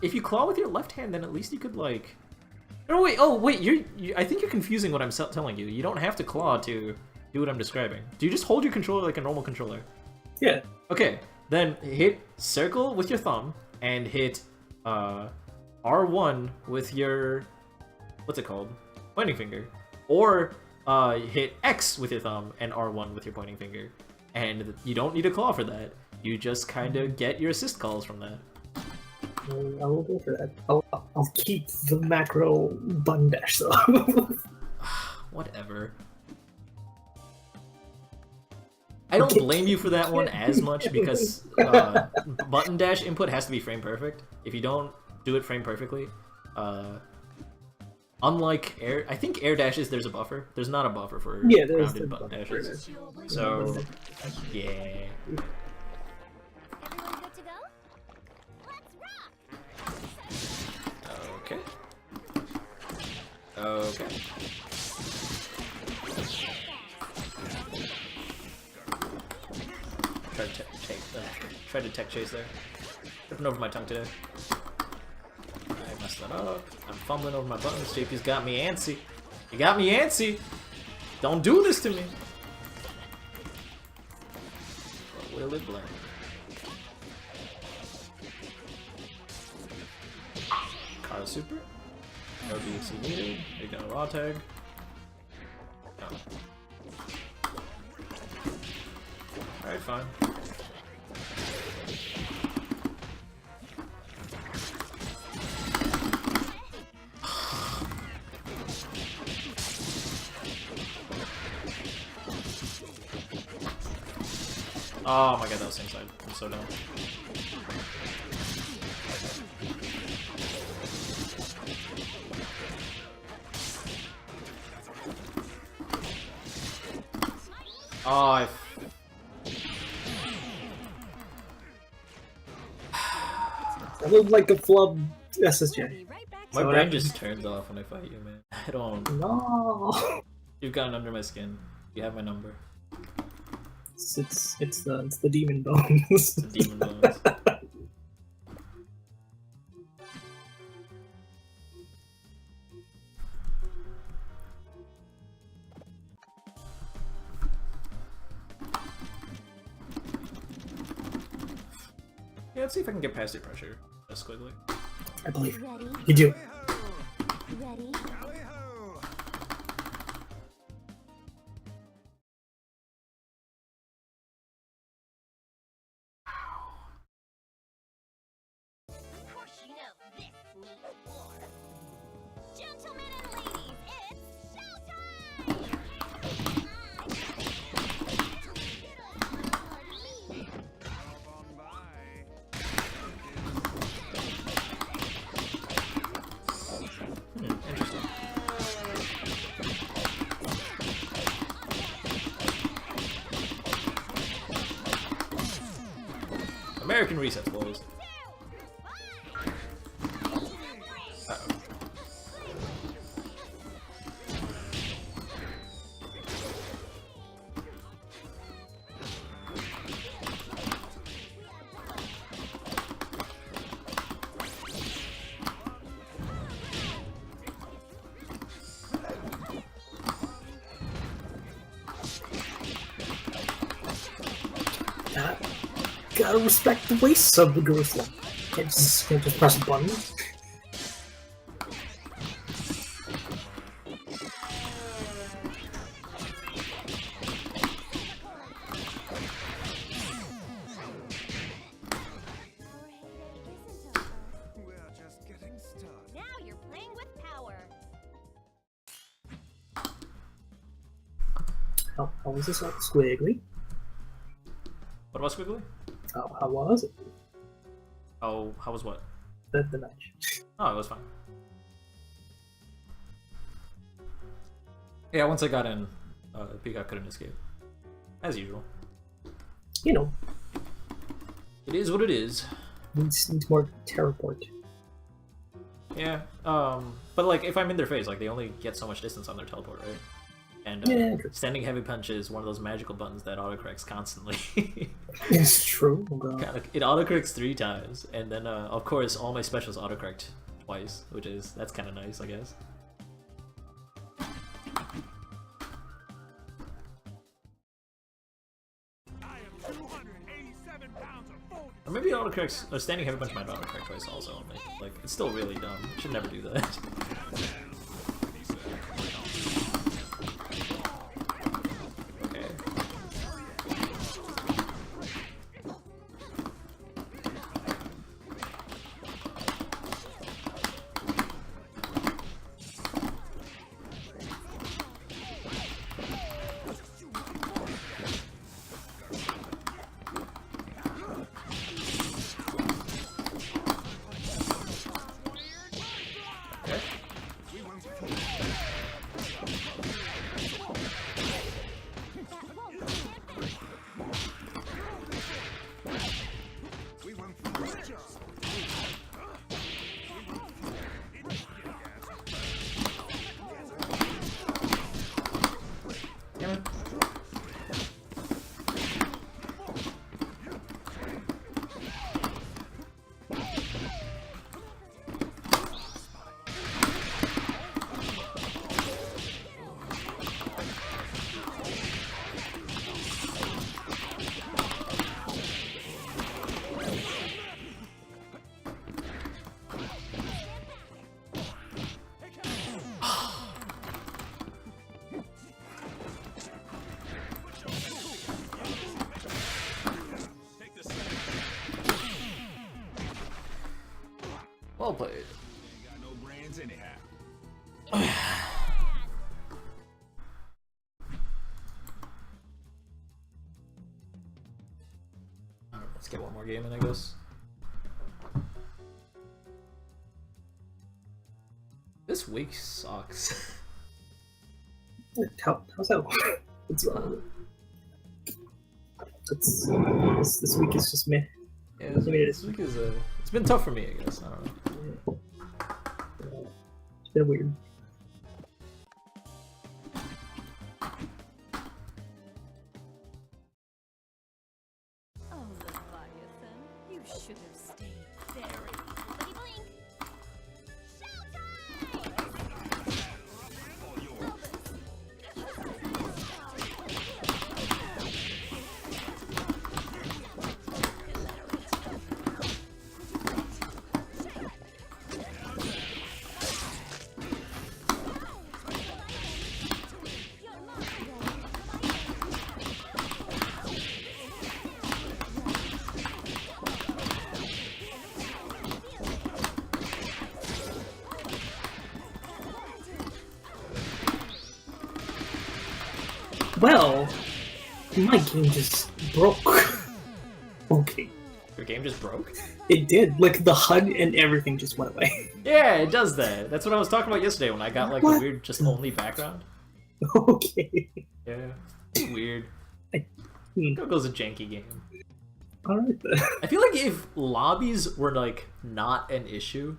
If you claw with your left hand, then at least you could, like... Oh, wait, I think you're confusing what I'm telling you. You don't have to claw to do what I'm describing. Do you just hold your controller like a normal controller? Yeah. Okay, then hit circle with your thumb, and hit R1 with your... what's it called? Pointing finger. Or hit X with your thumb, and R1 with your pointing finger. And you don't need a claw for that. You just kind of get your assist calls from that. I will go for that. I'll keep the macro button dash though. Whatever. I don't blame you for that one as much because button dash input has to be frame perfect. If you don't do it frame perfectly, unlike air, I think air dashes there's a buffer. There's not a buffer for grounded button dashes. So yeah. Everyone good to go? Let's rock! Okay. Okay. Tried to tech chase there. Tripping over my tongue today. I messed that up. I'm fumbling over my buttons. JP's got me antsy. You got me antsy. Don't do this to me. Or will it blend? Car super. No DXC needed. They got a raw tag. No. Alright, fine. Oh my god, that was same side. I'm so dumb. Oh, I look like a flub SSJ. my brain just turns off when I fight you, man. I don't. No. You've gotten under my skin. You have my number. It's the demon bones. The demon bones. Yeah, let's see if I can get past your pressure. Just quickly. I believe you do. ready? Tally-ho! Of course you know this means war. Gentlemen and ladies, it's showtime! Hop on by. Interesting. American resets, boys. Uh-oh. Gotta respect the waist of the Jerusalem. Can't just press a button. We're just getting started. Now you're playing with power. How was this all squiggly? What about Squiggly? How was it? Oh, how was what? The match. Oh, it was fine. Yeah, once I got in, Peacock couldn't escape. As usual. You know, It is what it is. needs more teleport. Yeah, but like, if I'm in their face, like, they only get so much distance on their teleport, right? And Yeah, true. standing heavy punch is one of those magical buttons that autocorrects constantly. It's true. Oh, God. It autocorrects 3 times, and then, of course, all my specials autocorrect twice, that's kind of nice, I guess. I am 287 pounds of folded Or maybe autocorrects, standing heavy punch might autocorrect twice also only. Like, it's still really dumb. You should never do that. Okay. Okay. We went for the job. Damn it. Well played. Ain't got no brains anyhow. Alright, let's get one more game in, I guess. This week sucks. How's that? What's wrong with it? This week is just meh. Yeah, this week is it's been tough for me, I guess. I don't know. It's been weird. Oh, Leviathan, you should have stayed buried. Blinkety blink. Well, my game just broke. Okay. Your game just broke? It did. Like, the HUD and everything just went away. Yeah, it does that. That's what I was talking about yesterday when I got like What? the weird just only background. Okay. Yeah, it's weird. Hmm. Gogo's a janky game. Alright then. I feel like if lobbies were like not an issue,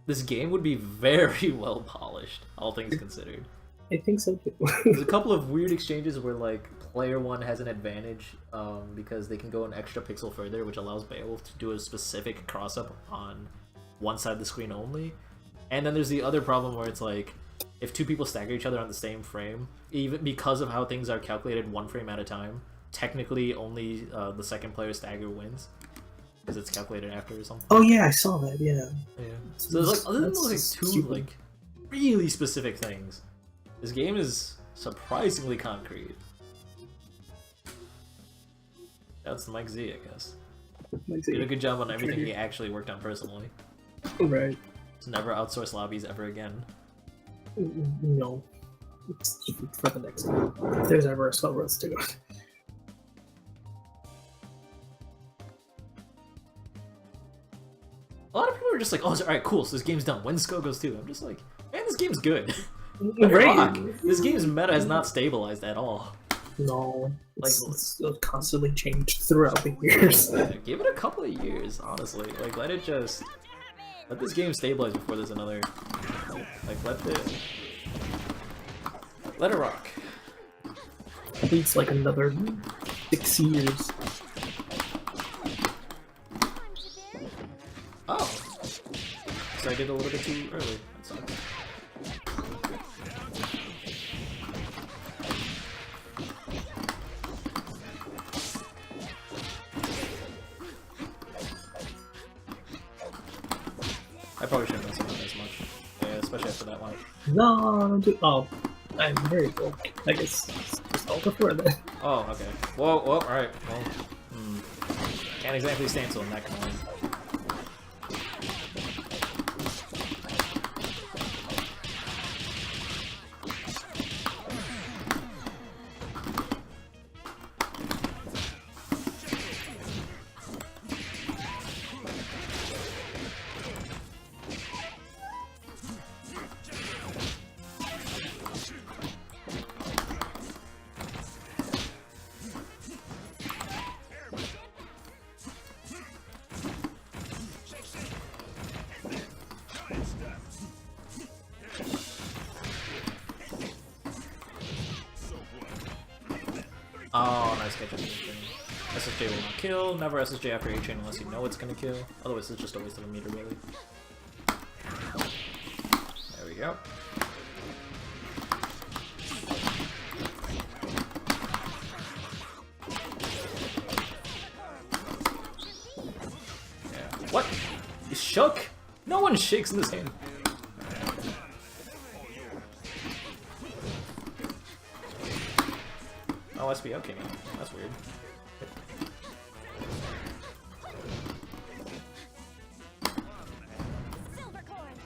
this game would be very well polished, all things considered. I think so too. There's a couple of weird exchanges where like player one has an advantage because they can go an extra pixel further, which allows Beowulf to do a specific cross up on one side of the screen only. And then there's the other problem where it's like if two people stagger each other on the same frame, even because of how things are calculated one frame at a time, technically only the second player stagger wins because it's calculated after or something. Oh yeah, I saw that, yeah. Yeah. So there's like other than That's those like two stupid. like really specific things, this game is surprisingly concrete. That's Mike Z, I guess. Like, Did a good job on everything he actually worked on personally. Right. Just never outsource lobbies ever again. No. It's for the next time. If there's ever a Skullgirls to go. A lot of people are just like, oh, alright, cool, so this game's done. When's Skullgirls 2? I'm just like, man, this game's good. Let it rock. This game's meta has not stabilized at all. No. Like- It's constantly changed throughout the years. Yeah, give it a couple of years, honestly. Like, let this game stabilize before there's another. Like, let it rock. I think it's like another 6 years. Oh, so I did a little bit too early. That sucks. I probably shouldn't mess around as much. Yeah, especially after that one. No, oh, I'm very broke. I guess just all before that. Oh, okay. Whoa, alright. Well, can't exactly stand still in that kind of Oh, nice catch. SSJ will not kill. Never SSJ after A-Chain unless you know it's gonna kill. Otherwise, it's just a waste of a meter, really. There we go. Yeah. What? You shook? No one shakes in this game. Oh, SBO came in. That's weird. Silver cord.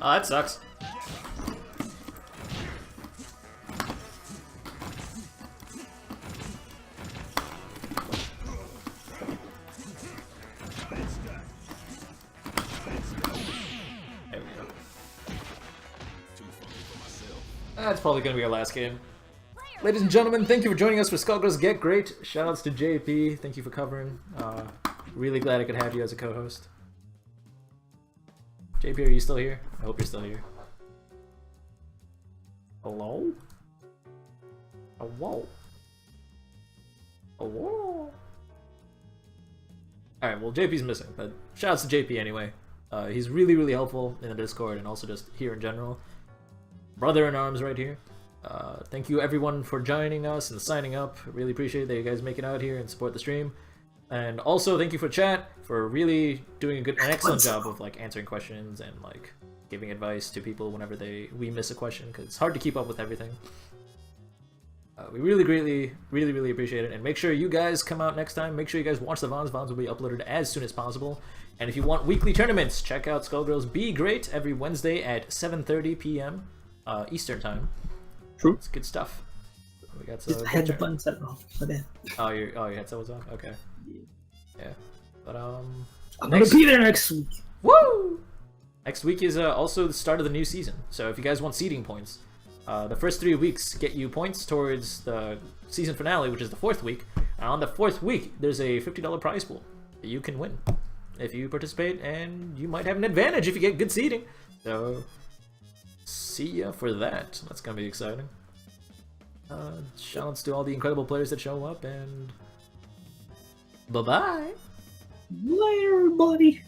Oh, that sucks. There we go. That's probably gonna be our last game. Ladies and gentlemen, thank you for joining us for Skullgirls Get Great. Shoutouts to JP. Thank you for covering. Really glad I could have you as a co-host. JP, are you still here? I hope you're still here. Hello? Hello? Hello? Alright, well, JP's missing, but shoutouts to JP anyway. He's really, really helpful in the Discord and also just here in general. Brother in arms right here. Thank you everyone for joining us and signing up. Really appreciate that you guys make it out here and support the stream. And also thank you for chat for really doing an excellent job of like answering questions and like giving advice to people whenever we miss a question, because it's hard to keep up with everything. We really really appreciate it, and make sure you guys come out next time. Make sure you guys watch the VODs. VODs will be uploaded as soon as possible. And if you want weekly tournaments, check out Skullgirls Be Great every Wednesday at 7:30 p.m. Eastern time. True. It's good stuff. We got I had the button set wrong. My bad. Oh, your headset was off. Okay. Yeah, but I'm gonna be there next week. Woo! Next week is also the start of the new season. So if you guys want seeding points, the first 3 weeks get you points towards the season finale, which is the 4th week. And on the 4th week, there's a $50 prize pool that you can win if you participate, and you might have an advantage if you get good seeding. So see ya for that. That's gonna be exciting. Shoutouts to all the incredible players that show up, and bye-bye. Later, everybody.